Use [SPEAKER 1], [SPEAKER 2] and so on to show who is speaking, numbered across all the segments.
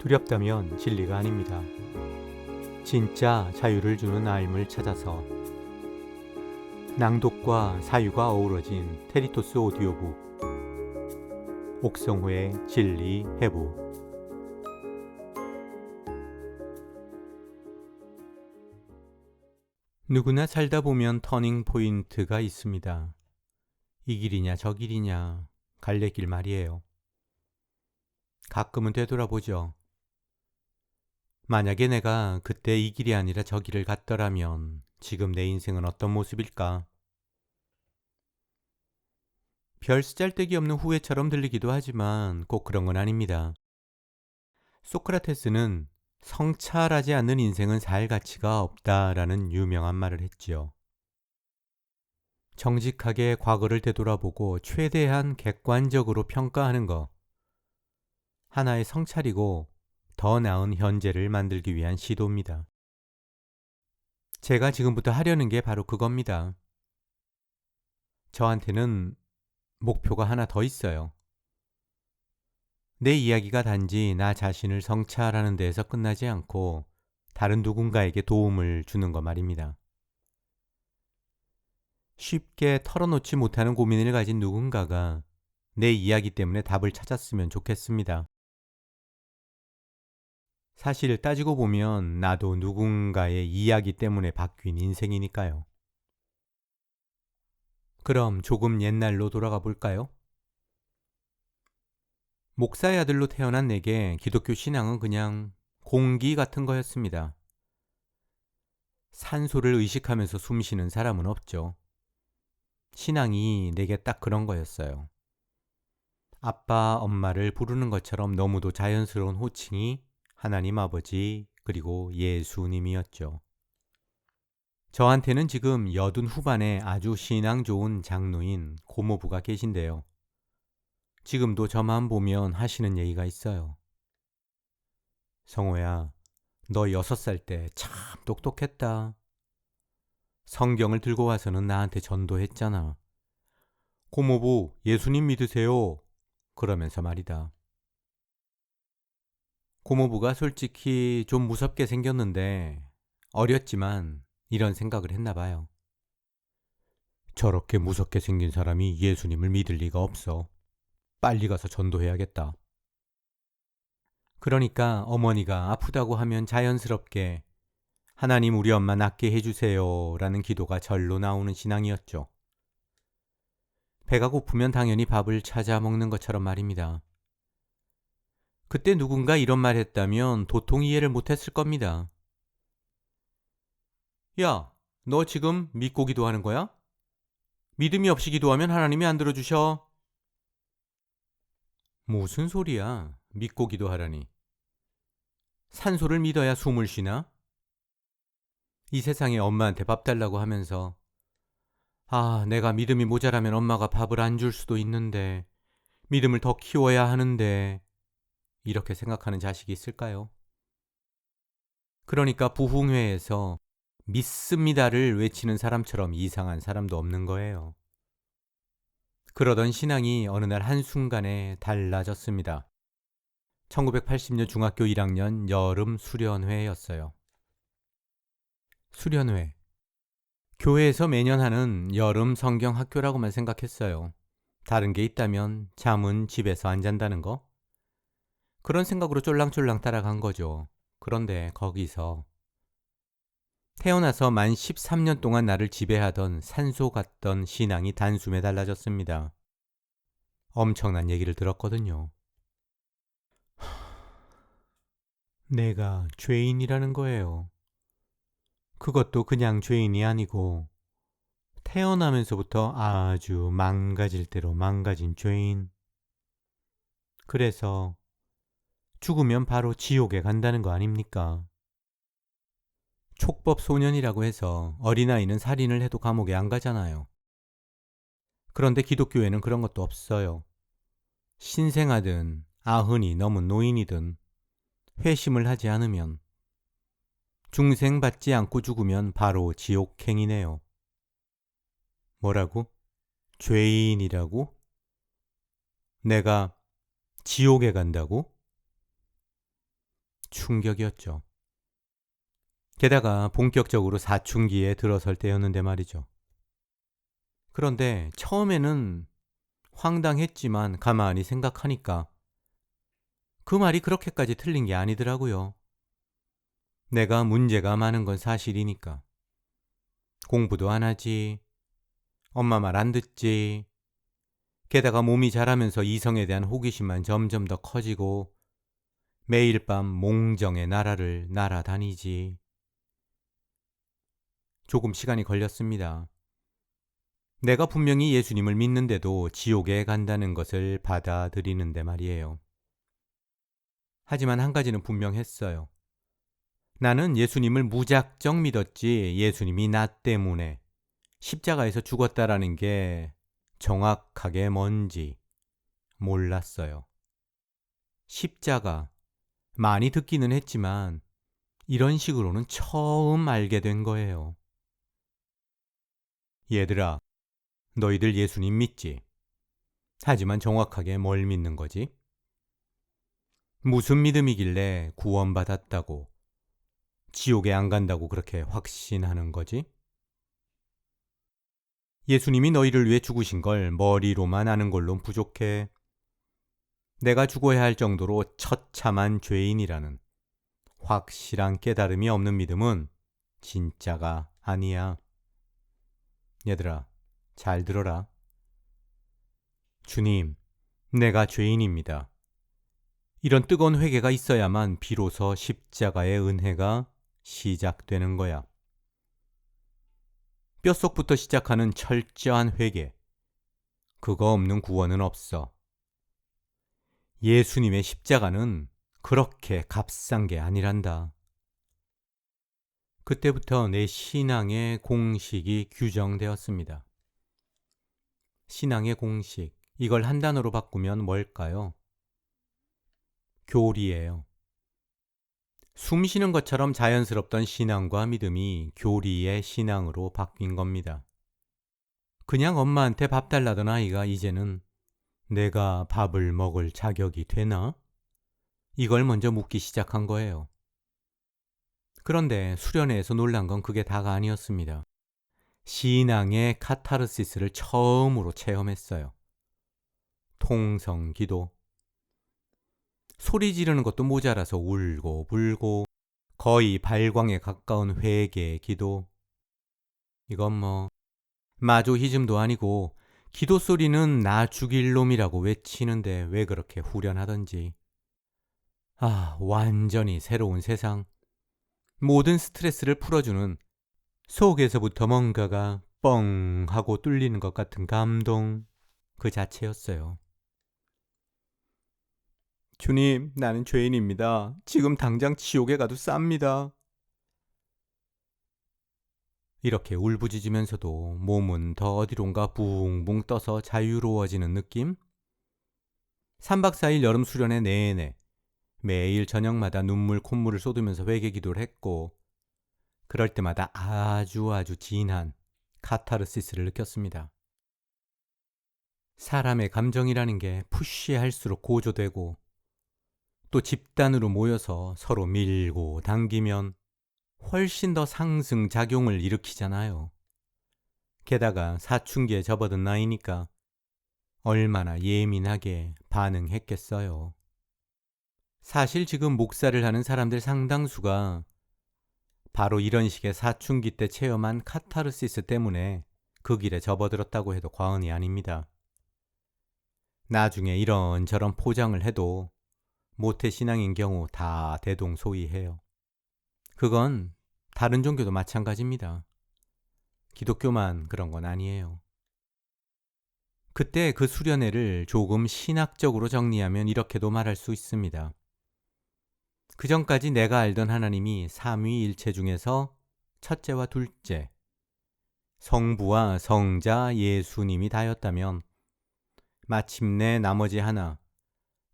[SPEAKER 1] 두렵다면 진리가 아닙니다. 진짜 자유를 주는 알을 찾아서 낭독과 사유가 어우러진 테리토스 오디오북 옥성호의 진리 해부. 누구나 살다 보면 터닝 포인트가 있습니다. 이 길이냐 저 길이냐 갈래길 말이에요. 가끔은 되돌아보죠. 만약에 내가 그때 이 길이 아니라 저 길을 갔더라면 지금 내 인생은 어떤 모습일까? 별 쓰잘데기 없는 후회처럼 들리기도 하지만 꼭 그런 건 아닙니다. 소크라테스는 성찰하지 않는 인생은 살 가치가 없다라는 유명한 말을 했지요. 정직하게 과거를 되돌아보고 최대한 객관적으로 평가하는 것. 하나의 성찰이고 더 나은 현재를 만들기 위한 시도입니다. 제가 지금부터 하려는 게 바로 그겁니다. 저한테는 목표가 하나 더 있어요. 내 이야기가 단지 나 자신을 성찰하는 데에서 끝나지 않고 다른 누군가에게 도움을 주는 것 말입니다. 쉽게 털어놓지 못하는 고민을 가진 누군가가 내 이야기 때문에 답을 찾았으면 좋겠습니다. 사실 따지고 보면 나도 누군가의 이야기 때문에 바뀐 인생이니까요. 그럼 조금 옛날로 돌아가 볼까요? 목사의 아들로 태어난 내게 기독교 신앙은 그냥 공기 같은 거였습니다. 산소를 의식하면서 숨쉬는 사람은 없죠. 신앙이 내게 딱 그런 거였어요. 아빠, 엄마를 부르는 것처럼 너무도 자연스러운 호칭이 하나님 아버지 그리고 예수님이었죠. 저한테는 지금 80 후반에 아주 신앙 좋은 장로인 고모부가 계신데요. 지금도 저만 보면 하시는 얘기가 있어요. 성호야, 너 6살 때 참 똑똑했다. 성경을 들고 와서는 나한테 전도했잖아. 고모부, 예수님 믿으세요. 그러면서 말이다. 고모부가 솔직히 좀 무섭게 생겼는데 어렸지만 이런 생각을 했나 봐요. 저렇게 무섭게 생긴 사람이 예수님을 믿을 리가 없어. 빨리 가서 전도해야겠다. 그러니까 어머니가 아프다고 하면 자연스럽게 하나님 우리 엄마 낫게 해주세요 라는 기도가 절로 나오는 신앙이었죠. 배가 고프면 당연히 밥을 찾아 먹는 것처럼 말입니다. 그때 누군가 이런 말 했다면 도통 이해를 못했을 겁니다. 야, 너 지금 믿고 기도하는 거야? 믿음이 없이 기도하면 하나님이 안 들어주셔. 무슨 소리야? 믿고 기도하라니. 산소를 믿어야 숨을 쉬나? 이 세상에 엄마한테 밥 달라고 하면서 내가 믿음이 모자라면 엄마가 밥을 안 줄 수도 있는데 믿음을 더 키워야 하는데 이렇게 생각하는 자식이 있을까요? 그러니까 부흥회에서 믿습니다를 외치는 사람처럼 이상한 사람도 없는 거예요. 그러던 신앙이 어느 날 한순간에 달라졌습니다. 1980년 중학교 1학년 여름 수련회였어요. 수련회. 교회에서 매년 하는 여름 성경 학교라고만 생각했어요. 다른 게 있다면 잠은 집에서 안 잔다는 거? 그런 생각으로 쫄랑쫄랑 따라간 거죠. 그런데 거기서 태어나서 만 13년 동안 나를 지배하던 산소 같던 신앙이 단숨에 달라졌습니다. 엄청난 얘기를 들었거든요. 내가 죄인이라는 거예요. 그것도 그냥 죄인이 아니고 태어나면서부터 아주 망가질 대로 망가진 죄인. 그래서 죽으면 바로 지옥에 간다는 거 아닙니까? 촉법 소년이라고 해서 어린아이는 살인을 해도 감옥에 안 가잖아요. 그런데 기독교에는 그런 것도 없어요. 신생아든 아흔이 넘은 노인이든 회심을 하지 않으면 중생받지 않고 죽으면 바로 지옥행이네요. 뭐라고? 죄인이라고? 내가 지옥에 간다고? 충격이었죠. 게다가 본격적으로 사춘기에 들어설 때였는데 말이죠. 그런데 처음에는 황당했지만 가만히 생각하니까 그 말이 그렇게까지 틀린 게 아니더라고요. 내가 문제가 많은 건 사실이니까. 공부도 안 하지. 엄마 말 안 듣지. 게다가 몸이 자라면서 이성에 대한 호기심만 점점 더 커지고 매일 밤 몽정의 나라를 날아다니지. 조금 시간이 걸렸습니다. 내가 분명히 예수님을 믿는데도 지옥에 간다는 것을 받아들이는데 말이에요. 하지만 한 가지는 분명했어요. 나는 예수님을 무작정 믿었지 예수님이 나 때문에 십자가에서 죽었다라는 게 정확하게 뭔지 몰랐어요. 십자가 많이 듣기는 했지만 이런 식으로는 처음 알게 된 거예요. 얘들아, 너희들 예수님 믿지? 하지만 정확하게 뭘 믿는 거지? 무슨 믿음이길래 구원받았다고 지옥에 안 간다고 그렇게 확신하는 거지? 예수님이 너희를 위해 죽으신 걸 머리로만 아는 걸론 부족해. 내가 죽어야 할 정도로 처참한 죄인이라는 확실한 깨달음이 없는 믿음은 진짜가 아니야. 얘들아, 잘 들어라. 주님, 내가 죄인입니다. 이런 뜨거운 회개가 있어야만 비로소 십자가의 은혜가 시작되는 거야. 뼛속부터 시작하는 철저한 회개. 그거 없는 구원은 없어. 예수님의 십자가는 그렇게 값싼 게 아니란다. 그때부터 내 신앙의 공식이 규정되었습니다. 신앙의 공식, 이걸 한 단어로 바꾸면 뭘까요? 교리예요. 숨 쉬는 것처럼 자연스럽던 신앙과 믿음이 교리의 신앙으로 바뀐 겁니다. 그냥 엄마한테 밥 달라던 아이가 이제는 내가 밥을 먹을 자격이 되나? 이걸 먼저 묻기 시작한 거예요. 그런데 수련회에서 놀란 건 그게 다가 아니었습니다. 신앙의 카타르시스를 처음으로 체험했어요. 통성 기도. 소리 지르는 것도 모자라서 울고 불고 거의 발광에 가까운 회개 기도. 이건 뭐 마조히즘도 아니고 기도 소리는 나 죽일 놈이라고 외치는데 왜 그렇게 후련하던지. 완전히 새로운 세상. 모든 스트레스를 풀어주는 속에서부터 뭔가가 뻥 하고 뚫리는 것 같은 감동 그 자체였어요. 주님, 나는 죄인입니다. 지금 당장 지옥에 가도 쌉니다. 이렇게 울부짖으면서도 몸은 더 어디론가 붕붕 떠서 자유로워지는 느낌? 3박 4일 여름 수련회 내내 매일 저녁마다 눈물 콧물을 쏟으면서 회개 기도를 했고 그럴 때마다 아주 진한 카타르시스를 느꼈습니다. 사람의 감정이라는 게 푸시할수록 고조되고 또 집단으로 모여서 서로 밀고 당기면 훨씬 더 상승작용을 일으키잖아요. 게다가 사춘기에 접어든 나이니까 얼마나 예민하게 반응했겠어요. 사실 지금 목사를 하는 사람들 상당수가 바로 이런 식의 사춘기 때 체험한 카타르시스 때문에 그 길에 접어들었다고 해도 과언이 아닙니다. 나중에 이런저런 포장을 해도 모태신앙인 경우 다 대동소이해요. 그건 다른 종교도 마찬가지입니다. 기독교만 그런 건 아니에요. 그때 그 수련회를 조금 신학적으로 정리하면 이렇게도 말할 수 있습니다. 그 전까지 내가 알던 하나님이 삼위일체 중에서 첫째와 둘째, 성부와 성자 예수님이 다였다면 마침내 나머지 하나,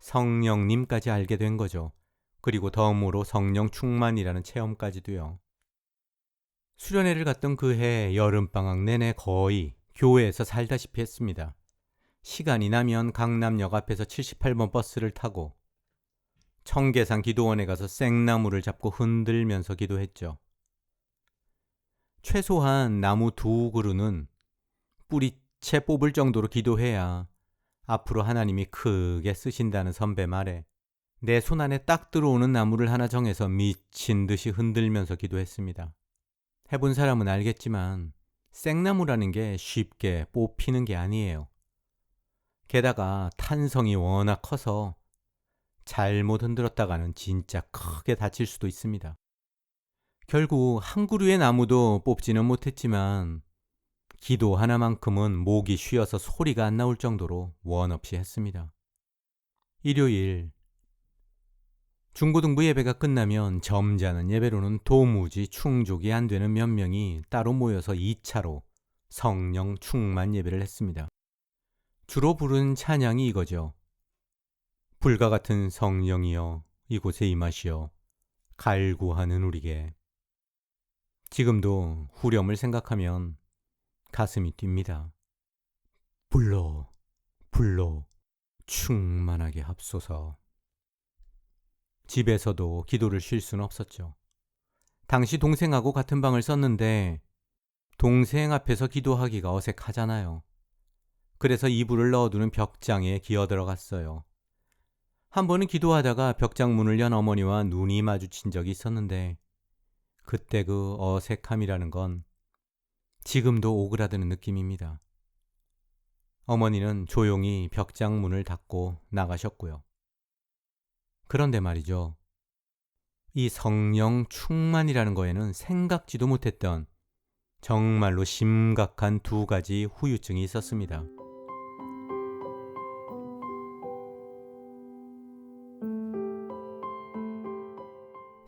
[SPEAKER 1] 성령님까지 알게 된 거죠. 그리고 덤으로 성령 충만이라는 체험까지도요. 수련회를 갔던 그 해 여름방학 내내 거의 교회에서 살다시피 했습니다. 시간이 나면 강남역 앞에서 78번 버스를 타고 청계산 기도원에 가서 생나무를 잡고 흔들면서 기도했죠. 최소한 나무 2그루는 뿌리채 뽑을 정도로 기도해야 앞으로 하나님이 크게 쓰신다는 선배 말에 내 손 안에 딱 들어오는 나무를 하나 정해서 미친 듯이 흔들면서 기도했습니다. 해본 사람은 알겠지만 생나무라는 게 쉽게 뽑히는 게 아니에요. 게다가 탄성이 워낙 커서 잘못 흔들었다가는 진짜 크게 다칠 수도 있습니다. 결국 한 그루의 나무도 뽑지는 못했지만 기도 하나만큼은 목이 쉬어서 소리가 안 나올 정도로 원 없이 했습니다. 일요일 중고등부 예배가 끝나면 점잖은 예배로는 도무지 충족이 안 되는 몇 명이 따로 모여서 2차로 성령 충만 예배를 했습니다. 주로 부른 찬양이 이거죠. 불과 같은 성령이여 이곳에 임하시어 갈구하는 우리게. 지금도 후렴을 생각하면 가슴이 뜁니다. 불러 불러 충만하게 합소서. 집에서도 기도를 쉴 수는 없었죠. 당시 동생하고 같은 방을 썼는데 동생 앞에서 기도하기가 어색하잖아요. 그래서 이불을 넣어두는 벽장에 기어 들어갔어요. 한 번은 기도하다가 벽장 문을 연 어머니와 눈이 마주친 적이 있었는데 그때 그 어색함이라는 건 지금도 오그라드는 느낌입니다. 어머니는 조용히 벽장 문을 닫고 나가셨고요. 그런데 말이죠. 이 성령 충만이라는 거에는 생각지도 못했던 정말로 심각한 2가지 후유증이 있었습니다.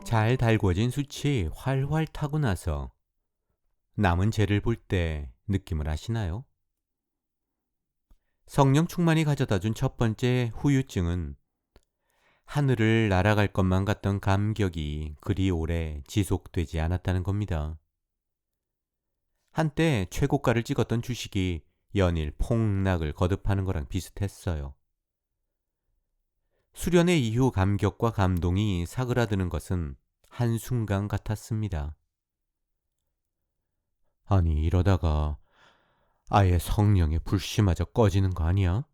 [SPEAKER 1] 잘 달궈진 숯이 활활 타고 나서 남은 재를 볼 때 느낌을 아시나요? 성령 충만이 가져다 준 첫 번째 후유증은 하늘을 날아갈 것만 같던 감격이 그리 오래 지속되지 않았다는 겁니다. 한때 최고가를 찍었던 주식이 연일 폭락을 거듭하는 거랑 비슷했어요. 수련회 이후 감격과 감동이 사그라드는 것은 한순간 같았습니다. 아니 이러다가 아예 성령의 불씨마저 꺼지는 거 아니야?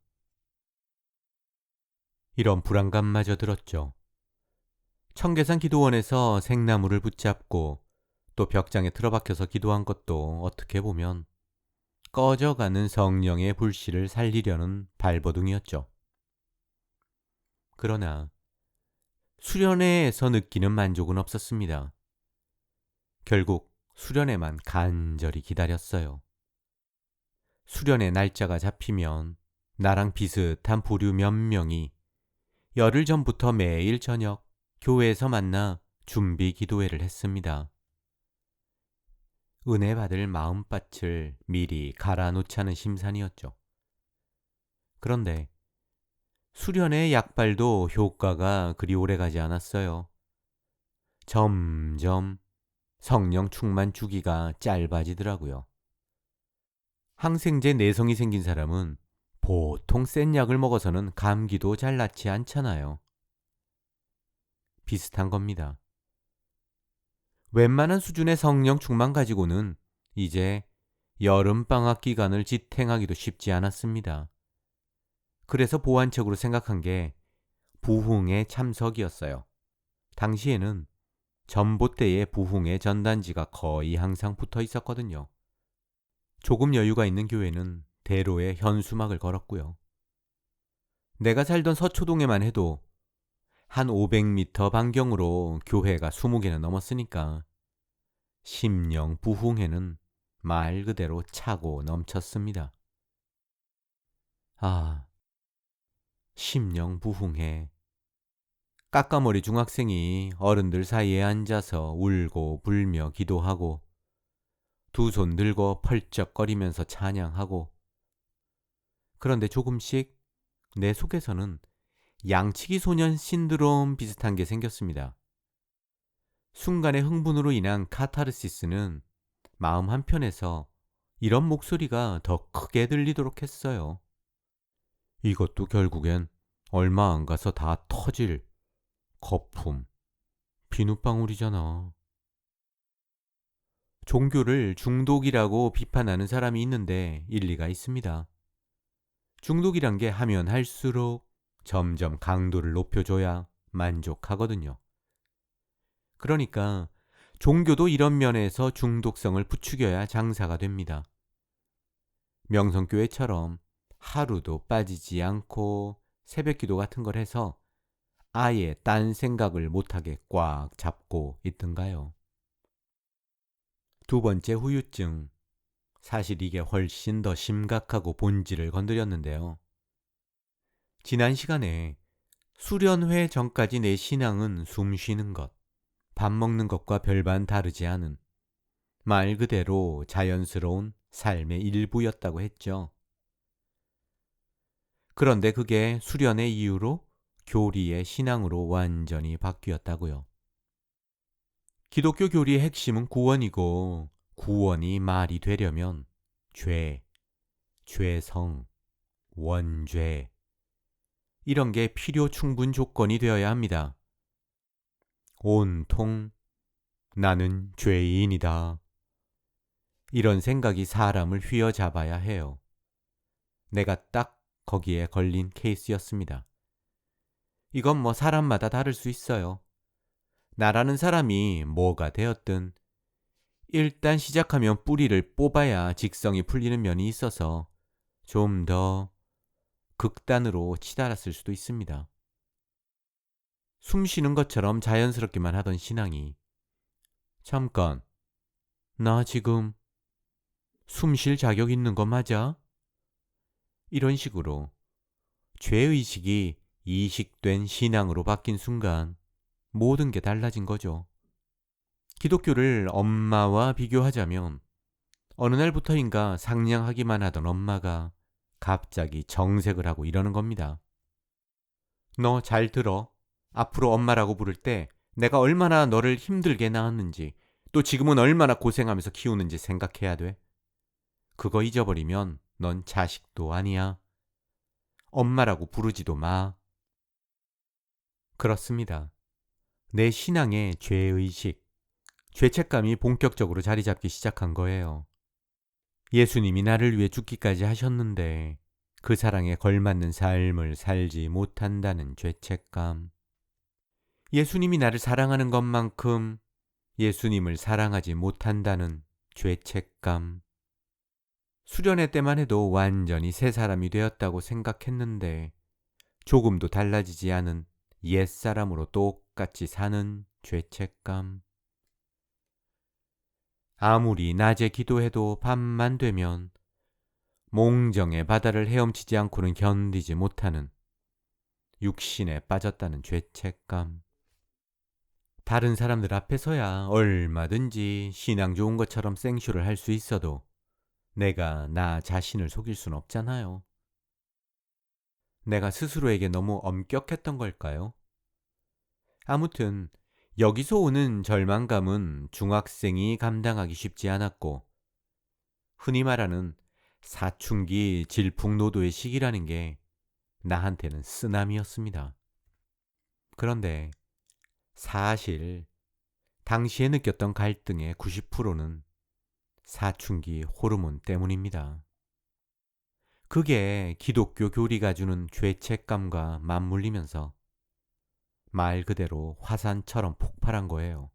[SPEAKER 1] 이런 불안감마저 들었죠. 청계산 기도원에서 생나무를 붙잡고 또 벽장에 틀어박혀서 기도한 것도 어떻게 보면 꺼져가는 성령의 불씨를 살리려는 발버둥이었죠. 그러나 수련회에서 느끼는 만족은 없었습니다. 결국 수련회만 간절히 기다렸어요. 수련회 날짜가 잡히면 나랑 비슷한 부류 몇 명이 열흘 전부터 매일 저녁 교회에서 만나 준비 기도회를 했습니다. 은혜 받을 마음밭을 미리 갈아놓자는 심산이었죠. 그런데 수련의 약발도 효과가 그리 오래가지 않았어요. 점점 성령 충만 주기가 짧아지더라고요. 항생제 내성이 생긴 사람은 보통 센 약을 먹어서는 감기도 잘 낫지 않잖아요. 비슷한 겁니다. 웬만한 수준의 성령 충만 가지고는 이제 여름방학 기간을 지탱하기도 쉽지 않았습니다. 그래서 보완책으로 생각한 게 부흥의 참석이었어요. 당시에는 전봇대에 부흥의 전단지가 거의 항상 붙어 있었거든요. 조금 여유가 있는 교회는 대로에 현수막을 걸었고요. 내가 살던 서초동에만 해도 한 500m 반경으로 교회가 20개나 넘었으니까 심령 부흥회는 말 그대로 차고 넘쳤습니다. 아, 심령 부흥회. 까까머리 중학생이 어른들 사이에 앉아서 울고 불며 기도하고 두 손 들고 펄쩍거리면서 찬양하고, 그런데 조금씩 내 속에서는 양치기 소년 신드롬 비슷한 게 생겼습니다. 순간의 흥분으로 인한 카타르시스는 마음 한편에서 이런 목소리가 더 크게 들리도록 했어요. 이것도 결국엔 얼마 안 가서 다 터질 거품, 비눗방울이잖아. 종교를 중독이라고 비판하는 사람이 있는데 일리가 있습니다. 중독이란 게 하면 할수록 점점 강도를 높여줘야 만족하거든요. 그러니까 종교도 이런 면에서 중독성을 부추겨야 장사가 됩니다. 명성교회처럼 하루도 빠지지 않고 새벽기도 같은 걸 해서 아예 딴 생각을 못하게 꽉 잡고 있든가요. 두 번째 후유증. 사실 이게 훨씬 더 심각하고 본질을 건드렸는데요. 지난 시간에 수련회 전까지 내 신앙은 숨 쉬는 것, 밥 먹는 것과 별반 다르지 않은 말 그대로 자연스러운 삶의 일부였다고 했죠. 그런데 그게 수련회 이후로 교리의 신앙으로 완전히 바뀌었다고요. 기독교 교리의 핵심은 구원이고 구원이 말이 되려면 죄, 죄성, 원죄 이런 게 필요 충분 조건이 되어야 합니다. 온통 나는 죄인이다. 이런 생각이 사람을 휘어잡아야 해요. 내가 딱 거기에 걸린 케이스였습니다. 이건 뭐 사람마다 다를 수 있어요. 나라는 사람이 뭐가 되었든 일단 시작하면 뿌리를 뽑아야 직성이 풀리는 면이 있어서 좀 더 극단으로 치달았을 수도 있습니다. 숨 쉬는 것처럼 자연스럽게만 하던 신앙이 잠깐, 나 지금 숨 쉴 자격 있는 거 맞아? 이런 식으로 죄의식이 이식된 신앙으로 바뀐 순간 모든 게 달라진 거죠. 기독교를 엄마와 비교하자면 어느 날부터인가 상냥하기만 하던 엄마가 갑자기 정색을 하고 이러는 겁니다. 너 잘 들어. 앞으로 엄마라고 부를 때 내가 얼마나 너를 힘들게 낳았는지 또 지금은 얼마나 고생하면서 키우는지 생각해야 돼. 그거 잊어버리면 넌 자식도 아니야. 엄마라고 부르지도 마. 그렇습니다. 내 신앙의 죄의식, 죄책감이 본격적으로 자리 잡기 시작한 거예요. 예수님이 나를 위해 죽기까지 하셨는데 그 사랑에 걸맞는 삶을 살지 못한다는 죄책감. 예수님이 나를 사랑하는 것만큼 예수님을 사랑하지 못한다는 죄책감. 수련회 때만 해도 완전히 새 사람이 되었다고 생각했는데 조금도 달라지지 않은 옛사람으로 똑같이 사는 죄책감. 아무리 낮에 기도해도 밤만 되면 몽정의 바다를 헤엄치지 않고는 견디지 못하는 육신에 빠졌다는 죄책감. 다른 사람들 앞에서야 얼마든지 신앙 좋은 것처럼 생쇼를 할 수 있어도 내가 나 자신을 속일 순 없잖아요. 내가 스스로에게 너무 엄격했던 걸까요? 아무튼 여기서 오는 절망감은 중학생이 감당하기 쉽지 않았고 흔히 말하는 사춘기 질풍노도의 시기라는 게 나한테는 쓰나미였습니다. 그런데 사실 당시에 느꼈던 갈등의 90%는 사춘기 호르몬 때문입니다. 그게 기독교 교리가 주는 죄책감과 맞물리면서 말 그대로 화산처럼 폭발한 거예요.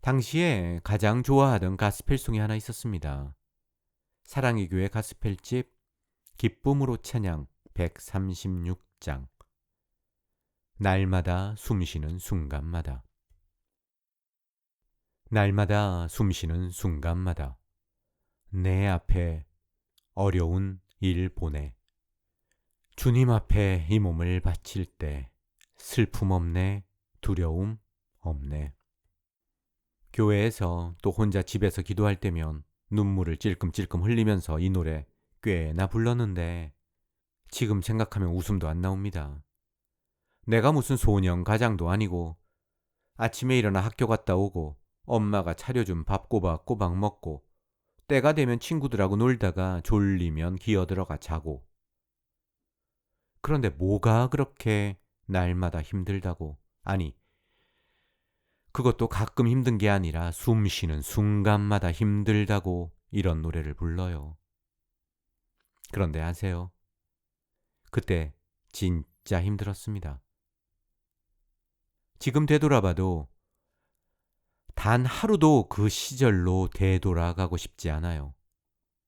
[SPEAKER 1] 당시에 가장 좋아하던 가스펠송이 하나 있었습니다. 사랑의 교회 가스펠집 기쁨으로 찬양 136장. 날마다 숨쉬는 순간마다. 날마다 숨쉬는 순간마다 내 앞에 어려운 일 보내. 주님 앞에 이 몸을 바칠 때 슬픔 없네, 두려움 없네. 교회에서 또 혼자 집에서 기도할 때면 눈물을 찔끔찔끔 흘리면서 이 노래 꽤나 불렀는데 지금 생각하면 웃음도 안 나옵니다. 내가 무슨 소년 가장도 아니고 아침에 일어나 학교 갔다 오고 엄마가 차려준 밥 꼬박꼬박 먹고 때가 되면 친구들하고 놀다가 졸리면 기어들어가 자고. 그런데 뭐가 그렇게 날마다 힘들다고. 아니, 그것도 가끔 힘든 게 아니라 숨 쉬는 순간마다 힘들다고 이런 노래를 불러요. 그런데 아세요? 그때 진짜 힘들었습니다. 지금 되돌아봐도 단 하루도 그 시절로 되돌아가고 싶지 않아요.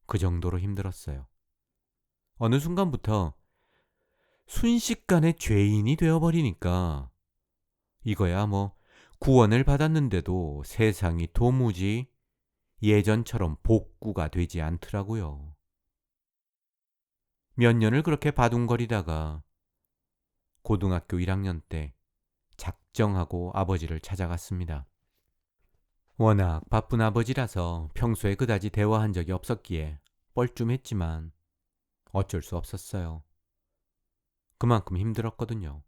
[SPEAKER 1] 그 정도로 힘들었어요. 어느 순간부터 순식간에 죄인이 되어버리니까 이거야 뭐 구원을 받았는데도 세상이 도무지 예전처럼 복구가 되지 않더라고요. 몇 년을 그렇게 바둥거리다가 고등학교 1학년 때 작정하고 아버지를 찾아갔습니다. 워낙 바쁜 아버지라서 평소에 그다지 대화한 적이 없었기에 뻘쭘했지만 어쩔 수 없었어요. 그만큼 힘들었거든요.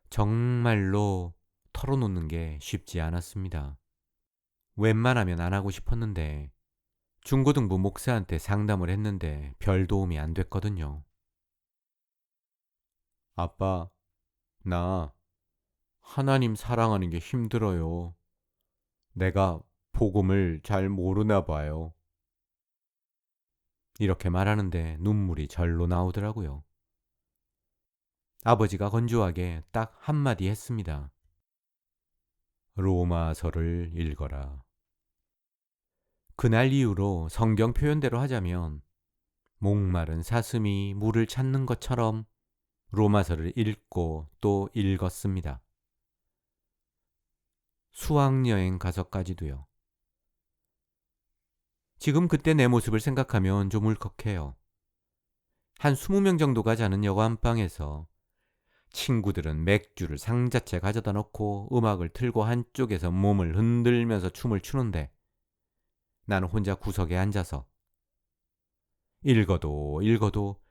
[SPEAKER 1] 정말로 털어놓는 게 쉽지 않았습니다. 웬만하면 안 하고 싶었는데 중고등부 목사한테 상담을 했는데 별 도움이 안 됐거든요. 아빠, 나 하나님 사랑하는 게 힘들어요. 내가 복음을 잘 모르나 봐요. 이렇게 말하는데 눈물이 절로 나오더라고요. 아버지가 건조하게 딱 한마디 했습니다. 로마서를 읽어라. 그날 이후로 성경 표현대로 하자면 목마른 사슴이 물을 찾는 것처럼 로마서를 읽고 또 읽었습니다. 수학여행 가서까지도요. 지금 그때 내 모습을 생각하면 좀 울컥해요. 한 20명 정도가 자는 여관방에서 친구들은 맥주를 상자째 가져다 놓고 음악을 틀고 한쪽에서 몸을 흔들면서 춤을 추는데 나는 혼자 구석에 앉아서 읽어도 읽어도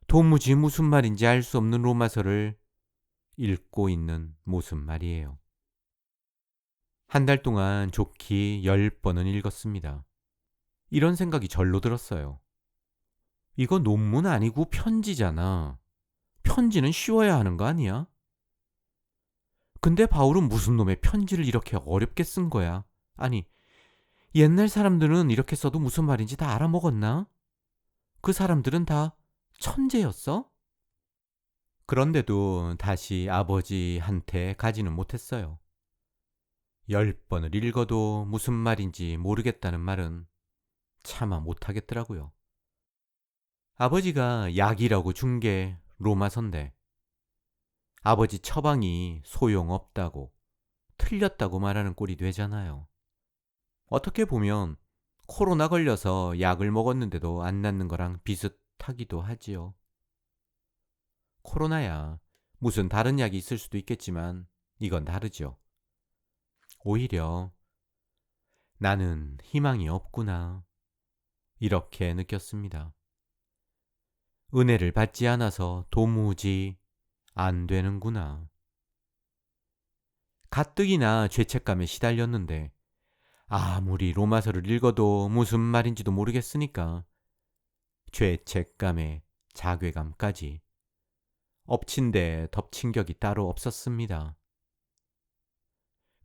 [SPEAKER 1] 도무지 무슨 말인지 알 수 없는 로마서를 읽고 있는 모습 말이에요. 한 달 동안 좋게 10번은 읽었습니다. 이런 생각이 절로 들었어요. 이거 논문 아니고 편지잖아. 편지는 쉬워야 하는 거 아니야? 근데 바울은 무슨 놈의 편지를 이렇게 어렵게 쓴 거야? 아니, 옛날 사람들은 이렇게 써도 무슨 말인지 다 알아먹었나? 그 사람들은 다 천재였어? 그런데도 다시 아버지한테 가지는 못했어요. 10번을 읽어도 무슨 말인지 모르겠다는 말은 차마 못하겠더라고요. 아버지가 약이라고 준 게 로마서인데 아버지 처방이 소용없다고 틀렸다고 말하는 꼴이 되잖아요. 어떻게 보면 코로나 걸려서 약을 먹었는데도 안 낫는 거랑 비슷하기도 하지요. 코로나야 무슨 다른 약이 있을 수도 있겠지만 이건 다르죠. 오히려 나는 희망이 없구나 이렇게 느꼈습니다. 은혜를 받지 않아서 도무지 안 되는구나. 가뜩이나 죄책감에 시달렸는데 아무리 로마서를 읽어도 무슨 말인지도 모르겠으니까 죄책감에 자괴감까지 엎친 데 덮친 격이 따로 없었습니다.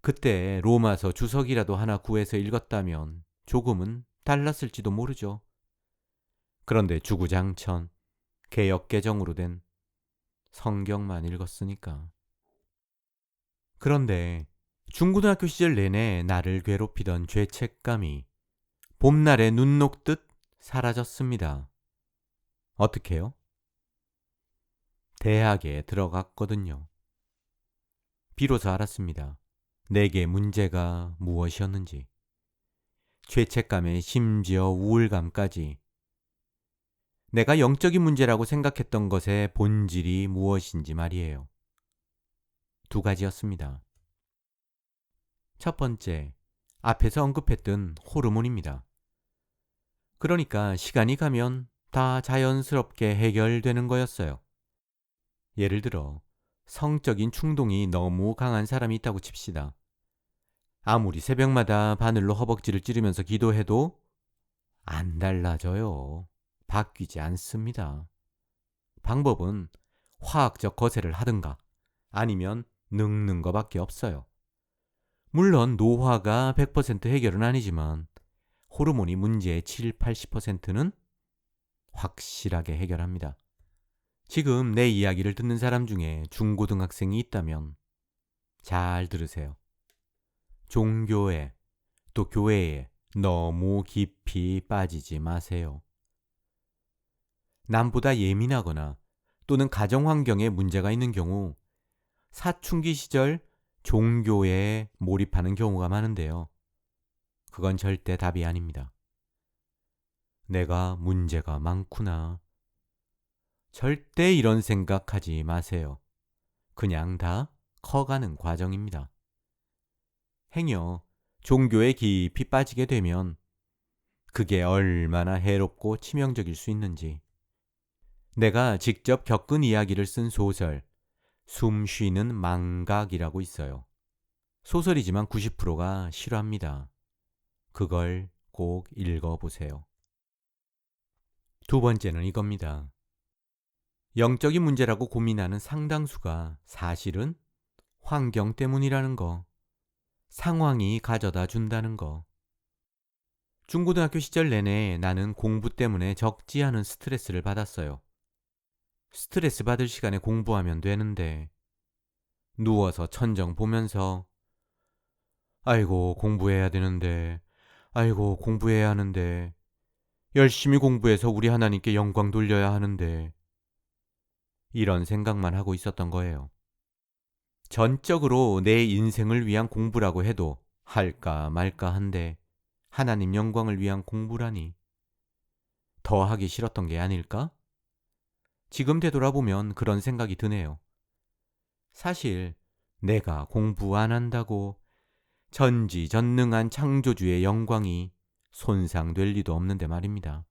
[SPEAKER 1] 그때 로마서 주석이라도 하나 구해서 읽었다면 조금은 달랐을지도 모르죠. 그런데 주구장천 개역개정으로 된 성경만 읽었으니까. 그런데 중고등학교 시절 내내 나를 괴롭히던 죄책감이 봄날에 눈 녹듯 사라졌습니다. 어떻게요? 대학에 들어갔거든요. 비로소 알았습니다. 내게 문제가 무엇이었는지. 죄책감에 심지어 우울감까지. 내가 영적인 문제라고 생각했던 것의 본질이 무엇인지 말이에요. 두 가지였습니다. 첫 번째, 앞에서 언급했던 호르몬입니다. 그러니까 시간이 가면 다 자연스럽게 해결되는 거였어요. 예를 들어 성적인 충동이 너무 강한 사람이 있다고 칩시다. 아무리 새벽마다 바늘로 허벅지를 찌르면서 기도해도 안 달라져요. 바뀌지 않습니다. 방법은 화학적 거세를 하든가 아니면 늙는 거밖에 없어요. 물론 노화가 100% 해결은 아니지만 호르몬이 문제의 7, 80%는 확실하게 해결합니다. 지금 내 이야기를 듣는 사람 중에 중고등학생이 있다면 잘 들으세요. 종교에 또 교회에 너무 깊이 빠지지 마세요. 남보다 예민하거나 또는 가정 환경에 문제가 있는 경우 사춘기 시절 종교에 몰입하는 경우가 많은데요. 그건 절대 답이 아닙니다. 내가 문제가 많구나. 절대 이런 생각하지 마세요. 그냥 다 커가는 과정입니다. 행여 종교에 깊이 빠지게 되면 그게 얼마나 해롭고 치명적일 수 있는지 내가 직접 겪은 이야기를 쓴 소설 숨 쉬는 망각이라고 있어요. 소설이지만 90%가 실화입니다. 그걸 꼭 읽어보세요. 두 번째는 이겁니다. 영적인 문제라고 고민하는 상당수가 사실은 환경 때문이라는 거, 상황이 가져다 준다는 거. 중고등학교 시절 내내 나는 공부 때문에 적지 않은 스트레스를 받았어요. 스트레스 받을 시간에 공부하면 되는데 누워서 천정 보면서 아이고 공부해야 되는데 아이고 공부해야 하는데 열심히 공부해서 우리 하나님께 영광 돌려야 하는데 이런 생각만 하고 있었던 거예요. 전적으로 내 인생을 위한 공부라고 해도 할까 말까 한데 하나님 영광을 위한 공부라니 더 하기 싫었던 게 아닐까? 지금 되돌아보면 그런 생각이 드네요. 사실 내가 공부 안 한다고 전지전능한 창조주의 영광이 손상될 리도 없는데 말입니다.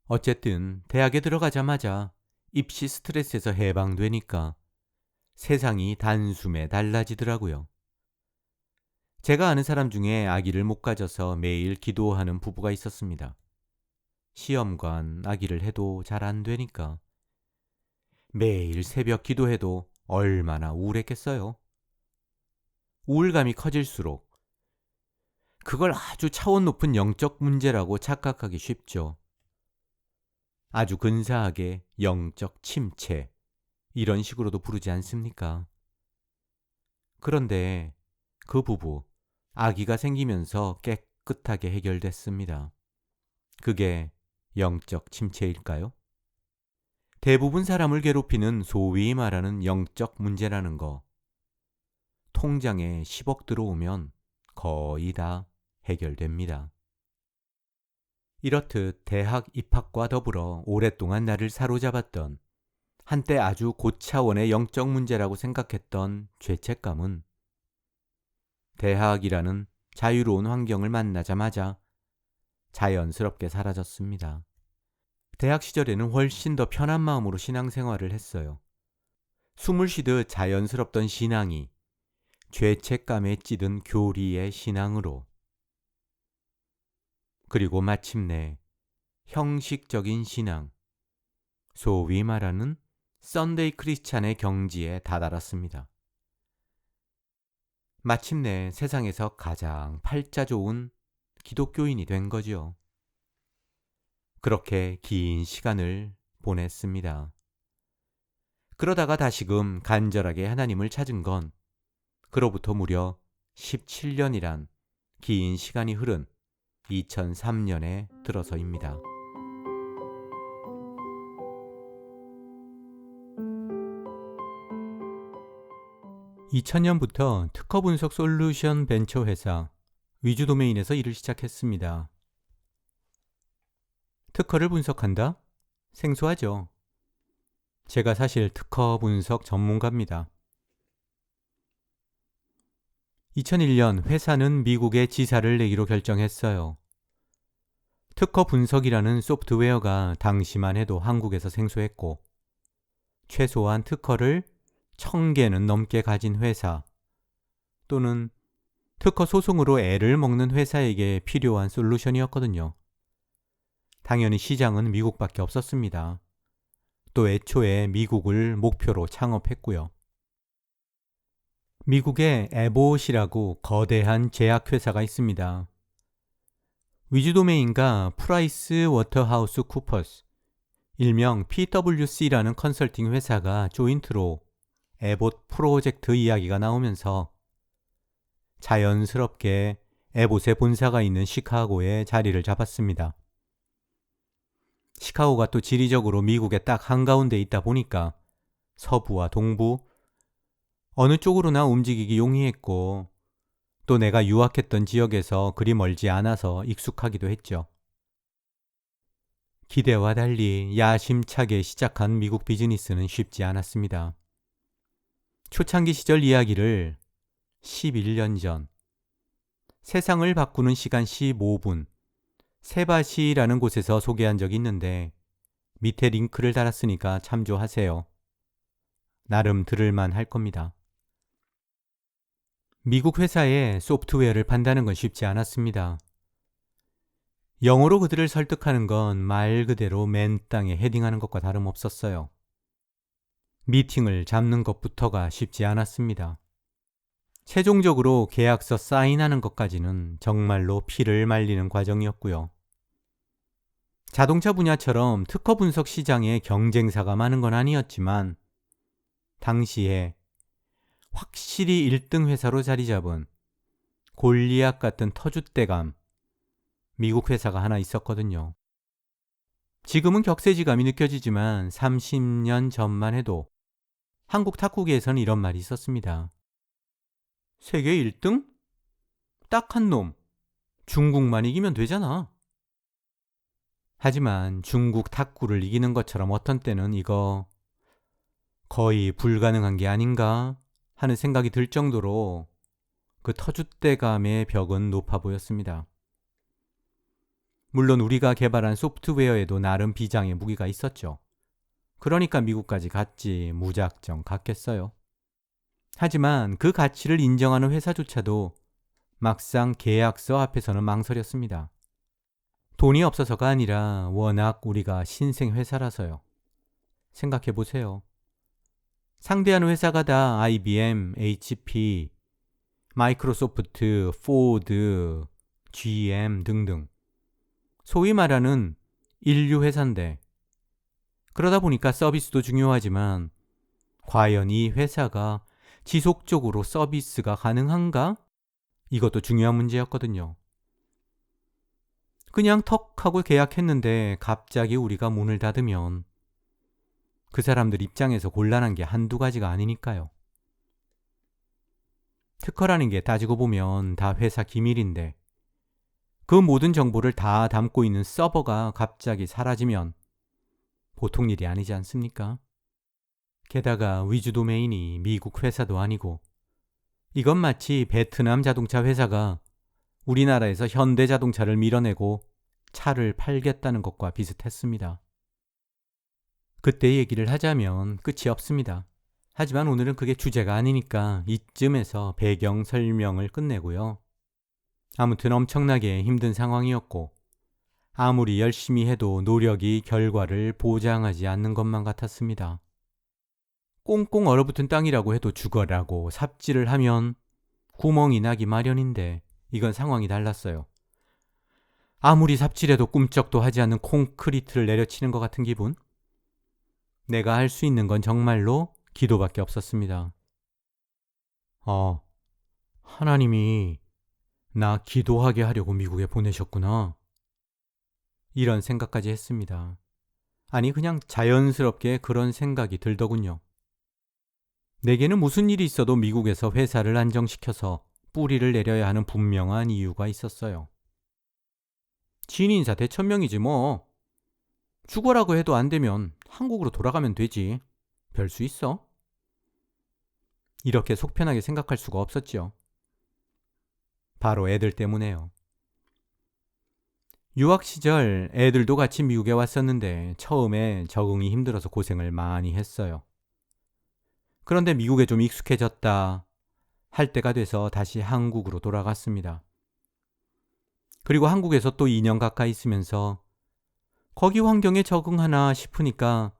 [SPEAKER 1] 어쨌든 대학에 들어가자마자 입시 스트레스에서 해방되니까 세상이 단숨에 달라지더라고요. 제가 아는 사람 중에 아기를 못 가져서 매일 기도하는 부부가 있었습니다. 시험관 아기를 해도 잘 안 되니까 매일 새벽 기도해도 얼마나 우울했겠어요. 우울감이 커질수록 그걸 아주 차원 높은 영적 문제라고 착각하기 쉽죠. 아주 근사하게 영적 침체 이런 식으로도 부르지 않습니까? 그런데 그 부부 아기가 생기면서 깨끗하게 해결됐습니다. 그게 영적 침체일까요? 대부분 사람을 괴롭히는 소위 말하는 영적 문제라는 거 통장에 10억 들어오면 거의 다 해결됩니다. 이렇듯 대학 입학과 더불어 오랫동안 나를 사로잡았던 한때 아주 고차원의 영적 문제라고 생각했던 죄책감은 대학이라는 자유로운 환경을 만나자마자 자연스럽게 사라졌습니다. 대학 시절에는 훨씬 더 편한 마음으로 신앙생활을 했어요. 숨을 쉬듯 자연스럽던 신앙이 죄책감에 찌든 교리의 신앙으로 그리고 마침내 형식적인 신앙, 소위 말하는 썬데이 크리스찬의 경지에 다다랐습니다. 마침내 세상에서 가장 팔자 좋은 기독교인이 된 거죠. 그렇게 긴 시간을 보냈습니다. 그러다가 다시금 간절하게 하나님을 찾은 건 그로부터 무려 17년이란 긴 시간이 흐른 2003년에 들어서입니다. 2000년부터 특허 분석 솔루션 벤처 회사 위주 도메인에서 일을 시작했습니다. 특허를 분석한다? 생소하죠? 제가 사실 특허 분석 전문가입니다. 2001년 회사는 미국에 지사를 내기로 결정했어요. 특허 분석이라는 소프트웨어가 당시만 해도 한국에서 생소했고 최소한 특허를 1000개는 넘게 가진 회사 또는 특허 소송으로 애를 먹는 회사에게 필요한 솔루션이었거든요. 당연히 시장은 미국밖에 없었습니다. 또 애초에 미국을 목표로 창업했고요. 미국에 에봇이라고 거대한 제약회사가 있습니다. 위즈도메인과 프라이스 워터하우스 쿠퍼스, 일명 PwC라는 컨설팅 회사가 조인트로 에봇 프로젝트 이야기가 나오면서 자연스럽게 에봇의 본사가 있는 시카고에 자리를 잡았습니다. 시카고가 또 지리적으로 미국의 딱 한가운데 있다 보니까 서부와 동부 어느 쪽으로나 움직이기 용이했고 또 내가 유학했던 지역에서 그리 멀지 않아서 익숙하기도 했죠. 기대와 달리 야심차게 시작한 미국 비즈니스는 쉽지 않았습니다. 초창기 시절 이야기를 11년 전, 세상을 바꾸는 시간 15분, 세바시라는 곳에서 소개한 적이 있는데 밑에 링크를 달았으니까 참조하세요. 나름 들을만 할 겁니다. 미국 회사에 소프트웨어를 판다는 건 쉽지 않았습니다. 영어로 그들을 설득하는 건 말 그대로 맨 땅에 헤딩하는 것과 다름없었어요. 미팅을 잡는 것부터가 쉽지 않았습니다. 최종적으로 계약서 사인하는 것까지는 정말로 피를 말리는 과정이었고요. 자동차 분야처럼 특허 분석 시장에 경쟁사가 많은 건 아니었지만 당시에 확실히 1등 회사로 자리 잡은 골리앗 같은 터줏대감 미국 회사가 하나 있었거든요. 지금은 격세지감이 느껴지지만 30년 전만 해도 한국 탁구계에서는 이런 말이 있었습니다. 세계 1등? 딱 한 놈. 중국만 이기면 되잖아. 하지만 중국 탁구를 이기는 것처럼 어떤 때는 이거 거의 불가능한 게 아닌가 하는 생각이 들 정도로 그 터줏대감의 벽은 높아 보였습니다. 물론 우리가 개발한 소프트웨어에도 나름 비장의 무기가 있었죠. 그러니까 미국까지 갔지 무작정 갔겠어요. 하지만 그 가치를 인정하는 회사조차도 막상 계약서 앞에서는 망설였습니다. 돈이 없어서가 아니라 워낙 우리가 신생 회사라서요. 생각해 보세요. 상대하는 회사가 다 IBM, HP, 마이크로소프트, 포드, GM 등등. 소위 말하는 인류 회사인데 그러다 보니까 서비스도 중요하지만 과연 이 회사가 지속적으로 서비스가 가능한가? 이것도 중요한 문제였거든요. 그냥 턱 하고 계약했는데 갑자기 우리가 문을 닫으면 그 사람들 입장에서 곤란한 게 한두 가지가 아니니까요. 특허라는 게 따지고 보면 다 회사 기밀인데 그 모든 정보를 다 담고 있는 서버가 갑자기 사라지면 보통 일이 아니지 않습니까? 게다가 위즈도메인이 미국 회사도 아니고 이건 마치 베트남 자동차 회사가 우리나라에서 현대자동차를 밀어내고 차를 팔겠다는 것과 비슷했습니다. 그때 얘기를 하자면 끝이 없습니다. 하지만 오늘은 그게 주제가 아니니까 이쯤에서 배경 설명을 끝내고요. 아무튼 엄청나게 힘든 상황이었고 아무리 열심히 해도 노력이 결과를 보장하지 않는 것만 같았습니다. 꽁꽁 얼어붙은 땅이라고 해도 죽어라고 삽질을 하면 구멍이 나기 마련인데 이건 상황이 달랐어요. 아무리 삽질해도 꿈쩍도 하지 않는 콘크리트를 내려치는 것 같은 기분? 내가 할 수 있는 건 정말로 기도밖에 없었습니다. 하나님이 나 기도하게 하려고 미국에 보내셨구나. 이런 생각까지 했습니다. 아니 그냥 자연스럽게 그런 생각이 들더군요. 내게는 무슨 일이 있어도 미국에서 회사를 안정시켜서 뿌리를 내려야 하는 분명한 이유가 있었어요. 진인사 대천명이지 뭐. 죽어라고 해도 안 되면 한국으로 돌아가면 되지. 별 수 있어? 이렇게 속편하게 생각할 수가 없었죠. 바로 애들 때문에요. 유학 시절 애들도 같이 미국에 왔었는데 처음에 적응이 힘들어서 고생을 많이 했어요. 그런데 미국에 좀 익숙해졌다 할 때가 돼서 다시 한국으로 돌아갔습니다. 그리고 한국에서 또 2년 가까이 있으면서 거기 환경에 적응하나 싶으니까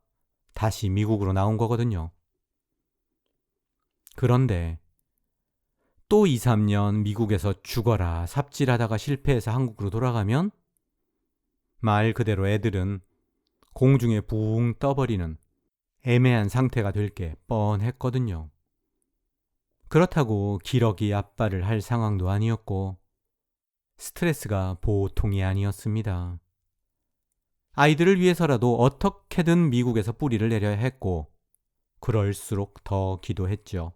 [SPEAKER 1] 다시 미국으로 나온 거거든요. 그런데 또 2, 3년 미국에서 죽어라 삽질하다가 실패해서 한국으로 돌아가면 말 그대로 애들은 공중에 붕 떠버리는 애매한 상태가 될 게 뻔했거든요. 그렇다고 기러기 아빠를 할 상황도 아니었고 스트레스가 보통이 아니었습니다. 아이들을 위해서라도 어떻게든 미국에서 뿌리를 내려야 했고 그럴수록 더 기도했죠.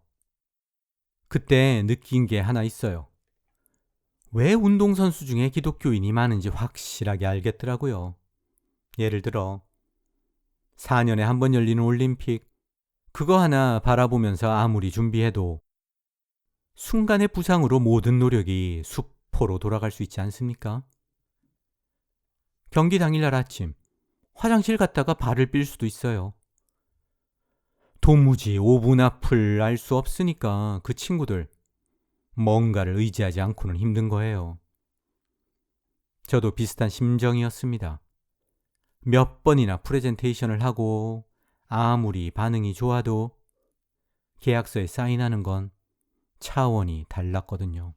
[SPEAKER 1] 그때 느낀 게 하나 있어요. 왜 운동선수 중에 기독교인이 많은지 확실하게 알겠더라고요. 예를 들어 4년에 한 번 열리는 올림픽, 그거 하나 바라보면서 아무리 준비해도 순간의 부상으로 모든 노력이 수포로 돌아갈 수 있지 않습니까? 경기 당일날 아침 화장실 갔다가 발을 삘 수도 있어요. 도무지 5분 앞을 알 수 없으니까 그 친구들 뭔가를 의지하지 않고는 힘든 거예요. 저도 비슷한 심정이었습니다. 몇 번이나 프레젠테이션을 하고 아무리 반응이 좋아도 계약서에 사인하는 건 차원이 달랐거든요.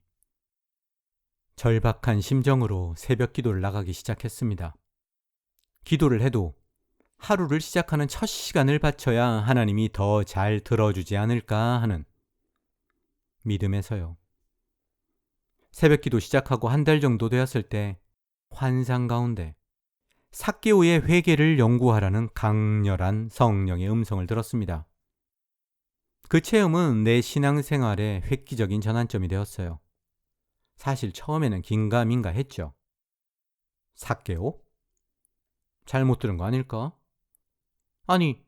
[SPEAKER 1] 절박한 심정으로 새벽 기도를 나가기 시작했습니다. 기도를 해도 하루를 시작하는 첫 시간을 바쳐야 하나님이 더 잘 들어주지 않을까 하는 믿음에서요. 새벽 기도 시작하고 한 달 정도 되었을 때 환상 가운데 삭개오의 회개를 연구하라는 강렬한 성령의 음성을 들었습니다. 그 체험은 내 신앙생활의 획기적인 전환점이 되었어요. 사실 처음에는 긴가민가 했죠. 삭개오? 잘못 들은 거 아닐까? 아니,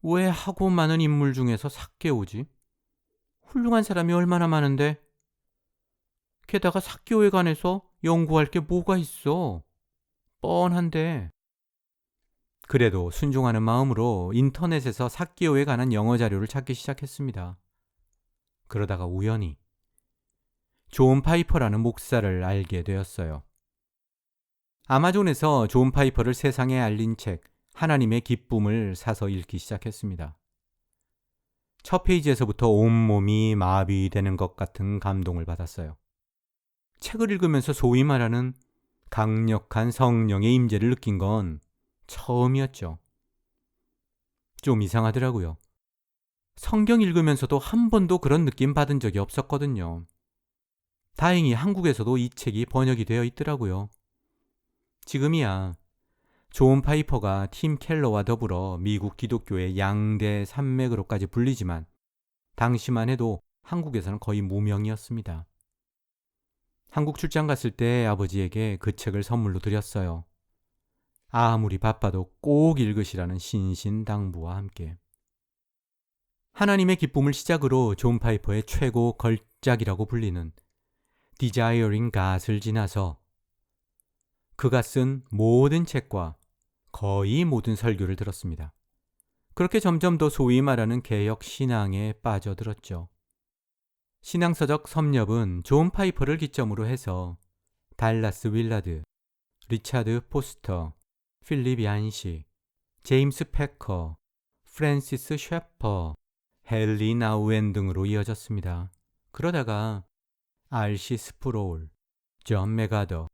[SPEAKER 1] 왜 하고 많은 인물 중에서 삭개오지? 훌륭한 사람이 얼마나 많은데? 게다가 삭개오에 관해서 연구할 게 뭐가 있어? 뻔한데. 그래도 순종하는 마음으로 인터넷에서 삭개오에 관한 영어 자료를 찾기 시작했습니다. 그러다가 우연히 존 파이퍼라는 목사를 알게 되었어요. 아마존에서 존 파이퍼를 세상에 알린 책 하나님의 기쁨을 사서 읽기 시작했습니다. 첫 페이지에서부터 온몸이 마비되는 것 같은 감동을 받았어요. 책을 읽으면서 소위 말하는 강력한 성령의 임재를 느낀 건 처음이었죠. 좀 이상하더라고요. 성경 읽으면서도 한 번도 그런 느낌 받은 적이 없었거든요. 다행히 한국에서도 이 책이 번역이 되어 있더라고요. 지금이야 존 파이퍼가 팀 켈러와 더불어 미국 기독교의 양대 산맥으로까지 불리지만 당시만 해도 한국에서는 거의 무명이었습니다. 한국 출장 갔을 때 아버지에게 그 책을 선물로 드렸어요. 아무리 바빠도 꼭 읽으시라는 신신당부와 함께. 하나님의 기쁨을 시작으로 존 파이퍼의 최고 걸작이라고 불리는 Desiring God을 지나서 그가 쓴 모든 책과 거의 모든 설교를 들었습니다. 그렇게 점점 더 소위 말하는 개혁 신앙에 빠져들었죠. 신앙서적 섭렵은 존 파이퍼를 기점으로 해서 달라스 윌라드, 리차드 포스터, 필립 얀시, 제임스 패커, 프랜시스 셰퍼, 헨리 나우엔 등으로 이어졌습니다. 그러다가 알시 스프로울, 존 메가더,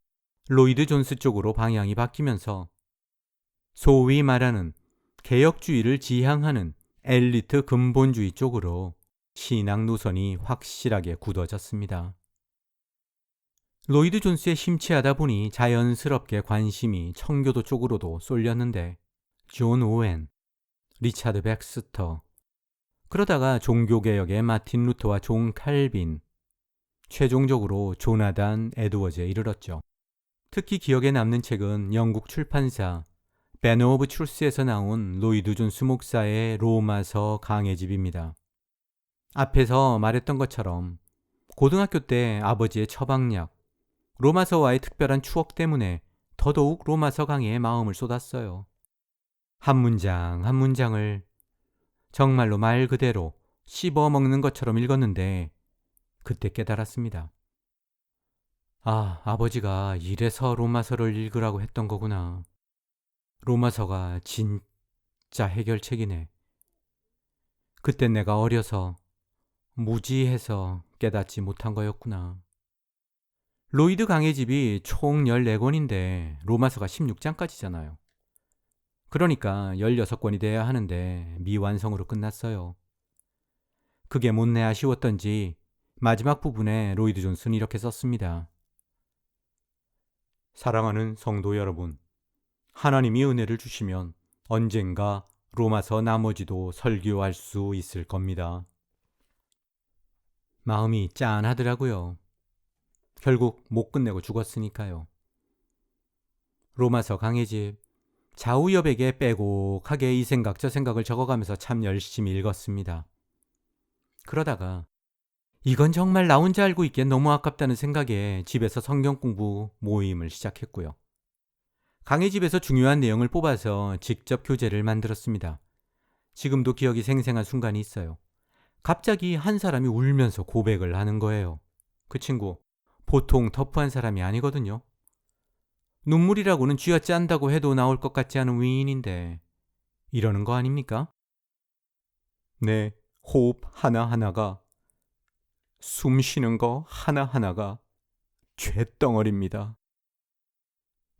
[SPEAKER 1] 로이드 존스 쪽으로 방향이 바뀌면서 소위 말하는 개혁주의를 지향하는 엘리트 근본주의 쪽으로 신앙 노선이 확실하게 굳어졌습니다. 로이드 존스에 심취하다 보니 자연스럽게 관심이 청교도 쪽으로도 쏠렸는데 존 오웬, 리차드 백스터, 그러다가 종교개혁의 마틴 루터와 존 칼빈, 최종적으로 조나단 에드워즈에 이르렀죠. 특히 기억에 남는 책은 영국 출판사 배너 오브 트루스에서 나온 로이드 존스 목사의 로마서 강해집입니다. 앞에서 말했던 것처럼 고등학교 때 아버지의 처방약, 로마서와의 특별한 추억 때문에 더더욱 로마서 강해에 마음을 쏟았어요. 한 문장 한 문장을 정말로 말 그대로 씹어 먹는 것처럼 읽었는데 그때 깨달았습니다. 아, 아버지가 이래서 로마서를 읽으라고 했던 거구나. 로마서가 진짜 진짜 해결책이네. 그땐 내가 어려서 무지해서 깨닫지 못한 거였구나. 로이드 강의 집이 총 14권인데 로마서가 16장까지잖아요. 그러니까 16권이 돼야 하는데 미완성으로 끝났어요. 그게 못내 아쉬웠던지 마지막 부분에 로이드 존슨이 이렇게 썼습니다. 사랑하는 성도 여러분, 하나님이 은혜를 주시면 언젠가 로마서 나머지도 설교할 수 있을 겁니다. 마음이 짠하더라고요. 결국 못 끝내고 죽었으니까요. 로마서 강해집 좌우여백에 빼곡하게 이 생각 저 생각을 적어가면서 참 열심히 읽었습니다. 그러다가 이건 정말 나 혼자 알고 있기엔 너무 아깝다는 생각에 집에서 성경 공부 모임을 시작했고요. 강의집에서 중요한 내용을 뽑아서 직접 교재를 만들었습니다. 지금도 기억이 생생한 순간이 있어요. 갑자기 한 사람이 울면서 고백을 하는 거예요. 그 친구 보통 터프한 사람이 아니거든요. 눈물이라고는 쥐어짠다고 해도 나올 것 같지 않은 위인인데 이러는 거 아닙니까? 네, 호흡 하나하나가, 숨 쉬는 거 하나하나가 쇳덩어리입니다.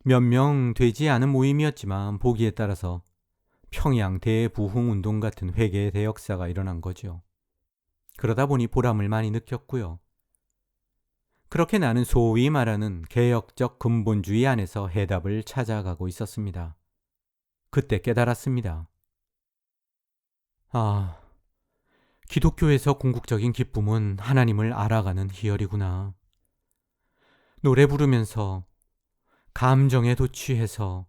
[SPEAKER 1] 몇 명 되지 않은 모임이었지만 보기에 따라서 평양 대부흥운동 같은 회개의 대역사가 일어난 거죠. 그러다 보니 보람을 많이 느꼈고요. 그렇게 나는 소위 말하는 개혁적 근본주의 안에서 해답을 찾아가고 있었습니다. 그때 깨달았습니다. 아, 기독교에서 궁극적인 기쁨은 하나님을 알아가는 희열이구나. 노래 부르면서 감정에 도취해서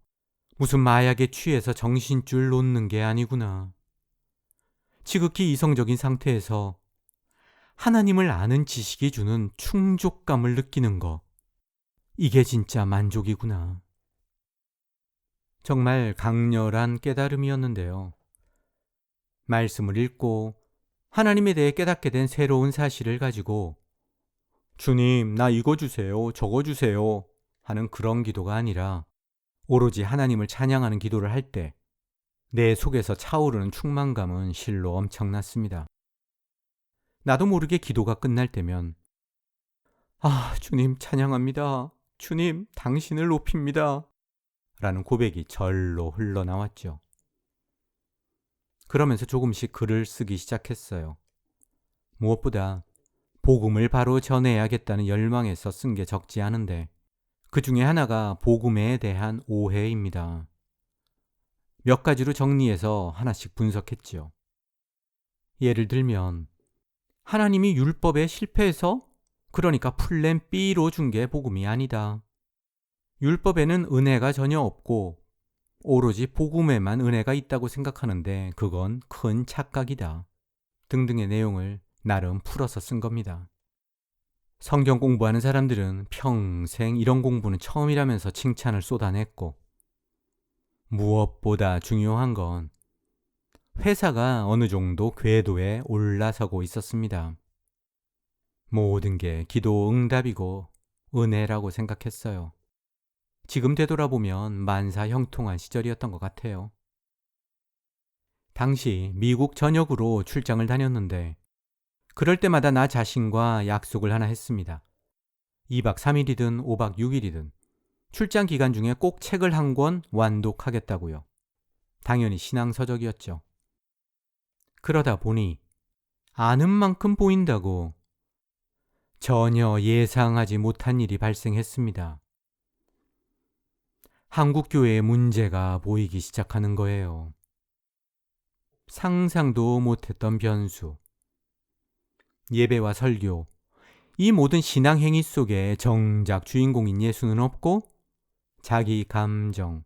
[SPEAKER 1] 무슨 마약에 취해서 정신줄 놓는 게 아니구나. 지극히 이성적인 상태에서 하나님을 아는 지식이 주는 충족감을 느끼는 거. 이게 진짜 만족이구나. 정말 강렬한 깨달음이었는데요. 말씀을 읽고 하나님에 대해 깨닫게 된 새로운 사실을 가지고 주님, 나 이거 주세요, 저거 주세요 하는 그런 기도가 아니라 오로지 하나님을 찬양하는 기도를 할 때 내 속에서 차오르는 충만감은 실로 엄청났습니다. 나도 모르게 기도가 끝날 때면 주님 찬양합니다. 주님 당신을 높입니다. 라는 고백이 절로 흘러나왔죠. 그러면서 조금씩 글을 쓰기 시작했어요. 무엇보다 복음을 바로 전해야겠다는 열망에서 쓴 게 적지 않은데 그 중에 하나가 복음에 대한 오해입니다. 몇 가지로 정리해서 하나씩 분석했지요. 예를 들면 하나님이 율법에 실패해서 그러니까 플랜 B로 준 게 복음이 아니다. 율법에는 은혜가 전혀 없고 오로지 복음에만 은혜가 있다고 생각하는데 그건 큰 착각이다. 등등의 내용을 나름 풀어서 쓴 겁니다. 성경 공부하는 사람들은 평생 이런 공부는 처음이라면서 칭찬을 쏟아냈고 무엇보다 중요한 건 회사가 어느 정도 궤도에 올라서고 있었습니다. 모든 게 기도 응답이고 은혜라고 생각했어요. 지금 되돌아보면 만사 형통한 시절이었던 것 같아요. 당시 미국 전역으로 출장을 다녔는데 그럴 때마다 나 자신과 약속을 하나 했습니다. 2박 3일이든 5박 6일이든 출장 기간 중에 꼭 책을 한 권 완독하겠다고요. 당연히 신앙서적이었죠. 그러다 보니 아는 만큼 보인다고 전혀 예상하지 못한 일이 발생했습니다. 한국 교회의 문제가 보이기 시작하는 거예요. 상상도 못했던 변수. 예배와 설교, 이 모든 신앙 행위 속에 정작 주인공인 예수는 없고 자기 감정,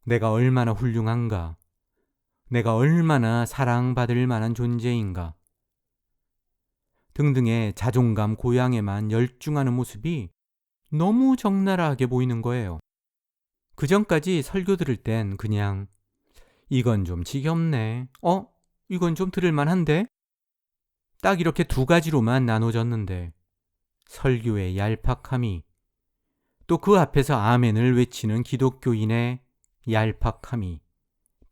[SPEAKER 1] 내가 얼마나 훌륭한가, 내가 얼마나 사랑받을 만한 존재인가 등등의 자존감 고양에만 열중하는 모습이 너무 적나라하게 보이는 거예요. 그전까지 설교 들을 땐 그냥 이건 좀 지겹네, 이건 좀 들을만한데? 딱 이렇게 두 가지로만 나눠졌는데 설교의 얄팍함이 또 그 앞에서 아멘을 외치는 기독교인의 얄팍함이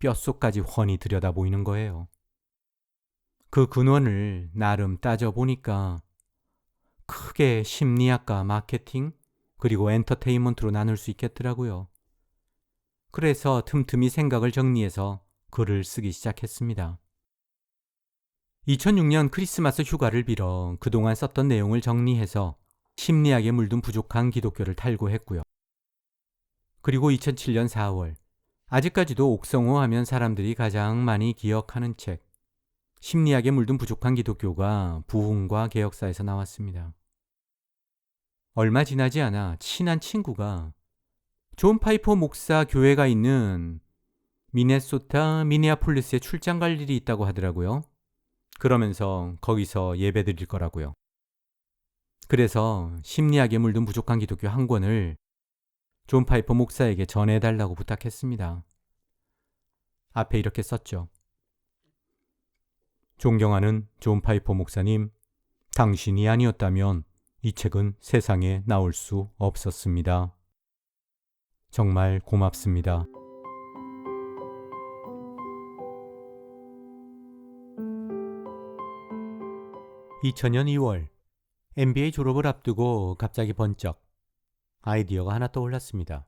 [SPEAKER 1] 뼛속까지 훤히 들여다 보이는 거예요. 그 근원을 나름 따져보니까 크게 심리학과 마케팅 그리고 엔터테인먼트로 나눌 수 있겠더라고요. 그래서 틈틈이 생각을 정리해서 글을 쓰기 시작했습니다. 2006년 크리스마스 휴가를 빌어 그동안 썼던 내용을 정리해서 심리학에 물든 부족한 기독교를 탈고했고요. 그리고 2007년 4월, 아직까지도 옥성호 하면 사람들이 가장 많이 기억하는 책, 심리학에 물든 부족한 기독교가 부흥과 개혁사에서 나왔습니다. 얼마 지나지 않아 친한 친구가 존 파이퍼 목사 교회가 있는 미네소타 미니아폴리스에 출장 갈 일이 있다고 하더라고요. 그러면서 거기서 예배 드릴 거라고요. 그래서 심리학에 물든 부족한 기독교 한 권을 존 파이퍼 목사에게 전해달라고 부탁했습니다. 앞에 이렇게 썼죠. 존경하는 존 파이퍼 목사님, 당신이 아니었다면 이 책은 세상에 나올 수 없었습니다. 정말 고맙습니다. (2000년 2월) MBA 졸업을 앞두고 갑자기 번쩍 아이디어가 하나 떠올랐습니다.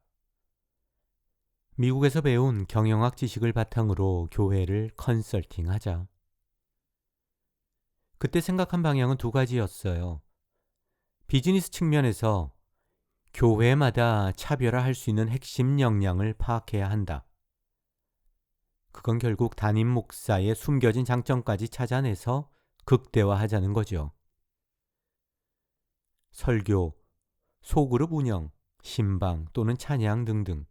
[SPEAKER 1] 미국에서 배운 경영학 지식을 바탕으로 교회를 컨설팅하자. 그때 생각한 방향은 두 가지였어요. 비즈니스 측면에서 교회마다 차별화할 수 있는 핵심 역량을 파악해야 한다. 그건 결국 담임 목사의 숨겨진 장점까지 찾아내서 극대화하자는 거죠. 설교, 소그룹 운영, 신방 또는 찬양 등등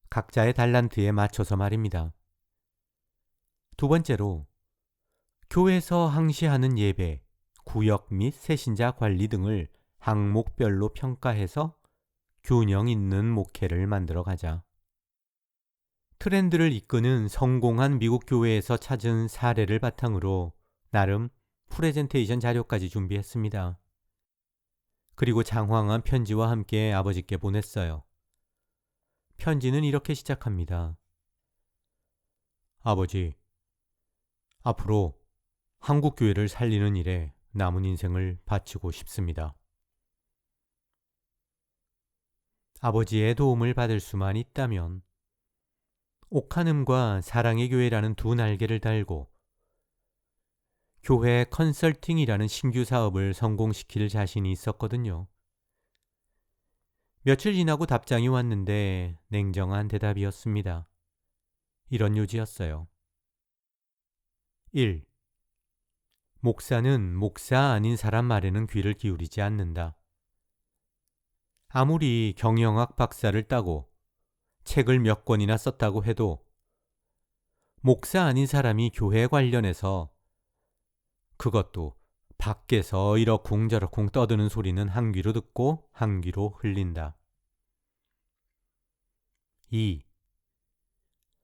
[SPEAKER 1] 각자의 달란트에 맞춰서 말입니다. 두 번째로 교회에서 항시하는 예배, 구역 및 새신자 관리 등을 항목별로 평가해서 균형 있는 목회를 만들어 가자. 트렌드를 이끄는 성공한 미국 교회에서 찾은 사례를 바탕으로 나름 프레젠테이션 자료까지 준비했습니다. 그리고 장황한 편지와 함께 아버지께 보냈어요. 편지는 이렇게 시작합니다. 아버지, 앞으로 한국 교회를 살리는 일에 남은 인생을 바치고 싶습니다. 아버지의 도움을 받을 수만 있다면 옥하눔과 사랑의 교회라는 두 날개를 달고 교회 컨설팅이라는 신규 사업을 성공시킬 자신이 있었거든요. 며칠 지나고 답장이 왔는데 냉정한 대답이었습니다. 이런 요지였어요. 1. 목사는 목사 아닌 사람 말에는 귀를 기울이지 않는다. 아무리 경영학 박사를 따고 책을 몇 권이나 썼다고 해도 목사 아닌 사람이 교회 관련해서 그것도 밖에서 이러쿵저러쿵 떠드는 소리는 한 귀로 듣고 한 귀로 흘린다. 2.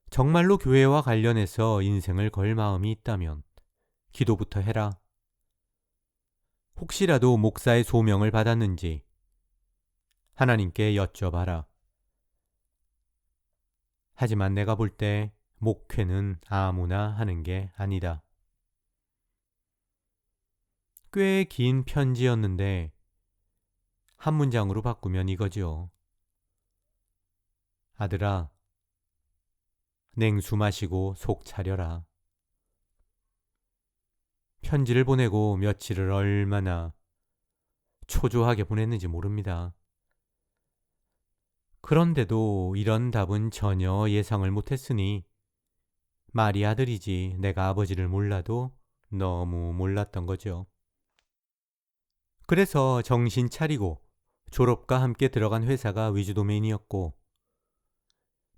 [SPEAKER 1] 정말로 교회와 관련해서 인생을 걸 마음이 있다면 기도부터 해라. 혹시라도 목사의 소명을 받았는지 하나님께 여쭤봐라. 하지만 내가 볼 때 목회는 아무나 하는 게 아니다. 꽤 긴 편지였는데 한 문장으로 바꾸면 이거죠. 아들아, 냉수 마시고 속 차려라. 편지를 보내고 며칠을 얼마나 초조하게 보냈는지 모릅니다. 그런데도 이런 답은 전혀 예상을 못했으니 말이 아들이지 내가 아버지를 몰라도 너무 몰랐던 거죠. 그래서 정신 차리고 졸업과 함께 들어간 회사가 위주도메인이었고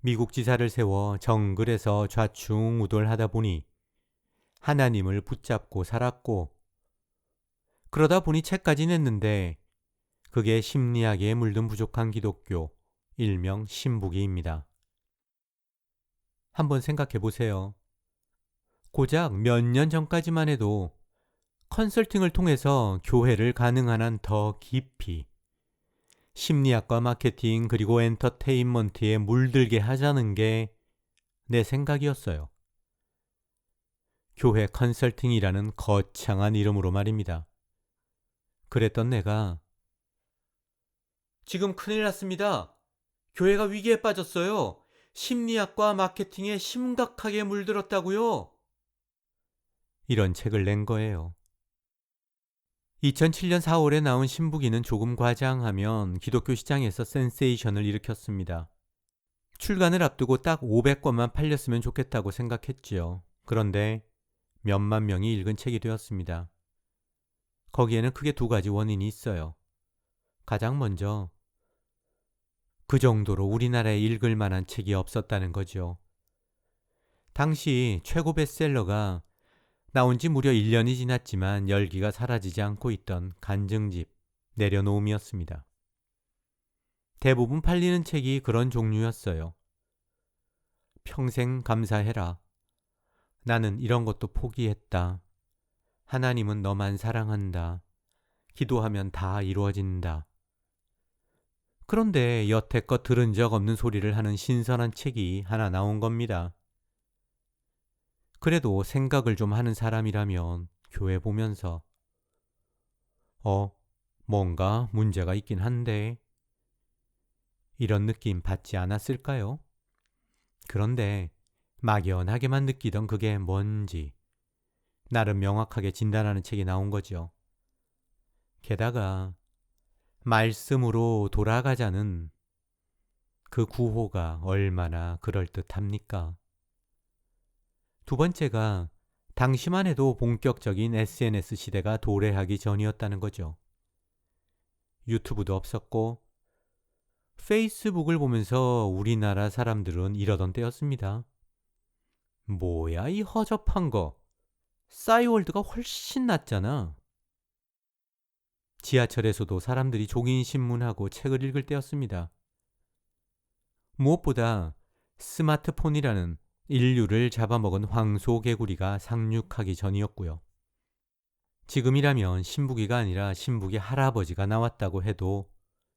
[SPEAKER 1] 미국 지사를 세워 정글에서 좌충우돌하다 보니 하나님을 붙잡고 살았고 그러다 보니 책까지 냈는데 그게 심리학에 물든 부족한 기독교, 일명 신부기입니다. 한번 생각해 보세요. 고작 몇 년 전까지만 해도 컨설팅을 통해서 교회를 가능한 한 더 깊이 심리학과 마케팅 그리고 엔터테인먼트에 물들게 하자는 게 내 생각이었어요. 교회 컨설팅이라는 거창한 이름으로 말입니다. 그랬던 내가 지금 큰일 났습니다. 교회가 위기에 빠졌어요. 심리학과 마케팅에 심각하게 물들었다고요. 이런 책을 낸 거예요. 2007년 4월에 나온 신부기는 조금 과장하면 기독교 시장에서 센세이션을 일으켰습니다. 출간을 앞두고 딱 500권만 팔렸으면 좋겠다고 생각했지요. 그런데 몇만 명이 읽은 책이 되었습니다. 거기에는 크게 두 가지 원인이 있어요. 가장 먼저 그 정도로 우리나라에 읽을 만한 책이 없었다는 거죠. 당시 최고 베스트셀러가 나온 지 무려 1년이 지났지만 열기가 사라지지 않고 있던 간증집 내려놓음이었습니다. 대부분 팔리는 책이 그런 종류였어요. 평생 감사해라. 나는 이런 것도 포기했다. 하나님은 너만 사랑한다. 기도하면 다 이루어진다. 그런데 여태껏 들은 적 없는 소리를 하는 신선한 책이 하나 나온 겁니다. 그래도 생각을 좀 하는 사람이라면 교회 보면서 뭔가 문제가 있긴 한데 이런 느낌 받지 않았을까요? 그런데 막연하게만 느끼던 그게 뭔지 나름 명확하게 진단하는 책이 나온 거죠. 게다가 말씀으로 돌아가자는 그 구호가 얼마나 그럴듯합니까? 두 번째가 당시만 해도 본격적인 SNS 시대가 도래하기 전이었다는 거죠. 유튜브도 없었고 페이스북을 보면서 우리나라 사람들은 이러던 때였습니다. 뭐야 이 허접한 거. 싸이월드가 훨씬 낫잖아. 지하철에서도 사람들이 종이신문하고 책을 읽을 때였습니다. 무엇보다 스마트폰이라는 인류를 잡아먹은 황소개구리가 상륙하기 전이었고요. 지금이라면 신부기가 아니라 신부기 할아버지가 나왔다고 해도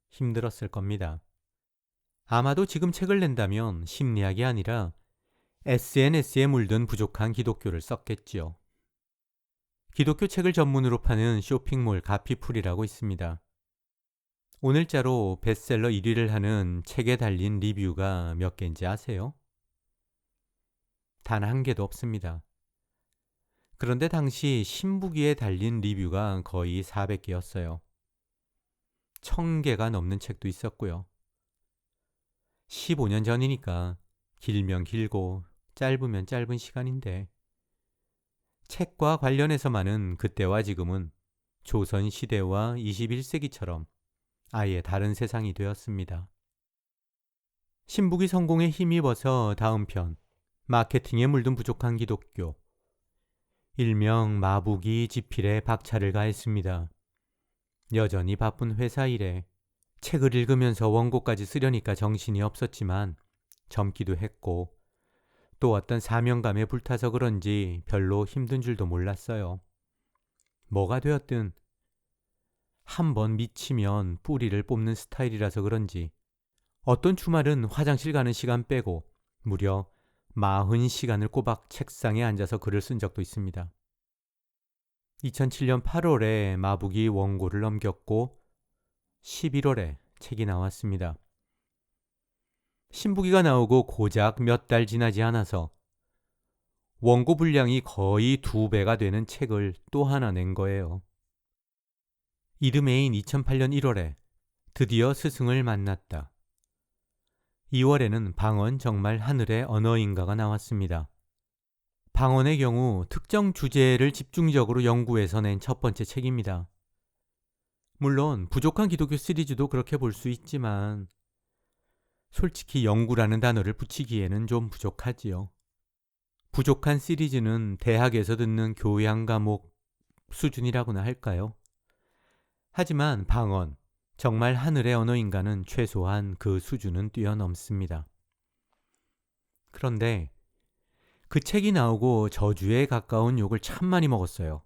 [SPEAKER 1] 힘들었을 겁니다. 아마도 지금 책을 낸다면 심리학이 아니라 SNS에 물든 부족한 기독교를 썼겠지요. 기독교 책을 전문으로 파는 쇼핑몰 가피풀이라고 있습니다. 오늘자로 베스트셀러 1위를 하는 책에 달린 리뷰가 몇 개인지 아세요? 단 한 개도 없습니다. 그런데 당시 신부기에 달린 리뷰가 거의 400개였어요. 1000개가 넘는 책도 있었고요. 15년 전이니까 길면 길고 짧으면 짧은 시간인데 책과 관련해서만은 그때와 지금은 조선시대와 21세기처럼 아예 다른 세상이 되었습니다. 신부기 성공에 힘입어서 다음 편 마케팅에 물든 부족한 기독교 일명 마부기 지필에 박차를 가했습니다. 여전히 바쁜 회사 일에 책을 읽으면서 원고까지 쓰려니까 정신이 없었지만 젊기도 했고 또 어떤 사명감에 불타서 그런지 별로 힘든 줄도 몰랐어요. 뭐가 되었든 한번 미치면 뿌리를 뽑는 스타일이라서 그런지 어떤 주말은 화장실 가는 시간 빼고 무려 40시간을 꼬박 책상에 앉아서 글을 쓴 적도 있습니다. 2007년 8월에 마부기 원고를 넘겼고 11월에 책이 나왔습니다. 신부기가 나오고 고작 몇 달 지나지 않아서 원고 분량이 거의 2배가 되는 책을 또 하나 낸 거예요. 이듬해인 2008년 1월에 드디어 스승을 만났다. 2월에는 방언 정말 하늘의 언어인가가 나왔습니다. 방언의 경우 특정 주제를 집중적으로 연구해서 낸 첫 번째 책입니다. 물론 부족한 기독교 시리즈도 그렇게 볼 수 있지만 솔직히 연구라는 단어를 붙이기에는 좀 부족하지요. 부족한 시리즈는 대학에서 듣는 교양 과목 수준이라고나 할까요? 하지만 방언, 정말 하늘의 언어인가는 최소한 그 수준은 뛰어넘습니다. 그런데 그 책이 나오고 저주에 가까운 욕을 참 많이 먹었어요.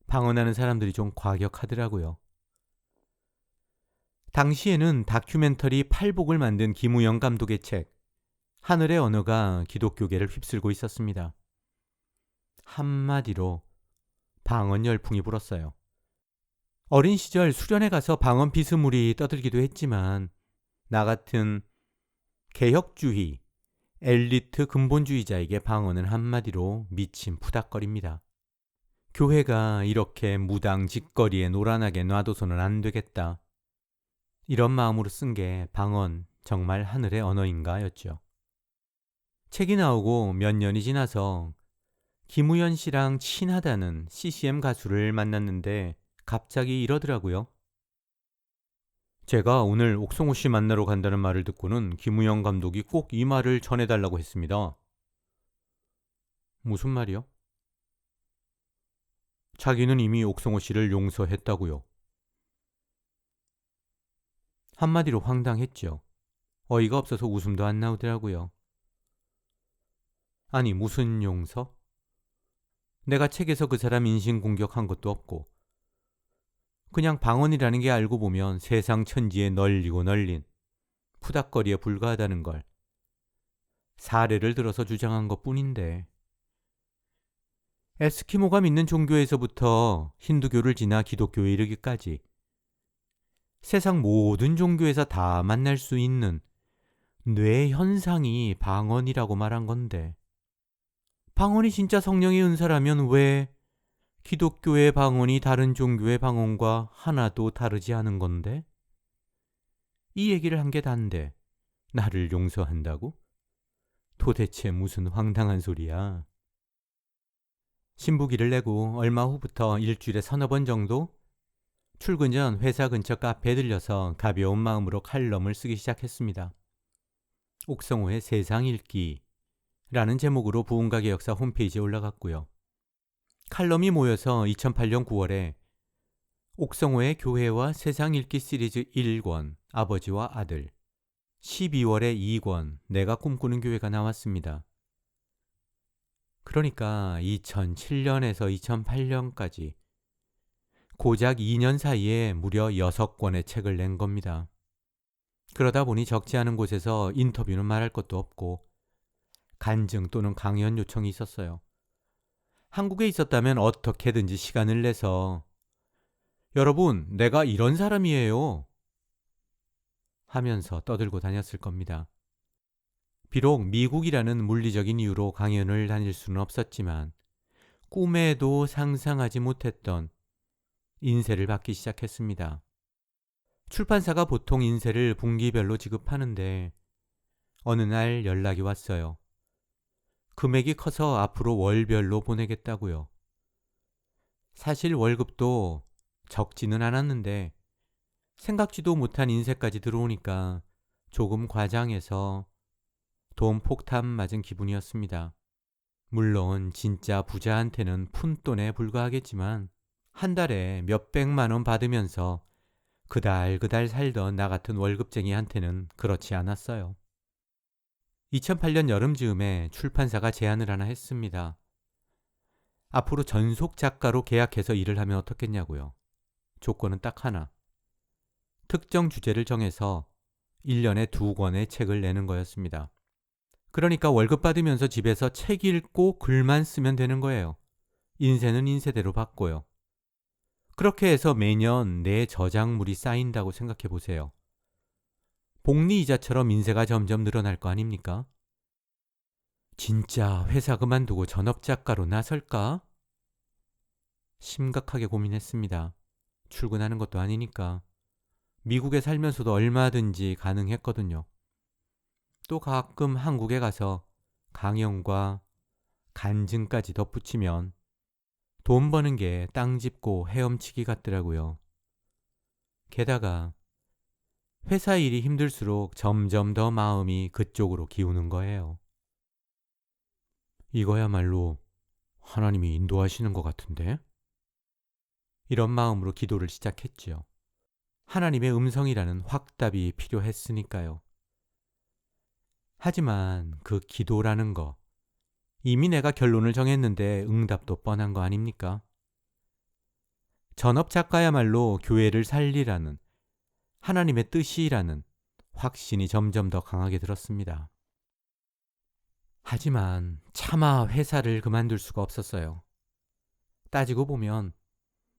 [SPEAKER 1] 방언하는 사람들이 좀 과격하더라고요. 당시에는 다큐멘터리 팔복을 만든 김우영 감독의 책 하늘의 언어가 기독교계를 휩쓸고 있었습니다. 한마디로 방언 열풍이 불었어요. 어린 시절 수련회 가서 방언 비스무리 떠들기도 했지만 나 같은 개혁주의, 엘리트 근본주의자에게 방언은 한마디로 미친 푸닥거립니다. 교회가 이렇게 무당짓거리에 노란하게 놔둬서는 안 되겠다. 이런 마음으로 쓴 게 방언 정말 하늘의 언어인가 였죠. 책이 나오고 몇 년이 지나서 김우현 씨랑 친하다는 CCM 가수를 만났는데 갑자기 이러더라고요. 제가 오늘 옥성호 씨 만나러 간다는 말을 듣고는 김우현 감독이 꼭 이 말을 전해달라고 했습니다. 무슨 말이요? 자기는 이미 옥성호 씨를 용서했다고요. 한마디로 황당했죠. 어이가 없어서 웃음도 안 나오더라고요. 아니 무슨 용서? 내가 책에서 그 사람 인신공격한 것도 없고 그냥 방언이라는 게 알고 보면 세상 천지에 널리고 널린 푸닥거리에 불과하다는 걸 사례를 들어서 주장한 것뿐인데 에스키모가 믿는 종교에서부터 힌두교를 지나 기독교에 이르기까지 세상 모든 종교에서 다 만날 수 있는 뇌 현상이 방언이라고 말한 건데 방언이 진짜 성령의 은사라면 왜 기독교의 방언이 다른 종교의 방언과 하나도 다르지 않은 건데? 이 얘기를 한 게 단데 나를 용서한다고? 도대체 무슨 황당한 소리야. 신부기를 내고 얼마 후부터 일주일에 서너 번 정도 출근 전 회사 근처 카페에 들려서 가벼운 마음으로 칼럼을 쓰기 시작했습니다. 옥성호의 세상 읽기라는 제목으로 부흥가게역사 홈페이지에 올라갔고요. 칼럼이 모여서 2008년 9월에 옥성호의 교회와 세상 읽기 시리즈 1권 아버지와 아들, 12월에 2권 내가 꿈꾸는 교회가 나왔습니다. 그러니까 2007년에서 2008년까지 고작 2년 사이에 무려 6권의 책을 낸 겁니다. 그러다 보니 적지 않은 곳에서 인터뷰는 말할 것도 없고 간증 또는 강연 요청이 있었어요. 한국에 있었다면 어떻게든지 시간을 내서 여러분, 내가 이런 사람이에요 하면서 떠들고 다녔을 겁니다. 비록 미국이라는 물리적인 이유로 강연을 다닐 수는 없었지만 꿈에도 상상하지 못했던 인쇄를 받기 시작했습니다. 출판사가 보통 인쇄를 분기별로 지급하는데 어느 날 연락이 왔어요. 금액이 커서 앞으로 월별로 보내겠다고요. 사실 월급도 적지는 않았는데 생각지도 못한 인쇄까지 들어오니까 조금 과장해서 돈 폭탄 맞은 기분이었습니다. 물론 진짜 부자한테는 푼돈에 불과하겠지만 한 달에 몇백만 원 받으면서 그달 살던 나 같은 월급쟁이한테는 그렇지 않았어요. 2008년 여름 즈음에 출판사가 제안을 하나 했습니다. 앞으로 전속 작가로 계약해서 일을 하면 어떻겠냐고요. 조건은 딱 하나. 특정 주제를 정해서 1년에 2권의 책을 내는 거였습니다. 그러니까 월급 받으면서 집에서 책 읽고 글만 쓰면 되는 거예요. 인쇄는 인쇄대로 받고요. 그렇게 해서 매년 내 저작물이 쌓인다고 생각해 보세요. 복리이자처럼 인쇄가 점점 늘어날 거 아닙니까? 진짜 회사 그만두고 전업작가로 나설까? 심각하게 고민했습니다. 출근하는 것도 아니니까. 미국에 살면서도 얼마든지 가능했거든요. 또 가끔 한국에 가서 강연과 간증까지 덧붙이면 돈 버는 게 땅 짚고 헤엄치기 같더라고요. 게다가 회사 일이 힘들수록 점점 더 마음이 그쪽으로 기우는 거예요. 이거야말로 하나님이 인도하시는 것 같은데? 이런 마음으로 기도를 시작했지요. 하나님의 음성이라는 확답이 필요했으니까요. 하지만 그 기도라는 거 이미 내가 결론을 정했는데 응답도 뻔한 거 아닙니까? 전업작가야말로 교회를 살리라는 하나님의 뜻이라는 확신이 점점 더 강하게 들었습니다. 하지만 차마 회사를 그만둘 수가 없었어요. 따지고 보면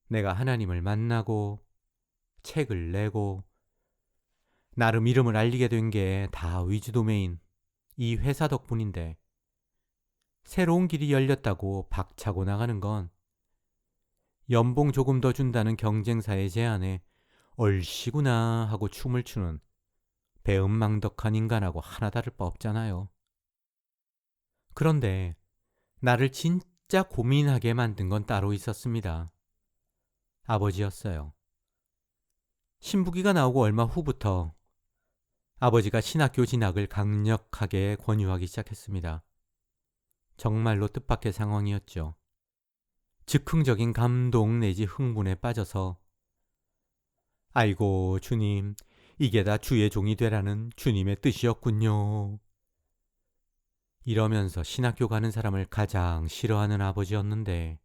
[SPEAKER 1] 내가 하나님을 만나고 책을 내고 나름 이름을 알리게 된 게 다 위즈도메인 이 회사 덕분인데 새로운 길이 열렸다고 박차고 나가는 건 연봉 조금 더 준다는 경쟁사의 제안에 얼씨구나 하고 춤을 추는 배은망덕한 인간하고 하나 다를 바 없잖아요. 그런데 나를 진짜 고민하게 만든 건 따로 있었습니다. 아버지였어요. 신부기가 나오고 얼마 후부터 아버지가 신학교 진학을 강력하게 권유하기 시작했습니다. 정말로 뜻밖의 상황이었죠. 즉흥적인 감동 내지 흥분에 빠져서 아이고 주님, 이게 다 주의 종이 되라는 주님의 뜻이었군요. 이러면서 신학교 가는 사람을 가장 싫어하는 아버지였는데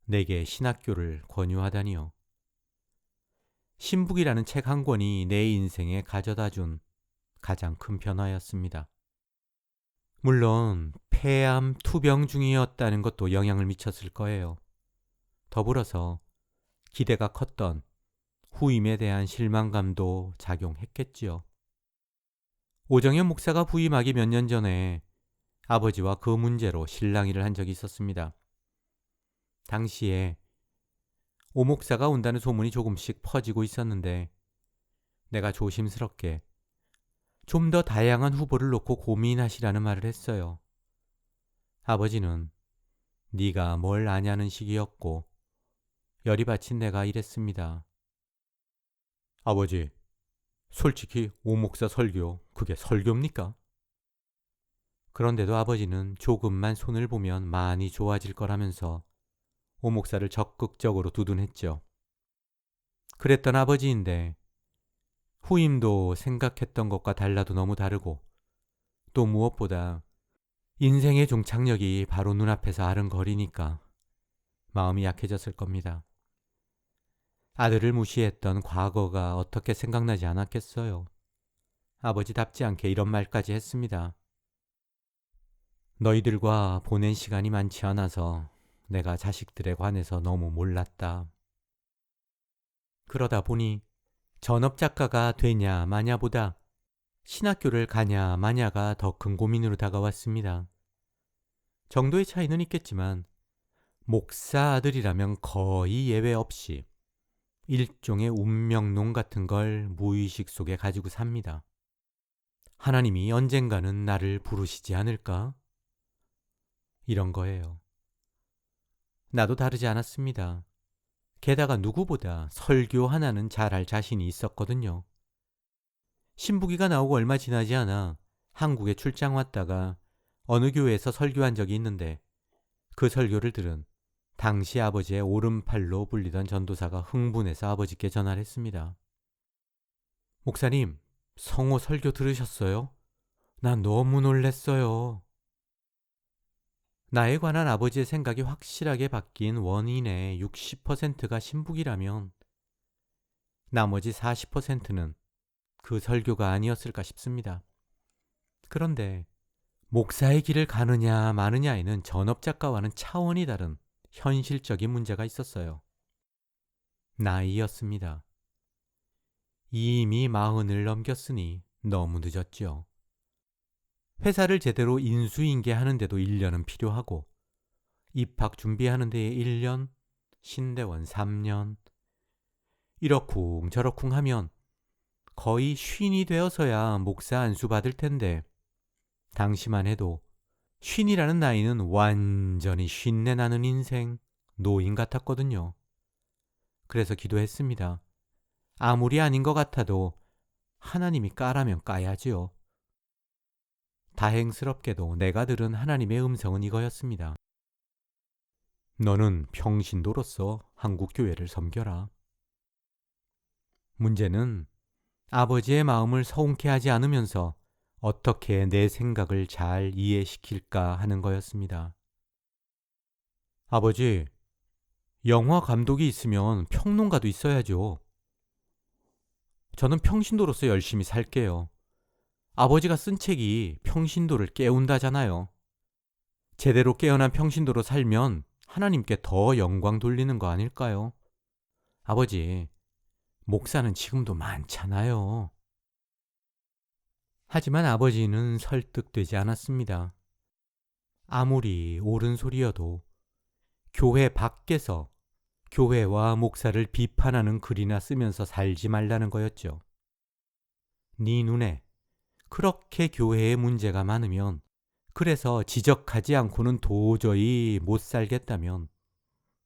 [SPEAKER 1] 내게 신학교를 권유하다니요. 신북이라는 책 한 권이 내 인생에 가져다 준 가장 큰 변화였습니다. 물론 폐암 투병 중이었다는 것도 영향을 미쳤을 거예요. 더불어서 기대가 컸던 후임에 대한 실망감도 작용했겠지요. 오정현 목사가 부임하기 몇 년 전에 아버지와 그 문제로 실랑이를 한 적이 있었습니다. 당시에 오 목사가 온다는 소문이 조금씩 퍼지고 있었는데 내가 조심스럽게 좀 더 다양한 후보를 놓고 고민하시라는 말을 했어요. 아버지는 네가 뭘 아냐는 식이었고 열이 받친 내가 이랬습니다. 아버지, 솔직히 오 목사 설교 그게 설교입니까? 그런데도 아버지는 조금만 손을 보면 많이 좋아질 거라면서 오 목사를 적극적으로 두둔했죠. 그랬던 아버지인데 후임도 생각했던 것과 달라도 너무 다르고 또 무엇보다 인생의 종착역이 바로 눈앞에서 아른거리니까 마음이 약해졌을 겁니다. 아들을 무시했던 과거가 어떻게 생각나지 않았겠어요. 아버지답지 않게 이런 말까지 했습니다. 너희들과 보낸 시간이 많지 않아서 내가 자식들에 관해서 너무 몰랐다. 그러다 보니 전업작가가 되냐 마냐보다 신학교를 가냐 마냐가 더 큰 고민으로 다가왔습니다. 정도의 차이는 있겠지만 목사 아들이라면 거의 예외 없이 일종의 운명론 같은 걸 무의식 속에 가지고 삽니다. 하나님이 언젠가는 나를 부르시지 않을까? 이런 거예요. 나도 다르지 않았습니다. 게다가 누구보다 설교 하나는 잘할 자신이 있었거든요. 신부기가 나오고 얼마 지나지 않아 한국에 출장 왔다가 어느 교회에서 설교한 적이 있는데 그 설교를 들은 당시 아버지의 오른팔로 불리던 전도사가 흥분해서 아버지께 전화를 했습니다. 목사님, 성호 설교 들으셨어요? 난 너무 놀랬어요. 나에 관한 아버지의 생각이 확실하게 바뀐 원인의 60%가 신북이라면 나머지 40%는 그 설교가 아니었을까 싶습니다. 그런데 목사의 길을 가느냐 마느냐에는 전업작가와는 차원이 다른 현실적인 문제가 있었어요. 나이였습니다. 이미 40을 넘겼으니 너무 늦었죠. 회사를 제대로 인수인계하는데도 1년은 필요하고 입학 준비하는 데에 1년, 신대원 3년 이러쿵 저러쿵 하면 거의 쉰이 되어서야 목사 안수 받을 텐데 당시만 해도 쉰이라는 나이는 완전히 쉰내 나는 인생, 노인 같았거든요. 그래서 기도했습니다. 아무리 아닌 것 같아도 하나님이 까라면 까야지요. 다행스럽게도 내가 들은 하나님의 음성은 이거였습니다. 너는 평신도로서 한국교회를 섬겨라. 문제는 아버지의 마음을 서운케 하지 않으면서 어떻게 내 생각을 잘 이해시킬까 하는 거였습니다. 아버지, 영화 감독이 있으면 평론가도 있어야죠. 저는 평신도로서 열심히 살게요. 아버지가 쓴 책이 평신도를 깨운다잖아요. 제대로 깨어난 평신도로 살면 하나님께 더 영광 돌리는 거 아닐까요? 아버지, 목사는 지금도 많잖아요. 하지만 아버지는 설득되지 않았습니다. 아무리 옳은 소리여도 교회 밖에서 교회와 목사를 비판하는 글이나 쓰면서 살지 말라는 거였죠. 네 눈에 그렇게 교회에 문제가 많으면, 그래서 지적하지 않고는 도저히 못 살겠다면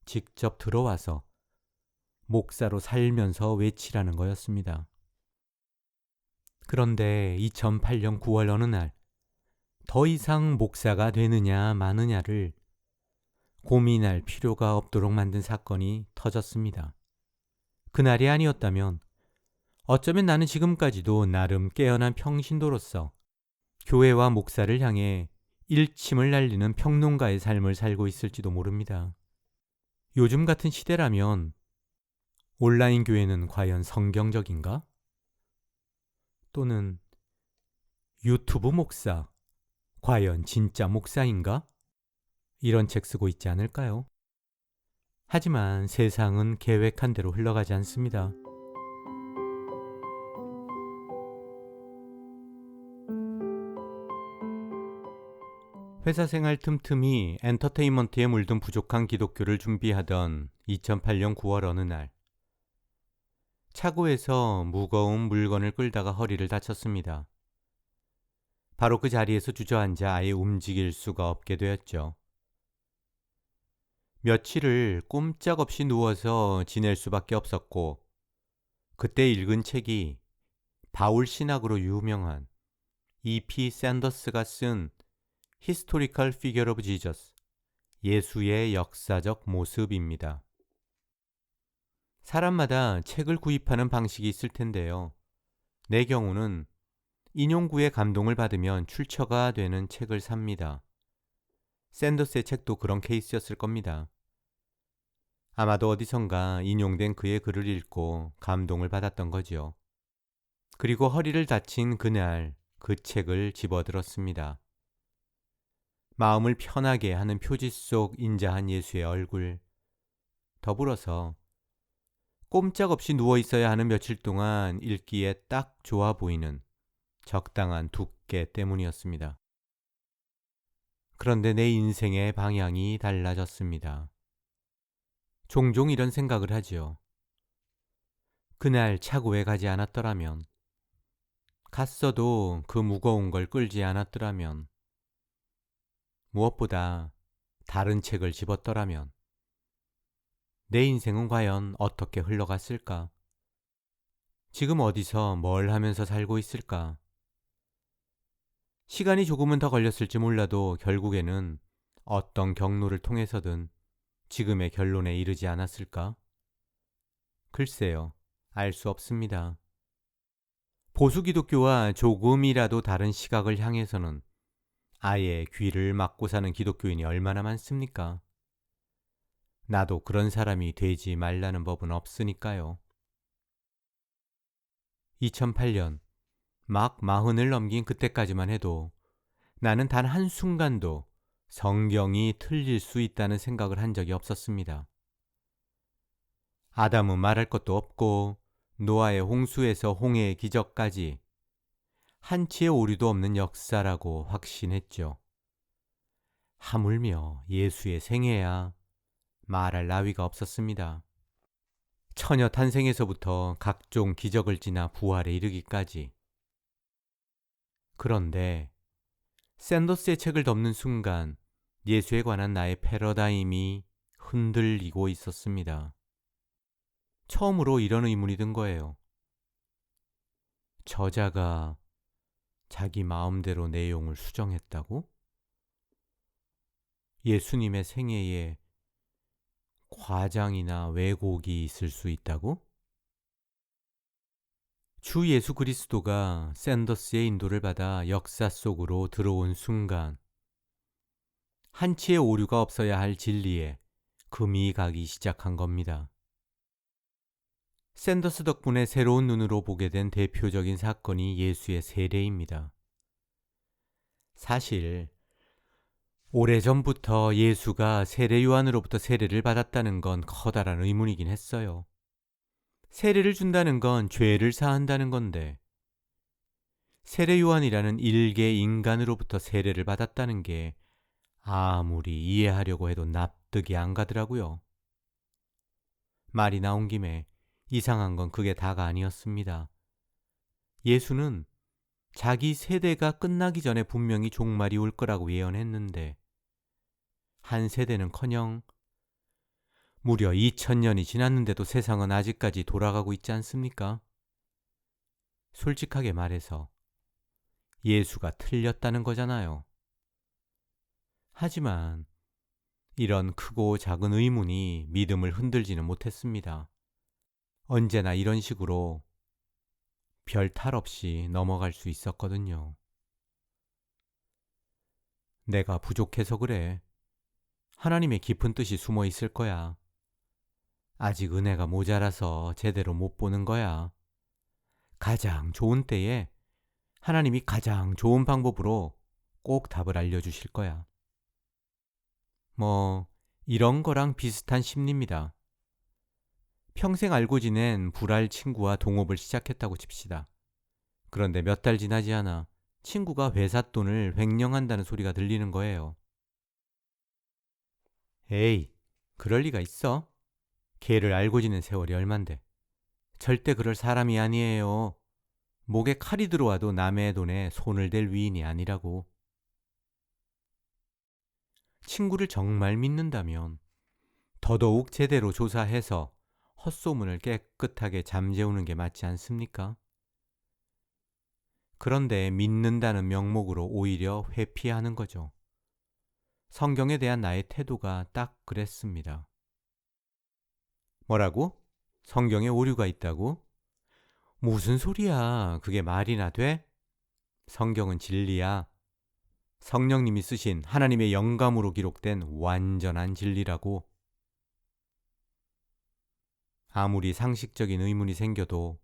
[SPEAKER 1] 직접 들어와서 목사로 살면서 외치라는 거였습니다. 그런데 2008년 9월 어느 날, 더 이상 목사가 되느냐 마느냐를 고민할 필요가 없도록 만든 사건이 터졌습니다. 그날이 아니었다면 어쩌면 나는 지금까지도 나름 깨어난 평신도로서 교회와 목사를 향해 일침을 날리는 평론가의 삶을 살고 있을지도 모릅니다. 요즘 같은 시대라면 온라인 교회는 과연 성경적인가? 또는 유튜브 목사, 과연 진짜 목사인가? 이런 책 쓰고 있지 않을까요? 하지만 세상은 계획한 대로 흘러가지 않습니다. 회사 생활 틈틈이 엔터테인먼트에 물든 부족한 기독교를 준비하던 2008년 9월 어느 날, 차고에서 무거운 물건을 끌다가 허리를 다쳤습니다. 바로 그 자리에서 주저앉아 아예 움직일 수가 없게 되었죠. 며칠을 꼼짝없이 누워서 지낼 수밖에 없었고, 그때 읽은 책이 바울 신학으로 유명한 E.P. 샌더스가 쓴 Historical Figure of Jesus, 예수의 역사적 모습입니다. 사람마다 책을 구입하는 방식이 있을 텐데요. 내 경우는 인용구에 감동을 받으면 출처가 되는 책을 삽니다. 샌더스의 책도 그런 케이스였을 겁니다. 아마도 어디선가 인용된 그의 글을 읽고 감동을 받았던 거지요. 그리고 허리를 다친 그날 그 책을 집어들었습니다. 마음을 편하게 하는 표지 속 인자한 예수의 얼굴, 더불어서 꼼짝없이 누워있어야 하는 며칠 동안 읽기에 딱 좋아 보이는 적당한 두께 때문이었습니다. 그런데 내 인생의 방향이 달라졌습니다. 종종 이런 생각을 하지요. 그날 차고에 가지 않았더라면, 갔어도 그 무거운 걸 끌지 않았더라면, 무엇보다 다른 책을 집었더라면 내 인생은 과연 어떻게 흘러갔을까? 지금 어디서 뭘 하면서 살고 있을까? 시간이 조금은 더 걸렸을지 몰라도 결국에는 어떤 경로를 통해서든 지금의 결론에 이르지 않았을까? 글쎄요, 알 수 없습니다. 보수 기독교와 조금이라도 다른 시각을 향해서는 아예 귀를 막고 사는 기독교인이 얼마나 많습니까? 나도 그런 사람이 되지 말라는 법은 없으니까요. 2008년 막 40을 넘긴 그때까지만 해도 나는 단 한순간도 성경이 틀릴 수 있다는 생각을 한 적이 없었습니다. 아담은 말할 것도 없고 노아의 홍수에서 홍해의 기적까지 한치의 오류도 없는 역사라고 확신했죠. 하물며 예수의 생애야 말할 나위가 없었습니다. 처녀 탄생에서부터 각종 기적을 지나 부활에 이르기까지. 그런데 샌더스의 책을 덮는 순간 예수에 관한 나의 패러다임이 흔들리고 있었습니다. 처음으로 이런 의문이 든 거예요. 저자가 자기 마음대로 내용을 수정했다고? 예수님의 생애에 과장이나 왜곡이 있을 수 있다고? 주 예수 그리스도가 샌더스의 인도를 받아 역사 속으로 들어온 순간, 한치의 오류가 없어야 할 진리에 금이 가기 시작한 겁니다. 샌더스 덕분에 새로운 눈으로 보게 된 대표적인 사건이 예수의 세례입니다. 사실 오래전부터 예수가 세례 요한으로부터 세례를 받았다는 건 커다란 의문이긴 했어요. 세례를 준다는 건 죄를 사한다는 건데 세례 요한이라는 일개 인간으로부터 세례를 받았다는 게 아무리 이해하려고 해도 납득이 안 가더라고요. 말이 나온 김에 이상한 건 그게 다가 아니었습니다. 예수는 자기 세대가 끝나기 전에 분명히 종말이 올 거라고 예언했는데 한 세대는커녕 무려 2000년이 지났는데도 세상은 아직까지 돌아가고 있지 않습니까? 솔직하게 말해서 예수가 틀렸다는 거잖아요. 하지만 이런 크고 작은 의문이 믿음을 흔들지는 못했습니다. 언제나 이런 식으로 별 탈 없이 넘어갈 수 있었거든요. 내가 부족해서 그래. 하나님의 깊은 뜻이 숨어 있을 거야. 아직 은혜가 모자라서 제대로 못 보는 거야. 가장 좋은 때에 하나님이 가장 좋은 방법으로 꼭 답을 알려주실 거야. 이런 거랑 비슷한 심리입니다. 평생 알고 지낸 불알 친구와 동업을 시작했다고 칩시다. 그런데 몇 달 지나지 않아 친구가 회사 돈을 횡령한다는 소리가 들리는 거예요. 에이, 그럴 리가 있어? 걔를 알고 지낸 세월이 얼만데. 절대 그럴 사람이 아니에요. 목에 칼이 들어와도 남의 돈에 손을 댈 위인이 아니라고. 친구를 정말 믿는다면 더더욱 제대로 조사해서 헛소문을 깨끗하게 잠재우는 게 맞지 않습니까? 그런데 믿는다는 명목으로 오히려 회피하는 거죠. 성경에 대한 나의 태도가 딱 그랬습니다. 뭐라고? 성경에 오류가 있다고? 무슨 소리야? 그게 말이나 돼? 성경은 진리야. 성령님이 쓰신 하나님의 영감으로 기록된 완전한 진리라고. 아무리 상식적인 의문이 생겨도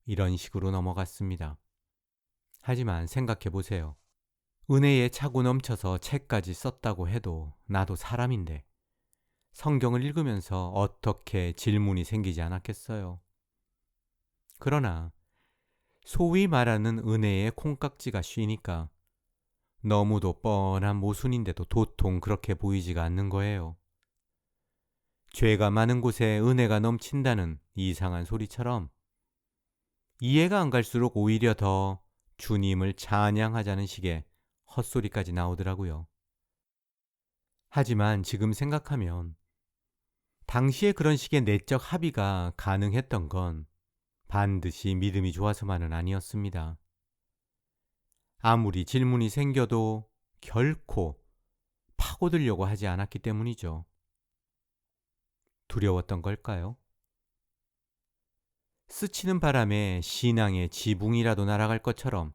[SPEAKER 1] 이런 식으로 넘어갔습니다. 하지만 생각해 보세요. 은혜에 차고 넘쳐서 책까지 썼다고 해도 나도 사람인데 성경을 읽으면서 어떻게 질문이 생기지 않았겠어요. 그러나 소위 말하는 은혜의 콩깍지가 쉬니까 너무도 뻔한 모순인데도 도통 그렇게 보이지가 않는 거예요. 죄가 많은 곳에 은혜가 넘친다는 이상한 소리처럼 이해가 안 갈수록 오히려 더 주님을 찬양하자는 식의 헛소리까지 나오더라고요. 하지만 지금 생각하면 당시에 그런 식의 내적 합의가 가능했던 건 반드시 믿음이 좋아서만은 아니었습니다. 아무리 질문이 생겨도 결코 파고들려고 하지 않았기 때문이죠. 두려웠던 걸까요? 스치는 바람에 신앙의 지붕이라도 날아갈 것처럼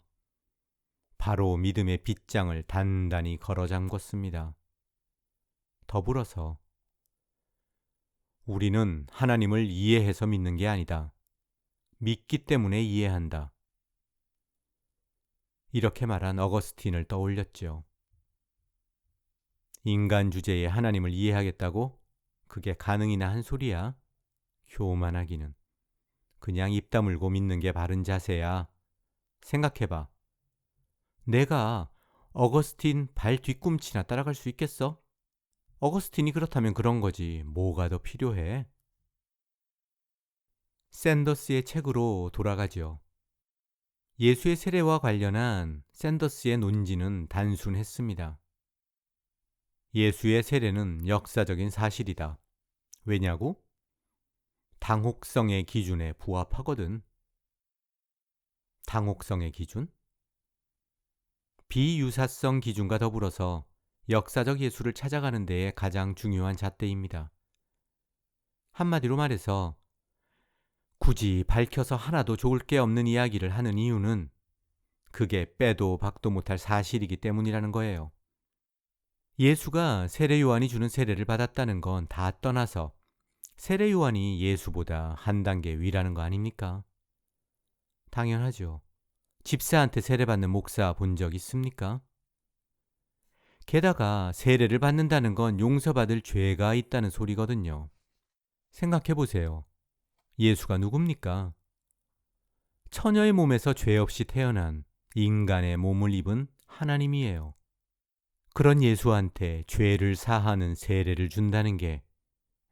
[SPEAKER 1] 바로 믿음의 빗장을 단단히 걸어 잠궜습니다. 더불어서 우리는 하나님을 이해해서 믿는 게 아니다. 믿기 때문에 이해한다. 이렇게 말한 어거스틴을 떠올렸죠. 인간 주제에 하나님을 이해하겠다고? 그게 가능이나 한 소리야? 교만하기는. 그냥 입 다물고 믿는 게 바른 자세야. 생각해봐. 내가 어거스틴 발 뒤꿈치나 따라갈 수 있겠어? 어거스틴이 그렇다면 그런 거지. 뭐가 더 필요해? 샌더스의 책으로 돌아가죠. 예수의 세례와 관련한 샌더스의 논지는 단순했습니다. 예수의 세례는 역사적인 사실이다. 왜냐고? 당혹성의 기준에 부합하거든. 당혹성의 기준? 비유사성 기준과 더불어서 역사적 예수를 찾아가는 데에 가장 중요한 잣대입니다. 한마디로 말해서 굳이 밝혀서 하나도 좋을 게 없는 이야기를 하는 이유는 그게 빼도 박도 못할 사실이기 때문이라는 거예요. 예수가 세례 요한이 주는 세례를 받았다는 건 다 떠나서 세례 요한이 예수보다 한 단계 위라는 거 아닙니까? 당연하죠. 집사한테 세례받는 목사 본 적 있습니까? 게다가 세례를 받는다는 건 용서받을 죄가 있다는 소리거든요. 생각해 보세요. 예수가 누굽니까? 처녀의 몸에서 죄 없이 태어난 인간의 몸을 입은 하나님이에요. 그런 예수한테 죄를 사하는 세례를 준다는 게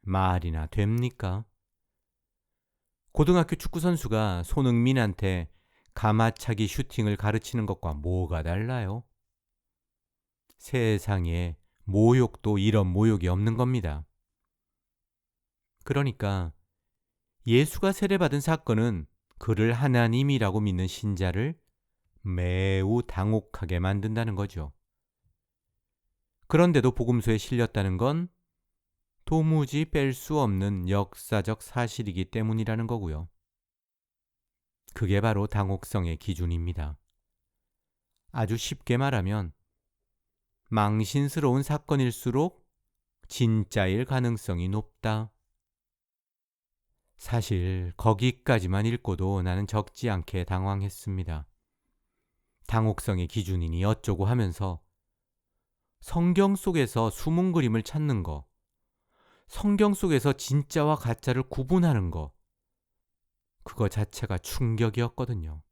[SPEAKER 1] 말이나 됩니까? 고등학교 축구선수가 손흥민한테 가마차기 슈팅을 가르치는 것과 뭐가 달라요? 세상에 모욕도 이런 모욕이 없는 겁니다. 그러니까 예수가 세례받은 사건은 그를 하나님이라고 믿는 신자를 매우 당혹하게 만든다는 거죠. 그런데도 복음서에 실렸다는 건 도무지 뺄 수 없는 역사적 사실이기 때문이라는 거고요. 그게 바로 당혹성의 기준입니다. 아주 쉽게 말하면 망신스러운 사건일수록 진짜일 가능성이 높다. 사실 거기까지만 읽고도 나는 적지 않게 당황했습니다. 당혹성의 기준이니 어쩌고 하면서 성경 속에서 숨은 그림을 찾는 거, 성경 속에서 진짜와 가짜를 구분하는 거, 그거 자체가 충격이었거든요.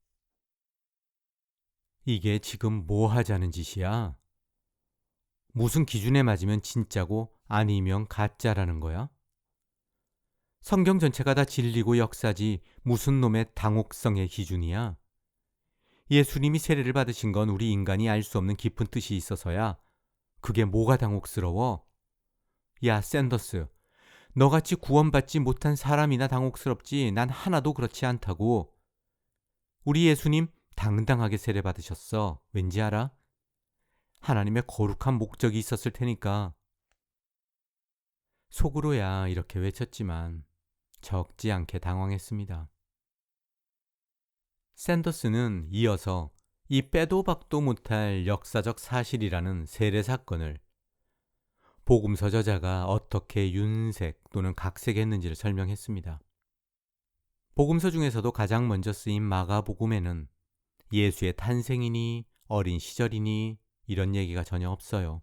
[SPEAKER 1] 이게 지금 뭐 하자는 짓이야? 무슨 기준에 맞으면 진짜고 아니면 가짜라는 거야? 성경 전체가 다 진리고 역사지 무슨 놈의 당혹성의 기준이야? 예수님이 세례를 받으신 건 우리 인간이 알 수 없는 깊은 뜻이 있어서야. 그게 뭐가 당혹스러워? 야, 샌더스, 너같이 구원받지 못한 사람이나 당혹스럽지 난 하나도 그렇지 않다고. 우리 예수님 당당하게 세례 받으셨어. 왠지 알아? 하나님의 거룩한 목적이 있었을 테니까. 속으로야 이렇게 외쳤지만 적지 않게 당황했습니다. 샌더스는 이어서 이 빼도 박도 못할 역사적 사실이라는 세례 사건을 복음서 저자가 어떻게 윤색 또는 각색했는지를 설명했습니다. 복음서 중에서도 가장 먼저 쓰인 마가복음에는 예수의 탄생이니 어린 시절이니 이런 얘기가 전혀 없어요.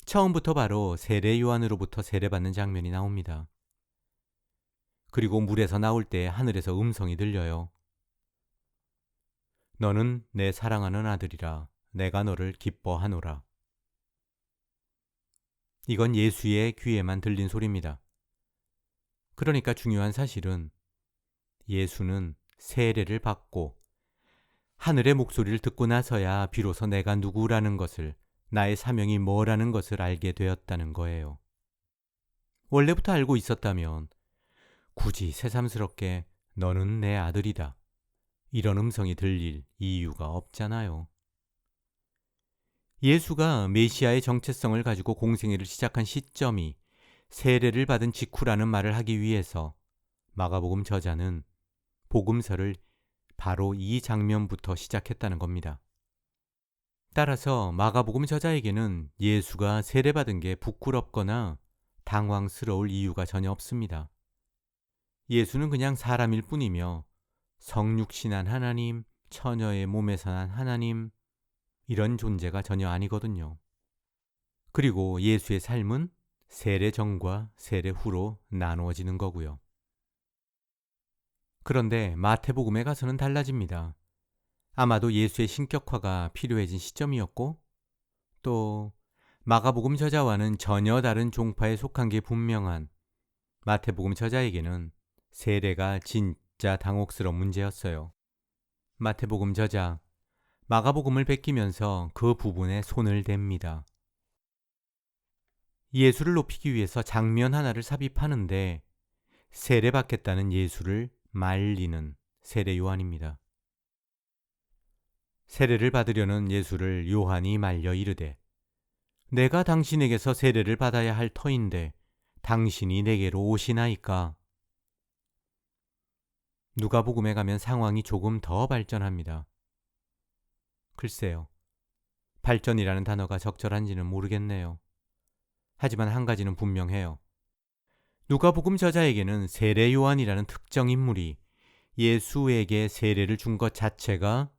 [SPEAKER 1] 처음부터 바로 세례 요한으로부터 세례받는 장면이 나옵니다. 그리고 물에서 나올 때 하늘에서 음성이 들려요. 너는 내 사랑하는 아들이라 내가 너를 기뻐하노라. 이건 예수의 귀에만 들린 소리입니다. 그러니까 중요한 사실은 예수는 세례를 받고 하늘의 목소리를 듣고 나서야 비로소 내가 누구라는 것을, 나의 사명이 뭐라는 것을 알게 되었다는 거예요. 원래부터 알고 있었다면 굳이 새삼스럽게 너는 내 아들이다, 이런 음성이 들릴 이유가 없잖아요. 예수가 메시아의 정체성을 가지고 공생애를 시작한 시점이 세례를 받은 직후라는 말을 하기 위해서 마가복음 저자는 복음서를 바로 이 장면부터 시작했다는 겁니다. 따라서 마가복음 저자에게는 예수가 세례받은 게 부끄럽거나 당황스러울 이유가 전혀 없습니다. 예수는 그냥 사람일 뿐이며 성육신한 하나님, 처녀의 몸에서 난 하나님, 이런 존재가 전혀 아니거든요. 그리고 예수의 삶은 세례 전과 세례 후로 나누어지는 거고요. 그런데 마태복음에 가서는 달라집니다. 아마도 예수의 신격화가 필요해진 시점이었고, 또 마가복음 저자와는 전혀 다른 종파에 속한 게 분명한 마태복음 저자에게는 세례가 진짜 당혹스러운 문제였어요. 마태복음 저자, 마가복음을 베끼면서 그 부분에 손을 댑니다. 예수를 높이기 위해서 장면 하나를 삽입하는데 세례받겠다는 예수를 말리는 세례 요한입니다. 세례를 받으려는 예수를 요한이 말려 이르되 내가 당신에게서 세례를 받아야 할 터인데 당신이 내게로 오시나이까. 누가복음에 가면 상황이 조금 더 발전합니다. 글쎄요, 발전이라는 단어가 적절한지는 모르겠네요. 하지만 한 가지는 분명해요. 누가복음 저자에게는 세례 요한이라는 특정 인물이 예수에게 세례를 준 것 자체가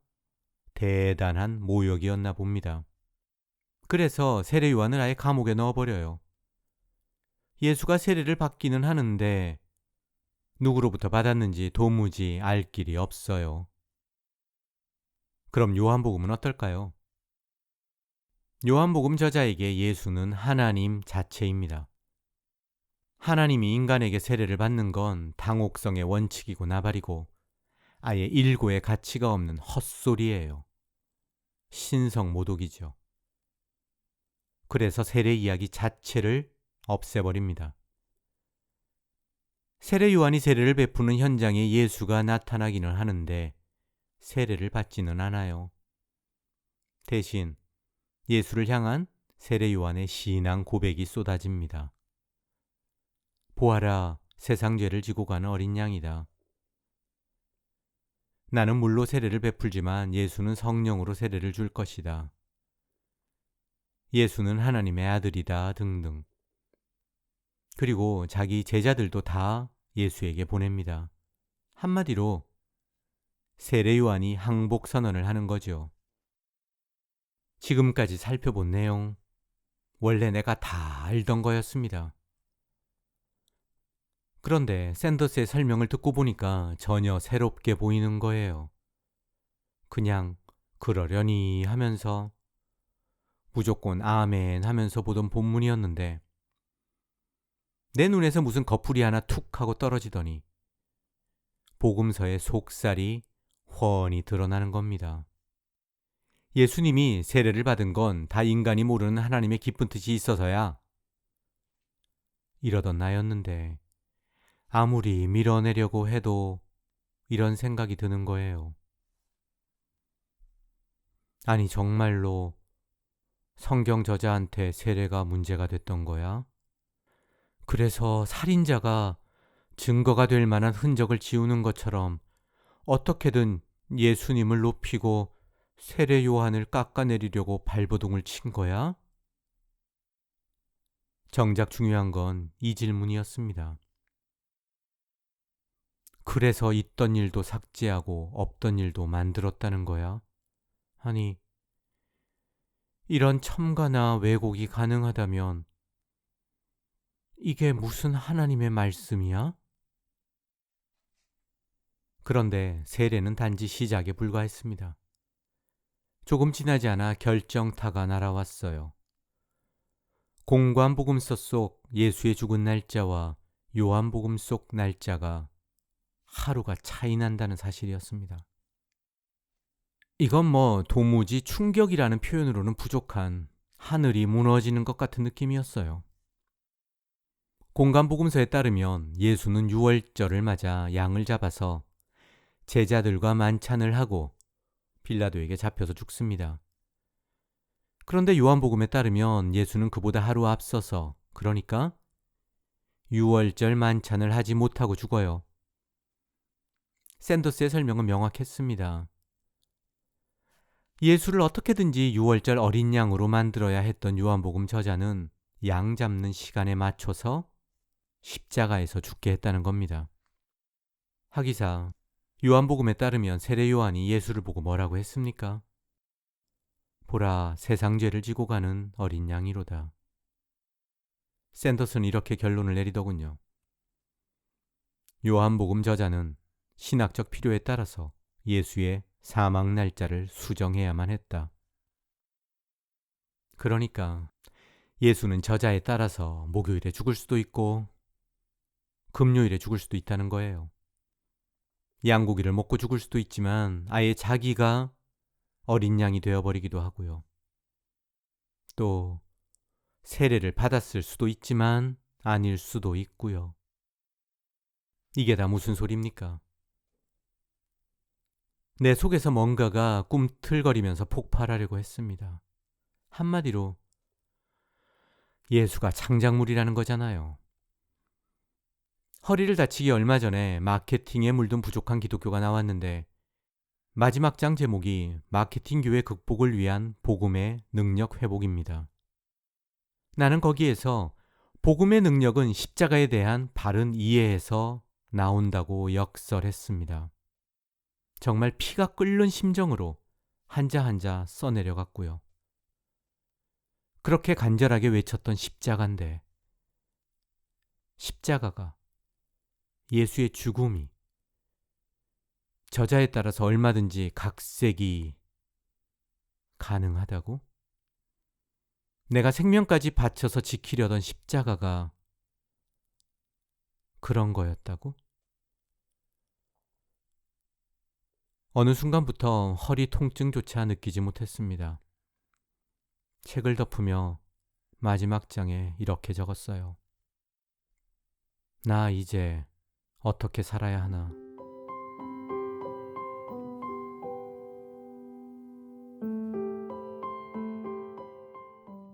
[SPEAKER 1] 대단한 모욕이었나 봅니다. 그래서 세례 요한을 아예 감옥에 넣어버려요. 예수가 세례를 받기는 하는데 누구로부터 받았는지 도무지 알 길이 없어요. 그럼 요한복음은 어떨까요? 요한복음 저자에게 예수는 하나님 자체입니다. 하나님이 인간에게 세례를 받는 건 당혹성의 원칙이고 나발이고 아예 일고의 가치가 없는 헛소리예요. 신성모독이죠. 그래서 세례 이야기 자체를 없애버립니다. 세례 요한이 세례를 베푸는 현장에 예수가 나타나기는 하는데 세례를 받지는 않아요. 대신 예수를 향한 세례 요한의 신앙 고백이 쏟아집니다. 보아라, 세상 죄를 지고 가는 어린 양이다. 나는 물로 세례를 베풀지만 예수는 성령으로 세례를 줄 것이다. 예수는 하나님의 아들이다 등등. 그리고 자기 제자들도 다 예수에게 보냅니다. 한마디로 세례 요한이 항복 선언을 하는 거죠. 지금까지 살펴본 내용, 원래 내가 다 알던 거였습니다. 그런데 샌더스의 설명을 듣고 보니까 전혀 새롭게 보이는 거예요. 그냥 그러려니 하면서 무조건 아멘 하면서 보던 본문이었는데 내 눈에서 무슨 거풀이 하나 툭 하고 떨어지더니 복음서의 속살이 훤히 드러나는 겁니다. 예수님이 세례를 받은 건 다 인간이 모르는 하나님의 깊은 뜻이 있어서야 이러던 나였는데 아무리 밀어내려고 해도 이런 생각이 드는 거예요. 아니 정말로 성경 저자한테 세례가 문제가 됐던 거야? 그래서 살인자가 증거가 될 만한 흔적을 지우는 것처럼 어떻게든 예수님을 높이고 세례 요한을 깎아내리려고 발버둥을 친 거야? 정작 중요한 건 이 질문이었습니다. 그래서 있던 일도 삭제하고 없던 일도 만들었다는 거야? 아니, 이런 첨가나 왜곡이 가능하다면 이게 무슨 하나님의 말씀이야? 그런데 세례는 단지 시작에 불과했습니다. 조금 지나지 않아 결정타가 날아왔어요. 공관복음서 속 예수의 죽은 날짜와 요한복음 속 날짜가 하루가 차이 난다는 사실이었습니다. 이건 도무지 충격이라는 표현으로는 부족한 하늘이 무너지는 것 같은 느낌이었어요. 공관복음서에 따르면 예수는 유월절을 맞아 양을 잡아서 제자들과 만찬을 하고 빌라도에게 잡혀서 죽습니다. 그런데 요한복음에 따르면 예수는 그보다 하루 앞서서, 그러니까 유월절 만찬을 하지 못하고 죽어요. 샌더스의 설명은 명확했습니다. 예수를 어떻게든지 유월절 어린 양으로 만들어야 했던 요한복음 저자는 양 잡는 시간에 맞춰서 십자가에서 죽게 했다는 겁니다. 하기사 요한복음에 따르면 세례 요한이 예수를 보고 뭐라고 했습니까? 보라, 세상 죄를 지고 가는 어린 양이로다. 샌더스는 이렇게 결론을 내리더군요. 요한복음 저자는 신학적 필요에 따라서 예수의 사망 날짜를 수정해야만 했다. 그러니까 예수는 저자에 따라서 목요일에 죽을 수도 있고 금요일에 죽을 수도 있다는 거예요. 양고기를 먹고 죽을 수도 있지만 아예 자기가 어린 양이 되어버리기도 하고요. 또 세례를 받았을 수도 있지만 아닐 수도 있고요. 이게 다 무슨 소리입니까? 내 속에서 뭔가가 꿈틀거리면서 폭발하려고 했습니다. 한마디로 예수가 창작물이라는 거잖아요. 허리를 다치기 얼마 전에 마케팅에 물든 부족한 기독교가 나왔는데 마지막 장 제목이 마케팅 교회 극복을 위한 복음의 능력 회복입니다. 나는 거기에서 복음의 능력은 십자가에 대한 바른 이해에서 나온다고 역설했습니다. 정말 피가 끓는 심정으로 한자 한자 써내려갔고요. 그렇게 간절하게 외쳤던 십자가인데, 십자가가, 예수의 죽음이 저자에 따라서 얼마든지 각색이 가능하다고? 내가 생명까지 바쳐서 지키려던 십자가가 그런 거였다고? 어느 순간부터 허리 통증조차 느끼지 못했습니다. 책을 덮으며 마지막 장에 이렇게 적었어요. 나 이제 어떻게 살아야 하나.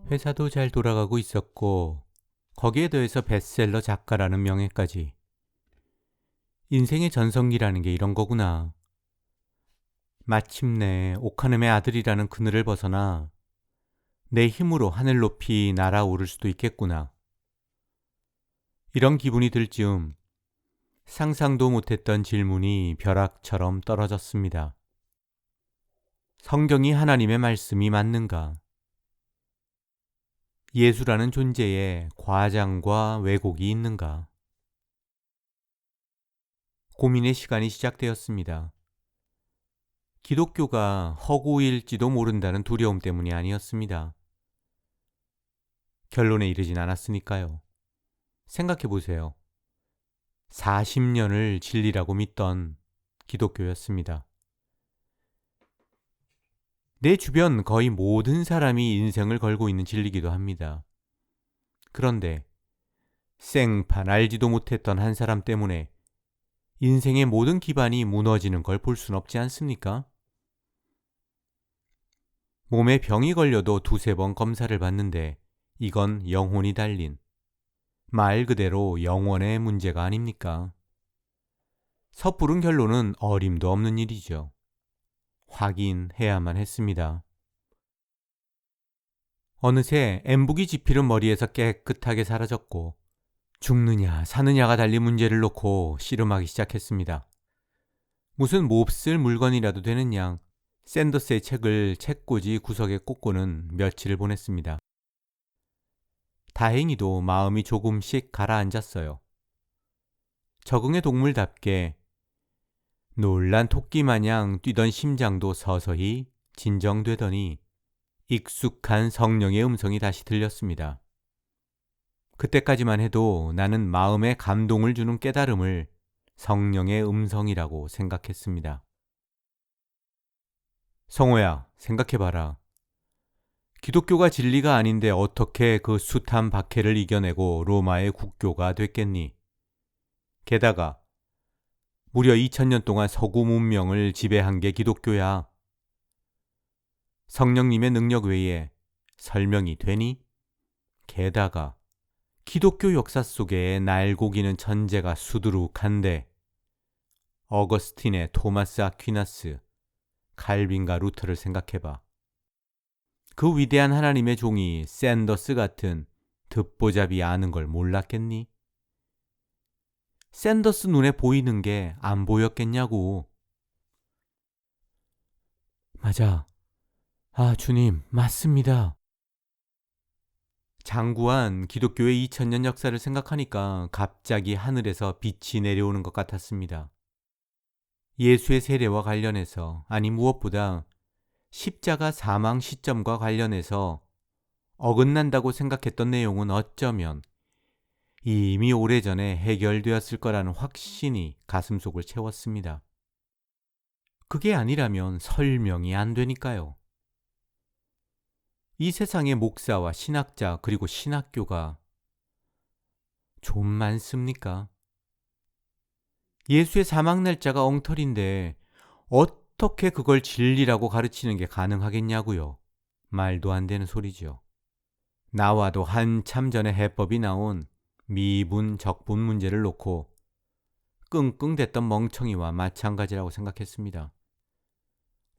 [SPEAKER 1] 회사도 잘 돌아가고 있었고, 거기에 더해서 베스트셀러 작가라는 명예까지. 인생의 전성기라는 게 이런 거구나. 마침내 오카넴의 아들이라는 그늘을 벗어나 내 힘으로 하늘 높이 날아오를 수도 있겠구나. 이런 기분이 들 즈음 상상도 못했던 질문이 벼락처럼 떨어졌습니다. 성경이 하나님의 말씀이 맞는가? 예수라는 존재에 과장과 왜곡이 있는가? 고민의 시간이 시작되었습니다. 기독교가 허구일지도 모른다는 두려움 때문이 아니었습니다. 결론에 이르진 않았으니까요. 생각해 보세요. 40년을 진리라고 믿던 기독교였습니다. 내 주변 거의 모든 사람이 인생을 걸고 있는 진리기도 합니다. 그런데 생판 알지도 못했던 한 사람 때문에 인생의 모든 기반이 무너지는 걸 볼 순 없지 않습니까? 몸에 병이 걸려도 두세 번 검사를 받는데 이건 영혼이 달린, 말 그대로 영혼의 문제가 아닙니까? 섣부른 결론은 어림도 없는 일이죠. 확인해야만 했습니다. 어느새 엠북이 지피른 머리에서 깨끗하게 사라졌고, 죽느냐 사느냐가 달린 문제를 놓고 씨름하기 시작했습니다. 무슨 몹쓸 물건이라도 되는 양 샌더스의 책을 책꽂이 구석에 꽂고는 며칠을 보냈습니다. 다행히도 마음이 조금씩 가라앉았어요. 적응의 동물답게 놀란 토끼 마냥 뛰던 심장도 서서히 진정되더니 익숙한 성령의 음성이 다시 들렸습니다. 그때까지만 해도 나는 마음에 감동을 주는 깨달음을 성령의 음성이라고 생각했습니다. 성호야, 생각해봐라. 기독교가 진리가 아닌데 어떻게 그 숱한 박해를 이겨내고 로마의 국교가 됐겠니? 게다가 무려 2000년 동안 서구 문명을 지배한 게 기독교야. 성령님의 능력 외에 설명이 되니? 게다가 기독교 역사 속에 날고기는 천재가 수두룩한데 어거스틴의 토마스 아퀴나스, 칼빈과 루터를 생각해봐. 그 위대한 하나님의 종이 샌더스 같은 듣보잡이 아는 걸 몰랐겠니? 샌더스 눈에 보이는 게 안 보였겠냐고. 맞아. 아, 주님, 맞습니다. 장구한 기독교의 2000년 역사를 생각하니까 갑자기 하늘에서 빛이 내려오는 것 같았습니다. 예수의 세례와 관련해서, 아니 무엇보다 십자가 사망 시점과 관련해서 어긋난다고 생각했던 내용은 어쩌면 이미 오래전에 해결되었을 거라는 확신이 가슴속을 채웠습니다. 그게 아니라면 설명이 안 되니까요. 이 세상의 목사와 신학자 그리고 신학교가 좀 많습니까? 예수의 사망 날짜가 엉터리인데 어떻게 그걸 진리라고 가르치는 게 가능하겠냐고요. 말도 안 되는 소리죠. 나와도 한참 전에 해법이 나온 미분, 적분 문제를 놓고 끙끙댔던 멍청이와 마찬가지라고 생각했습니다.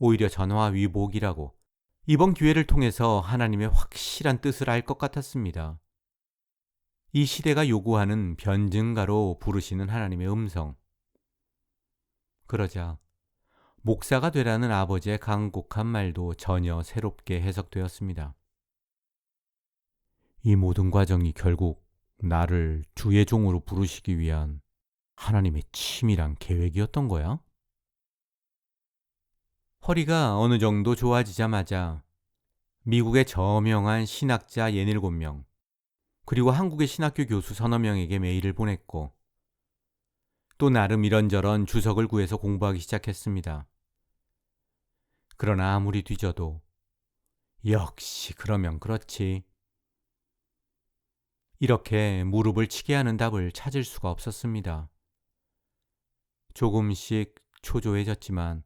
[SPEAKER 1] 오히려 전화위복이라고 이번 기회를 통해서 하나님의 확실한 뜻을 알 것 같았습니다. 이 시대가 요구하는 변증가로 부르시는 하나님의 음성. 그러자 목사가 되라는 아버지의 간곡한 말도 전혀 새롭게 해석되었습니다. 이 모든 과정이 결국 나를 주의 종으로 부르시기 위한 하나님의 치밀한 계획이었던 거야? 허리가 어느 정도 좋아지자마자 미국의 저명한 신학자 67명, 그리고 한국의 신학교 교수 서너 명에게 메일을 보냈고, 또 나름 이런저런 주석을 구해서 공부하기 시작했습니다. 그러나 아무리 뒤져도 역시 그러면 그렇지, 이렇게 무릎을 치게 하는 답을 찾을 수가 없었습니다. 조금씩 초조해졌지만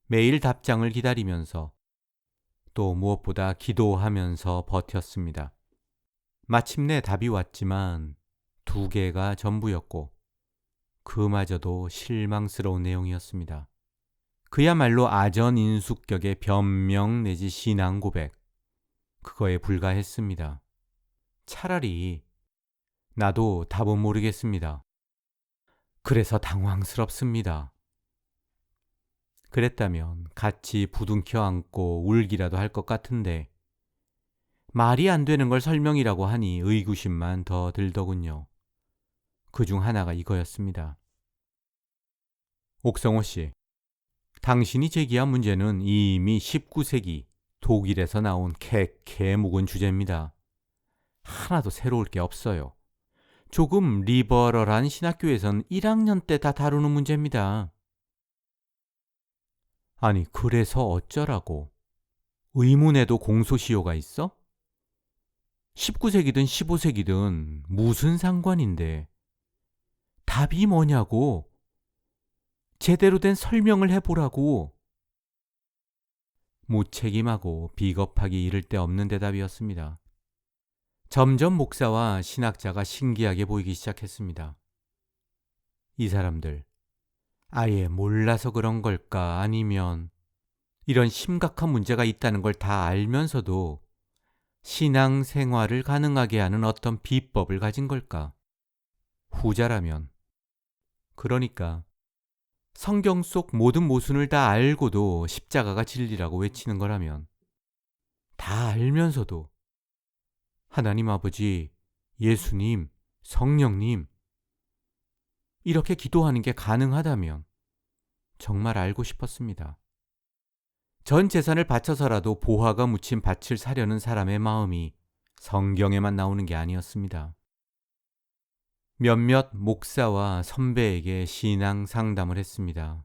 [SPEAKER 1] 매일 답장을 기다리면서, 또 무엇보다 기도하면서 버텼습니다. 마침내 답이 왔지만 2개가 전부였고, 그마저도 실망스러운 내용이었습니다. 그야말로 아전인수격의 변명 내지 신앙 고백, 그거에 불과했습니다. 차라리 나도 답은 모르겠습니다. 그래서 당황스럽습니다. 그랬다면 같이 부둥켜 안고 울기라도 할 것 같은데, 말이 안 되는 걸 설명이라고 하니 의구심만 더 들더군요. 그중 하나가 이거였습니다. 옥성호 씨, 당신이 제기한 문제는 이미 19세기 독일에서 나온 캐캐 묵은 주제입니다. 하나도 새로울 게 없어요. 조금 리버럴한 신학교에선 1학년 때 다 다루는 문제입니다. 아니, 그래서 어쩌라고? 의문에도 공소시효가 있어? 19세기든 15세기든 무슨 상관인데? 답이 뭐냐고? 제대로 된 설명을 해보라고. 무책임하고 비겁하기 이를 데 없는 대답이었습니다. 점점 목사와 신학자가 신기하게 보이기 시작했습니다. 이 사람들 아예 몰라서 그런 걸까, 아니면 이런 심각한 문제가 있다는 걸 다 알면서도 신앙생활을 가능하게 하는 어떤 비법을 가진 걸까? 후자라면, 그러니까 성경 속 모든 모순을 다 알고도 십자가가 진리라고 외치는 거라면, 다 알면서도 하나님 아버지, 예수님, 성령님 이렇게 기도하는 게 가능하다면 정말 알고 싶었습니다. 전 재산을 바쳐서라도 보화가 묻힌 밭을 사려는 사람의 마음이 성경에만 나오는 게 아니었습니다. 몇몇 목사와 선배에게 신앙 상담을 했습니다.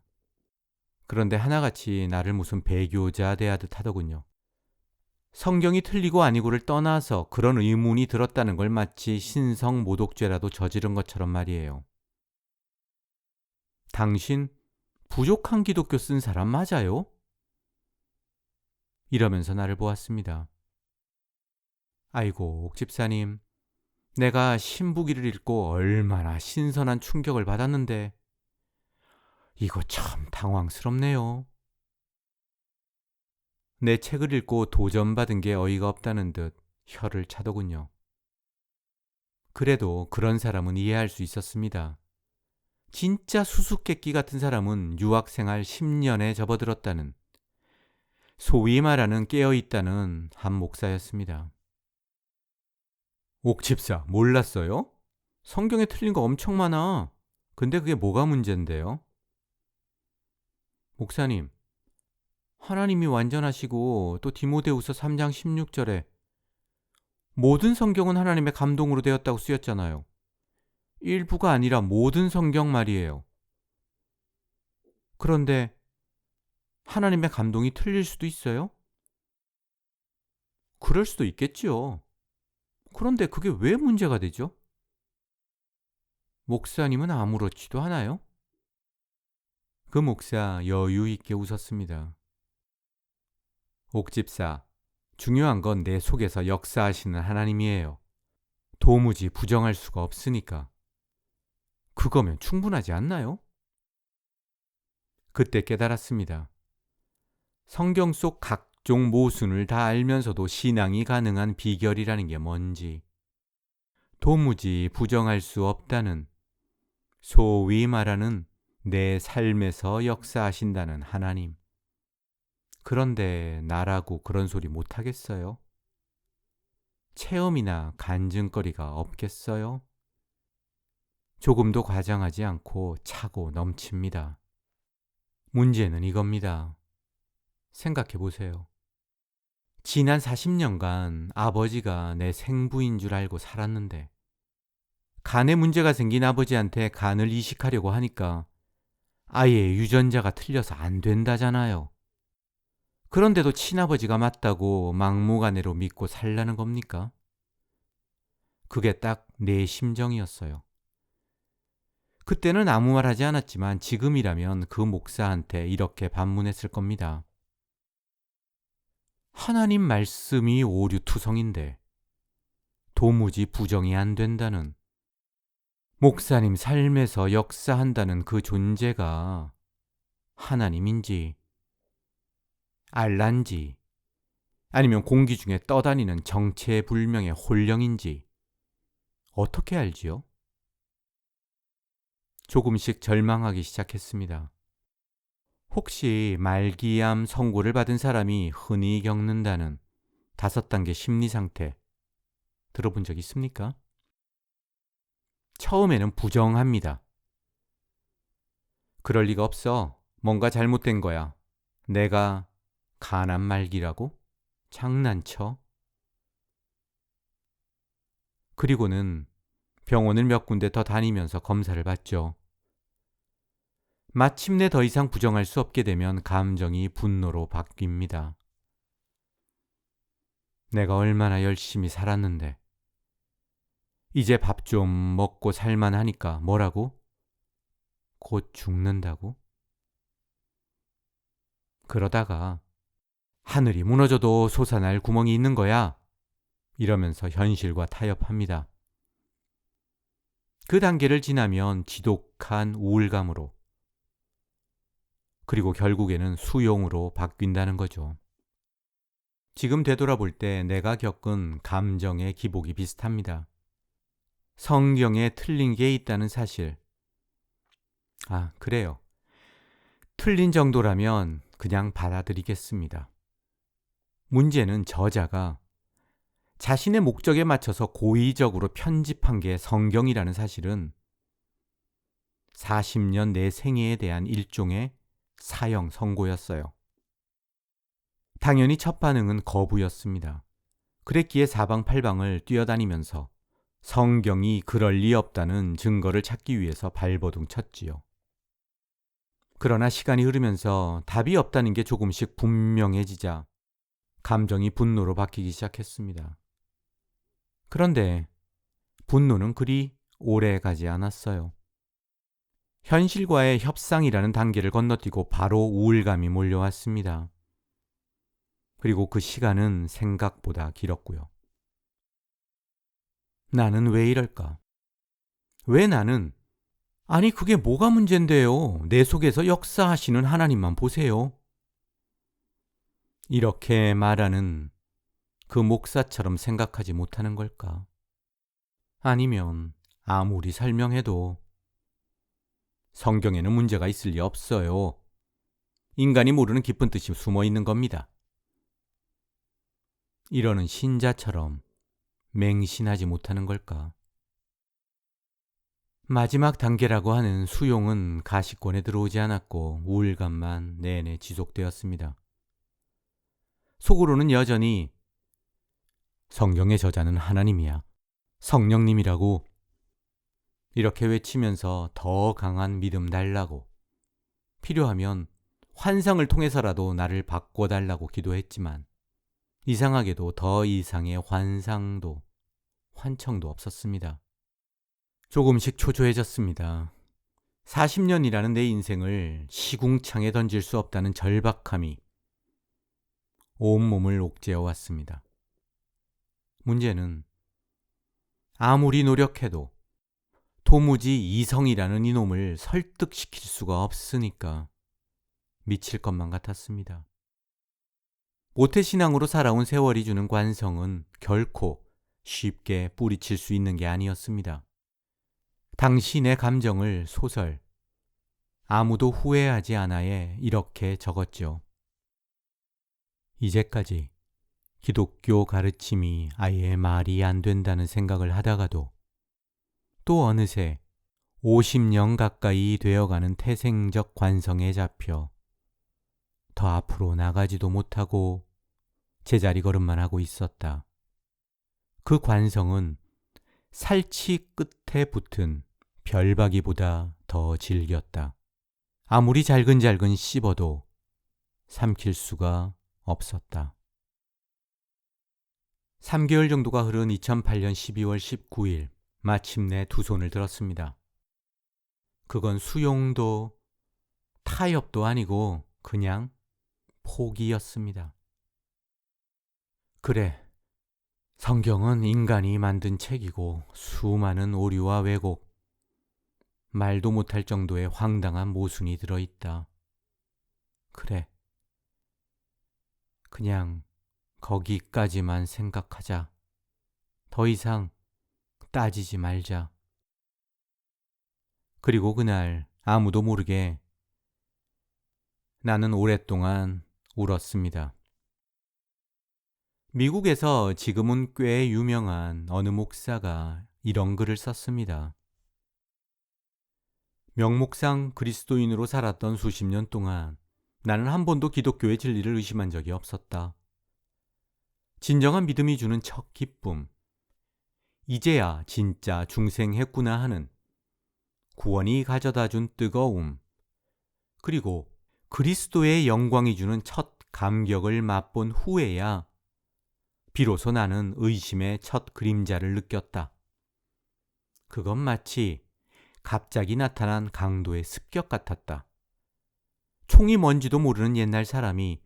[SPEAKER 1] 그런데 하나같이 나를 무슨 배교자 대하듯 하더군요. 성경이 틀리고 아니고를 떠나서 그런 의문이 들었다는 걸 마치 신성모독죄라도 저지른 것처럼 말이에요. 당신 부족한 기독교 쓴 사람 맞아요? 이러면서 나를 보았습니다. 아이고, 옥집사님, 내가 신부기를 읽고 얼마나 신선한 충격을 받았는데 이거 참 당황스럽네요. 내 책을 읽고 도전받은 게 어이가 없다는 듯 혀를 차더군요. 그래도 그런 사람은 이해할 수 있었습니다. 진짜 수수께끼 같은 사람은 유학생활 10년에 접어들었다는, 소위 말하는 깨어있다는 한 목사였습니다. 옥집사, 몰랐어요? 성경에 틀린 거 엄청 많아. 근데 그게 뭐가 문제인데요? 목사님, 하나님이 완전하시고 또 디모데후서 3장 16절에 모든 성경은 하나님의 감동으로 되었다고 쓰였잖아요. 일부가 아니라 모든 성경 말이에요. 그런데 하나님의 감동이 틀릴 수도 있어요? 그럴 수도 있겠지요. 그런데 그게 왜 문제가 되죠? 목사님은 아무렇지도 않아요? 그 목사 여유 있게 웃었습니다. 옥집사, 중요한 건 내 속에서 역사하시는 하나님이에요. 도무지 부정할 수가 없으니까. 그거면 충분하지 않나요? 그때 깨달았습니다. 성경 속 각종 모순을 다 알면서도 신앙이 가능한 비결이라는 게 뭔지. 도무지 부정할 수 없다는, 소위 말하는 내 삶에서 역사하신다는 하나님. 그런데 나라고 그런 소리 못하겠어요? 체험이나 간증거리가 없겠어요? 조금도 과장하지 않고 차고 넘칩니다. 문제는 이겁니다. 생각해 보세요. 지난 40년간 아버지가 내 생부인 줄 알고 살았는데 간에 문제가 생긴 아버지한테 간을 이식하려고 하니까 아예 유전자가 틀려서 안 된다잖아요. 그런데도 친아버지가 맞다고 막무가내로 믿고 살라는 겁니까? 그게 딱 내 심정이었어요. 그때는 아무 말 하지 않았지만 지금이라면 그 목사한테 이렇게 반문했을 겁니다. 하나님 말씀이 오류투성인데 도무지 부정이 안 된다는, 목사님 삶에서 역사한다는 그 존재가 하나님인지 알란지 아니면 공기 중에 떠다니는 정체불명의 혼령인지 어떻게 알지요? 조금씩 절망하기 시작했습니다. 혹시 말기암 선고를 받은 사람이 흔히 겪는다는 5단계 심리 상태 들어본 적 있습니까? 처음에는 부정합니다. 그럴 리가 없어. 뭔가 잘못된 거야. 내가 간암 말기라고? 장난쳐? 그리고는 병원을 몇 군데 더 다니면서 검사를 받죠. 마침내 더 이상 부정할 수 없게 되면 감정이 분노로 바뀝니다. 내가 얼마나 열심히 살았는데 이제 밥 좀 먹고 살만하니까 뭐라고? 곧 죽는다고? 그러다가 하늘이 무너져도 솟아날 구멍이 있는 거야. 이러면서 현실과 타협합니다. 그 단계를 지나면 지독한 우울감으로, 그리고 결국에는 수용으로 바뀐다는 거죠. 지금 되돌아볼 때 내가 겪은 감정의 기복이 비슷합니다. 성경에 틀린 게 있다는 사실. 그래요. 틀린 정도라면 그냥 받아들이겠습니다. 문제는 저자가 자신의 목적에 맞춰서 고의적으로 편집한 게 성경이라는 사실은 40년 내 생애에 대한 일종의 사형 선고였어요. 당연히 첫 반응은 거부였습니다. 그랬기에 사방팔방을 뛰어다니면서 성경이 그럴 리 없다는 증거를 찾기 위해서 발버둥 쳤지요. 그러나 시간이 흐르면서 답이 없다는 게 조금씩 분명해지자 감정이 분노로 바뀌기 시작했습니다. 그런데 분노는 그리 오래 가지 않았어요. 현실과의 협상이라는 단계를 건너뛰고 바로 우울감이 몰려왔습니다. 그리고 그 시간은 생각보다 길었고요. 나는 왜 이럴까? 왜 나는? 아니 그게 뭐가 문제인데요? 내 속에서 역사하시는 하나님만 보세요. 이렇게 말하는 그 목사처럼 생각하지 못하는 걸까? 아니면 아무리 설명해도 성경에는 문제가 있을 리 없어요. 인간이 모르는 깊은 뜻이 숨어 있는 겁니다. 이러는 신자처럼 맹신하지 못하는 걸까? 마지막 단계라고 하는 수용은 가시권에 들어오지 않았고 우울감만 내내 지속되었습니다. 속으로는 여전히 성경의 저자는 하나님이야. 성령님이라고. 이렇게 외치면서 더 강한 믿음 달라고, 필요하면 환상을 통해서라도 나를 바꿔달라고 기도했지만 이상하게도 더 이상의 환상도 환청도 없었습니다. 조금씩 초조해졌습니다. 40년이라는 내 인생을 시궁창에 던질 수 없다는 절박함이 온몸을 옥죄어 왔습니다. 문제는 아무리 노력해도 도무지 이성이라는 이놈을 설득시킬 수가 없으니까 미칠 것만 같았습니다. 모태신앙으로 살아온 세월이 주는 관성은 결코 쉽게 뿌리칠 수 있는 게 아니었습니다. 당시 내 감정을 소설 아무도 후회하지 않아에 이렇게 적었죠. 이제까지 기독교 가르침이 아예 말이 안 된다는 생각을 하다가도 또 어느새 50년 가까이 되어가는 태생적 관성에 잡혀 더 앞으로 나가지도 못하고 제자리 걸음만 하고 있었다. 그 관성은 살치 끝에 붙은 별박이보다 더 질겼다. 아무리 잘근잘근 씹어도 삼킬 수가 없었다. 3개월 정도가 흐른 2008년 12월 19일 마침내 두 손을 들었습니다. 그건 수용도 타협도 아니고 그냥 포기였습니다. 그래, 성경은 인간이 만든 책이고 수많은 오류와 왜곡, 말도 못할 정도의 황당한 모순이 들어있다. 그래, 그냥 거기까지만 생각하자. 더 이상 따지지 말자. 그리고 그날 아무도 모르게 나는 오랫동안 울었습니다. 미국에서 지금은 꽤 유명한 어느 목사가 이런 글을 썼습니다. 명목상 그리스도인으로 살았던 수십 년 동안 나는 한 번도 기독교의 진리를 의심한 적이 없었다. 진정한 믿음이 주는 첫 기쁨, 이제야 진짜 중생했구나 하는 구원이 가져다 준 뜨거움, 그리고 그리스도의 영광이 주는 첫 감격을 맛본 후에야 비로소 나는 의심의 첫 그림자를 느꼈다. 그건 마치 갑자기 나타난 강도의 습격 같았다. 총이 뭔지도 모르는 옛날 사람이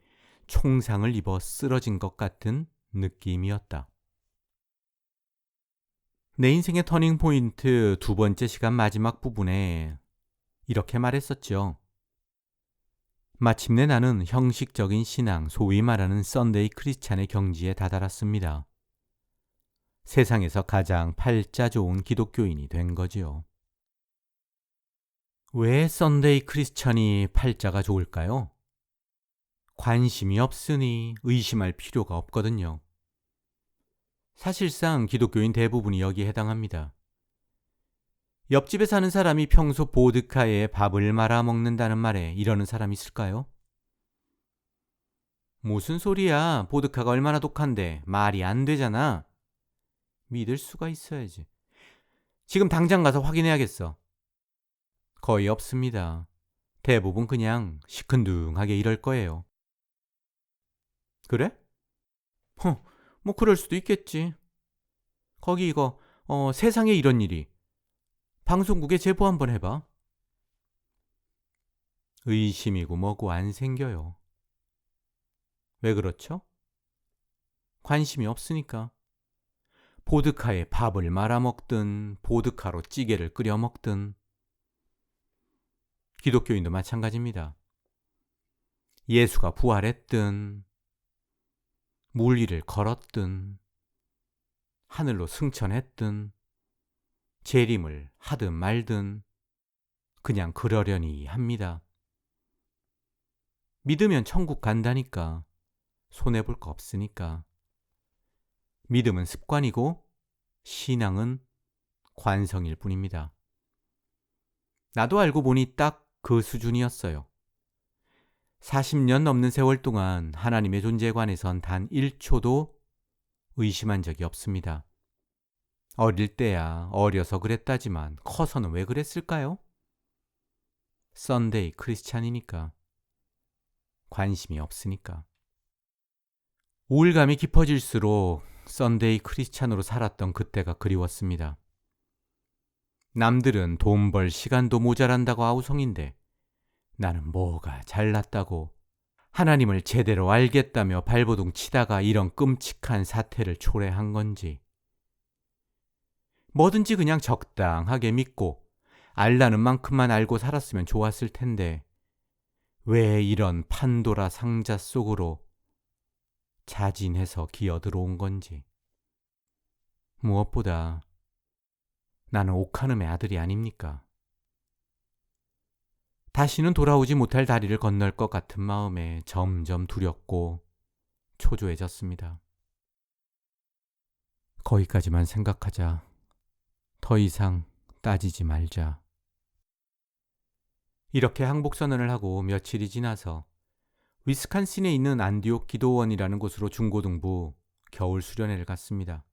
[SPEAKER 1] 총상을 입어 쓰러진 것 같은 느낌이었다. 내 인생의 터닝 포인트 두 번째 시간 마지막 부분에 이렇게 말했었죠. 마침내 나는 형식적인 신앙, 소위 말하는 썬데이 크리스찬의 경지에 다다랐습니다. 세상에서 가장 팔자 좋은 기독교인이 된 거지요. 왜 썬데이 크리스찬이 팔자가 좋을까요? 관심이 없으니 의심할 필요가 없거든요. 사실상 기독교인 대부분이 여기에 해당합니다. 옆집에 사는 사람이 평소 보드카에 밥을 말아 먹는다는 말에 이러는 사람 있을까요? 무슨 소리야? 보드카가 얼마나 독한데 말이 안 되잖아. 믿을 수가 있어야지. 지금 당장 가서 확인해야겠어. 거의 없습니다. 대부분 그냥 시큰둥하게 이럴 거예요. 그래? 뭐 그럴 수도 있겠지. 거기 이거 세상에 이런 일이. 방송국에 제보 한번 해봐. 의심이고 뭐고 안 생겨요. 왜 그렇죠? 관심이 없으니까. 보드카에 밥을 말아먹든 보드카로 찌개를 끓여 먹든. 기독교인도 마찬가지입니다. 예수가 부활했든 물 위를 걸었든 하늘로 승천했든 재림을 하든 말든 그냥 그러려니 합니다. 믿으면 천국 간다니까. 손해볼 거 없으니까. 믿음은 습관이고 신앙은 관성일 뿐입니다. 나도 알고 보니 딱 그 수준이었어요. 40년 넘는 세월 동안 하나님의 존재에 관해선 단 1초도 의심한 적이 없습니다. 어릴 때야 어려서 그랬다지만 커서는 왜 그랬을까요? 썬데이 크리스찬이니까. 관심이 없으니까. 우울감이 깊어질수록 썬데이 크리스찬으로 살았던 그때가 그리웠습니다. 남들은 돈 벌 시간도 모자란다고 아우성인데 나는 뭐가 잘났다고 하나님을 제대로 알겠다며 발버둥 치다가 이런 끔찍한 사태를 초래한 건지. 뭐든지 그냥 적당하게 믿고 알라는 만큼만 알고 살았으면 좋았을 텐데 왜 이런 판도라 상자 속으로 자진해서 기어들어온 건지. 무엇보다 나는 오카눔의 아들이 아닙니까? 다시는 돌아오지 못할 다리를 건널 것 같은 마음에 점점 두렵고 초조해졌습니다. 거기까지만 생각하자. 더 이상 따지지 말자. 이렇게 항복선언을 하고 며칠이 지나서 위스칸신에 있는 안디옥 기도원이라는 곳으로 중고등부 겨울 수련회를 갔습니다.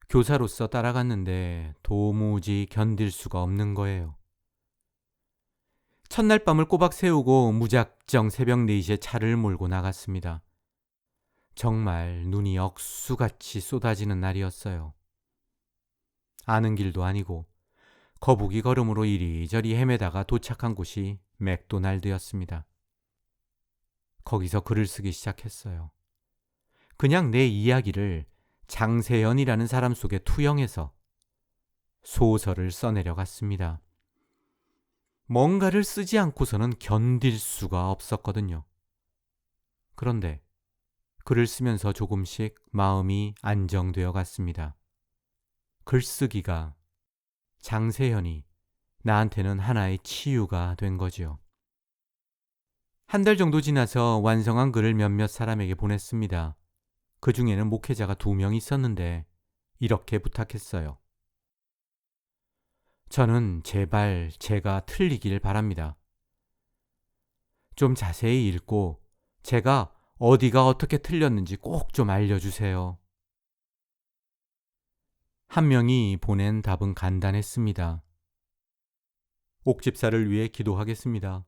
[SPEAKER 1] 교사로서 따라갔는데 도무지 견딜 수가 없는 거예요. 첫날 밤을 꼬박 세우고 무작정 새벽 4시에 차를 몰고 나갔습니다. 정말 눈이 억수같이 쏟아지는 날이었어요. 아는 길도 아니고 거북이 걸음으로 이리저리 헤매다가 도착한 곳이 맥도날드였습니다. 거기서 글을 쓰기 시작했어요. 그냥 내 이야기를 장세현이라는 사람 속에 투영해서 소설을 써내려갔습니다. 뭔가를 쓰지 않고서는 견딜 수가 없었거든요. 그런데 글을 쓰면서 조금씩 마음이 안정되어 갔습니다. 글쓰기가, 장세현이 나한테는 하나의 치유가 된 거지요. 한 달 정도 지나서 완성한 글을 몇몇 사람에게 보냈습니다. 그 중에는 목회자가 2명 있었는데 이렇게 부탁했어요. 저는 제발 제가 틀리길 바랍니다. 좀 자세히 읽고 제가 어디가 어떻게 틀렸는지 꼭 좀 알려주세요. 한 명이 보낸 답은 간단했습니다. 옥집사를 위해 기도하겠습니다.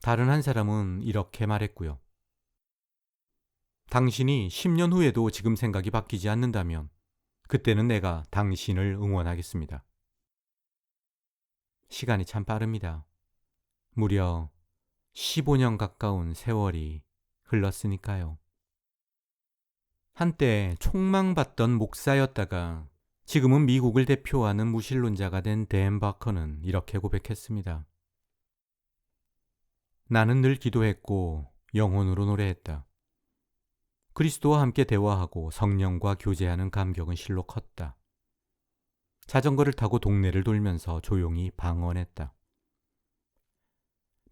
[SPEAKER 1] 다른 한 사람은 이렇게 말했고요. 당신이 10년 후에도 지금 생각이 바뀌지 않는다면 그때는 내가 당신을 응원하겠습니다. 시간이 참 빠릅니다. 무려 15년 가까운 세월이 흘렀으니까요. 한때 촉망받던 목사였다가 지금은 미국을 대표하는 무신론자가 된 댄 바커는 이렇게 고백했습니다. 나는 늘 기도했고 영혼으로 노래했다. 그리스도와 함께 대화하고 성령과 교제하는 감격은 실로 컸다. 자전거를 타고 동네를 돌면서 조용히 방언했다.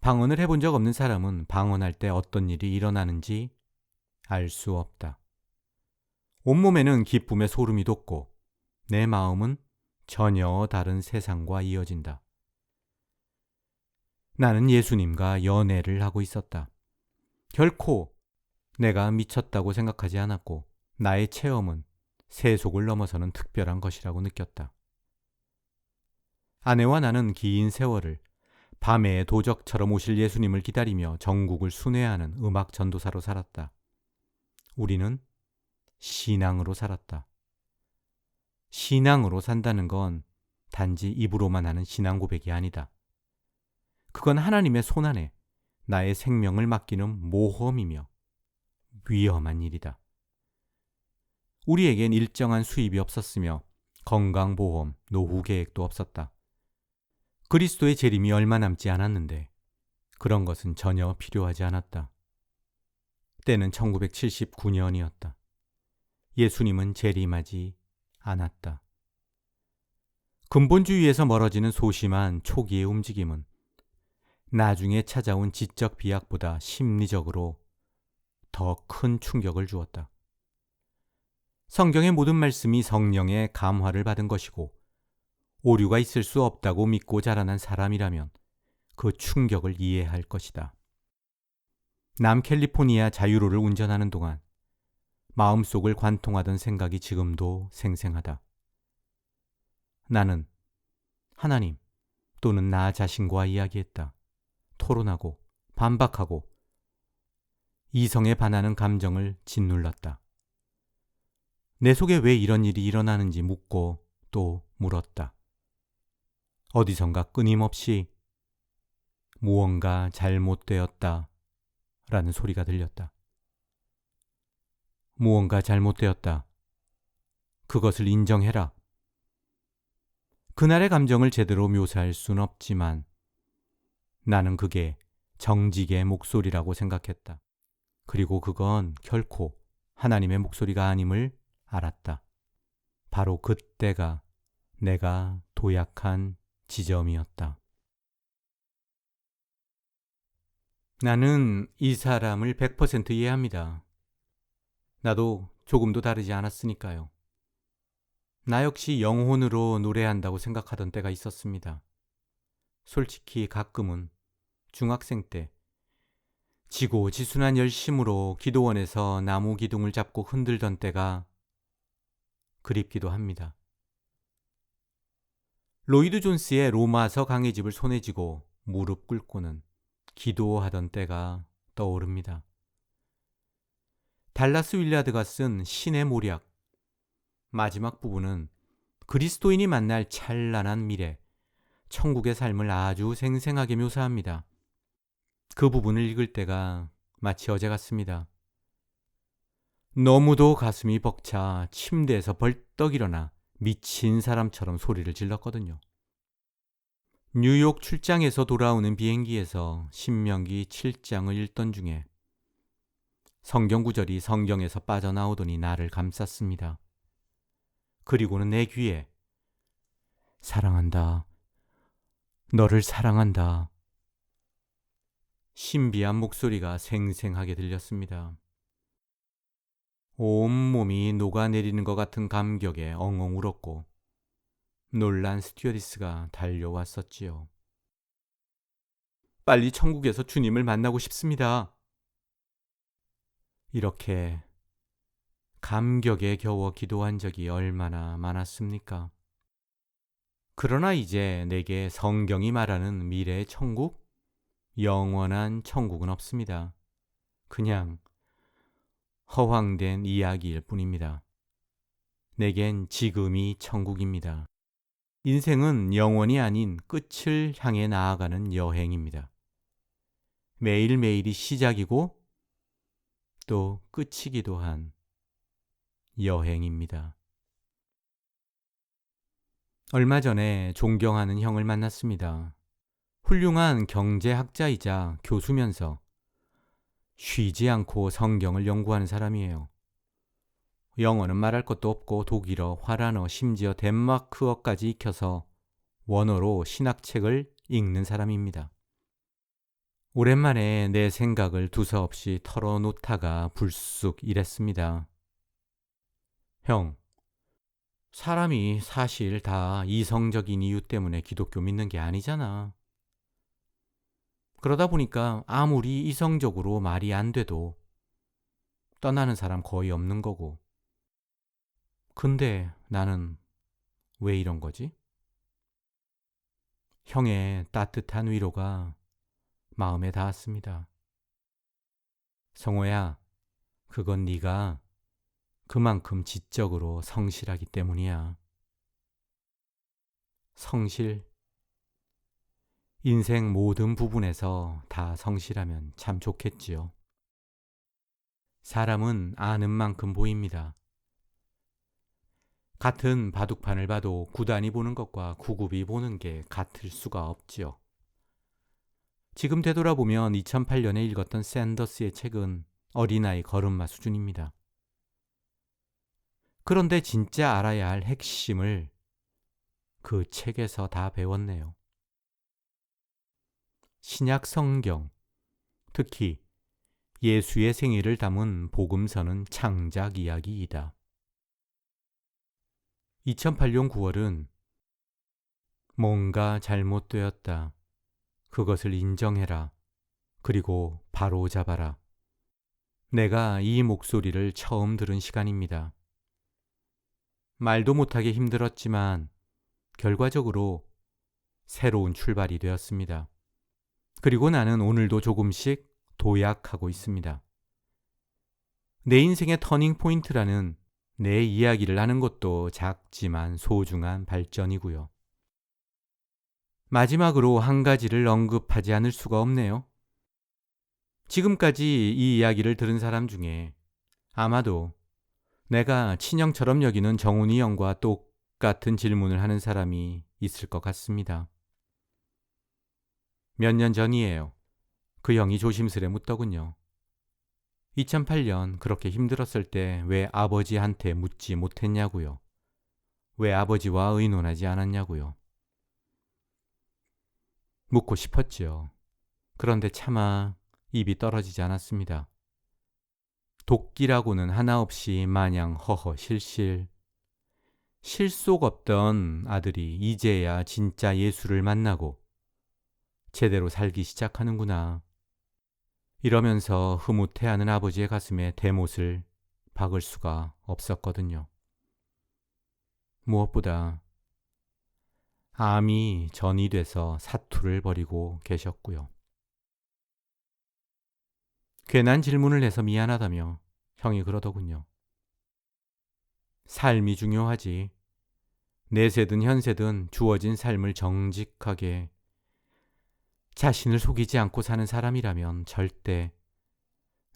[SPEAKER 1] 방언을 해본 적 없는 사람은 방언할 때 어떤 일이 일어나는지 알 수 없다. 온몸에는 기쁨의 소름이 돋고 내 마음은 전혀 다른 세상과 이어진다. 나는 예수님과 연애를 하고 있었다. 결코 내가 미쳤다고 생각하지 않았고 나의 체험은 세속을 넘어서는 특별한 것이라고 느꼈다. 아내와 나는 긴 세월을 밤에 도적처럼 오실 예수님을 기다리며 전국을 순회하는 음악 전도사로 살았다. 우리는 신앙으로 살았다. 신앙으로 산다는 건 단지 입으로만 하는 신앙 고백이 아니다. 그건 하나님의 손안에 나의 생명을 맡기는 모험이며 위험한 일이다. 우리에겐 일정한 수입이 없었으며 건강보험, 노후 계획도 없었다. 그리스도의 재림이 얼마 남지 않았는데 그런 것은 전혀 필요하지 않았다. 때는 1979년이었다. 예수님은 재림하지 않았다. 근본주의에서 멀어지는 소심한 초기의 움직임은 나중에 찾아온 지적 비약보다 심리적으로 더 큰 충격을 주었다. 성경의 모든 말씀이 성령의 감화를 받은 것이고 오류가 있을 수 없다고 믿고 자라난 사람이라면 그 충격을 이해할 것이다. 남캘리포니아 자유로를 운전하는 동안 마음속을 관통하던 생각이 지금도 생생하다. 나는 하나님 또는 나 자신과 이야기했다. 토론하고 반박하고 이성에 반하는 감정을 짓눌렀다. 내 속에 왜 이런 일이 일어나는지 묻고 또 물었다. 어디선가 끊임없이 무언가 잘못되었다 라는 소리가 들렸다. 무언가 잘못되었다. 그것을 인정해라. 그날의 감정을 제대로 묘사할 순 없지만 나는 그게 정직의 목소리라고 생각했다. 그리고 그건 결코 하나님의 목소리가 아님을 알았다. 바로 그때가 내가 도약한 지점이었다. 나는 이 사람을 100% 이해합니다. 나도 조금도 다르지 않았으니까요. 나 역시 영혼으로 노래한다고 생각하던 때가 있었습니다. 솔직히 가끔은 중학생 때 지고지순한 열심으로 기도원에서 나무 기둥을 잡고 흔들던 때가 그립기도 합니다. 로이드 존스의 로마서 강해집을 손에 쥐고 무릎 꿇고는 기도하던 때가 떠오릅니다. 달라스 윌리아드가 쓴 신의 모략 마지막 부분은 그리스도인이 만날 찬란한 미래, 천국의 삶을 아주 생생하게 묘사합니다. 그 부분을 읽을 때가 마치 어제 같습니다. 너무도 가슴이 벅차 침대에서 벌떡 일어나 미친 사람처럼 소리를 질렀거든요. 뉴욕 출장에서 돌아오는 비행기에서 신명기 7장을 읽던 중에 성경 구절이 성경에서 빠져나오더니 나를 감쌌습니다. 그리고는 내 귀에 사랑한다. 너를 사랑한다. 신비한 목소리가 생생하게 들렸습니다. 온몸이 녹아내리는 것 같은 감격에 엉엉 울었고 놀란 스튜어디스가 달려왔었지요. 빨리 천국에서 주님을 만나고 싶습니다. 이렇게 감격에 겨워 기도한 적이 얼마나 많았습니까? 그러나 이제 내게 성경이 말하는 미래의 천국, 영원한 천국은 없습니다. 그냥 허황된 이야기일 뿐입니다. 내겐 지금이 천국입니다. 인생은 영원이 아닌 끝을 향해 나아가는 여행입니다. 매일매일이 시작이고 또 끝이기도 한 여행입니다. 얼마 전에 존경하는 형을 만났습니다. 훌륭한 경제학자이자 교수면서 쉬지 않고 성경을 연구하는 사람이에요. 영어는 말할 것도 없고 독일어, 화란어, 심지어 덴마크어까지 익혀서 원어로 신학책을 읽는 사람입니다. 오랜만에 내 생각을 두서없이 털어놓다가 불쑥 이랬습니다. 형, 사람이 사실 다 이성적인 이유 때문에 기독교 믿는 게 아니잖아. 그러다 보니까 아무리 이성적으로 말이 안 돼도 떠나는 사람 거의 없는 거고. 근데 나는 왜 이런 거지? 형의 따뜻한 위로가 마음에 닿았습니다. 성호야, 그건 네가 그만큼 지적으로 성실하기 때문이야. 성실. 인생 모든 부분에서 다 성실하면 참 좋겠지요. 사람은 아는 만큼 보입니다. 같은 바둑판을 봐도 구단이 보는 것과 구급이 보는 게 같을 수가 없지요. 지금 되돌아보면 2008년에 읽었던 샌더스의 책은 어린아이 걸음마 수준입니다. 그런데 진짜 알아야 할 핵심을 그 책에서 다 배웠네요. 신약 성경, 특히 예수의 생애를 담은 복음서는 창작 이야기이다. 2008년 9월은 뭔가 잘못되었다. 그것을 인정해라. 그리고 바로잡아라. 내가 이 목소리를 처음 들은 시간입니다. 말도 못하게 힘들었지만 결과적으로 새로운 출발이 되었습니다. 그리고 나는 오늘도 조금씩 도약하고 있습니다. 내 인생의 터닝 포인트라는 내 이야기를 하는 것도 작지만 소중한 발전이고요. 마지막으로 한 가지를 언급하지 않을 수가 없네요. 지금까지 이 이야기를 들은 사람 중에 아마도 내가 친형처럼 여기는 정훈이 형과 똑같은 질문을 하는 사람이 있을 것 같습니다. 몇 년 전이에요. 그 형이 조심스레 묻더군요. 2008년 그렇게 힘들었을 때 왜 아버지한테 묻지 못했냐고요. 왜 아버지와 의논하지 않았냐고요. 묻고 싶었지요. 그런데 차마 입이 떨어지지 않았습니다. 도끼라고는 하나 없이 마냥 허허 실실. 실속 없던 아들이 이제야 진짜 예수를 만나고 제대로 살기 시작하는구나. 이러면서 흐뭇해하는 아버지의 가슴에 대못을 박을 수가 없었거든요. 무엇보다 암이 전이 돼서 사투를 벌이고 계셨고요. 괜한 질문을 해서 미안하다며 형이 그러더군요. 삶이 중요하지. 내세든 현세든 주어진 삶을 정직하게 자신을 속이지 않고 사는 사람이라면 절대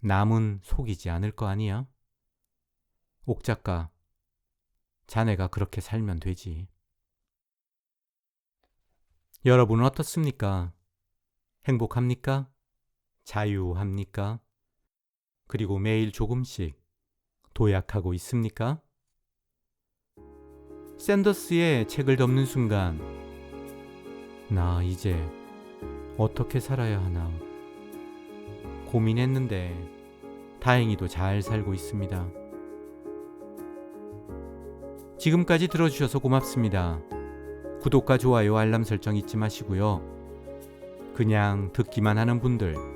[SPEAKER 1] 남은 속이지 않을 거 아니야? 옥 작가, 자네가 그렇게 살면 되지. 여러분은 어떻습니까? 행복합니까? 자유합니까? 그리고 매일 조금씩 도약하고 있습니까? 샌더스의 책을 덮는 순간, 나 이제 어떻게 살아야 하나 고민했는데 다행히도 잘 살고 있습니다. 지금까지 들어주셔서 고맙습니다. 구독과 좋아요, 알람 설정 잊지 마시고요. 그냥 듣기만 하는 분들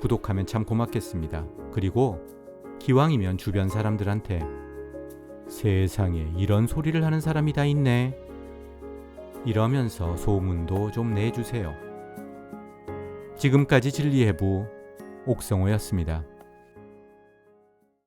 [SPEAKER 1] 구독하면 참 고맙겠습니다. 그리고 기왕이면 주변 사람들한테 세상에 이런 소리를 하는 사람이 다 있네 이러면서 소문도 좀 내주세요. 지금까지 진리해부 옥성호였습니다.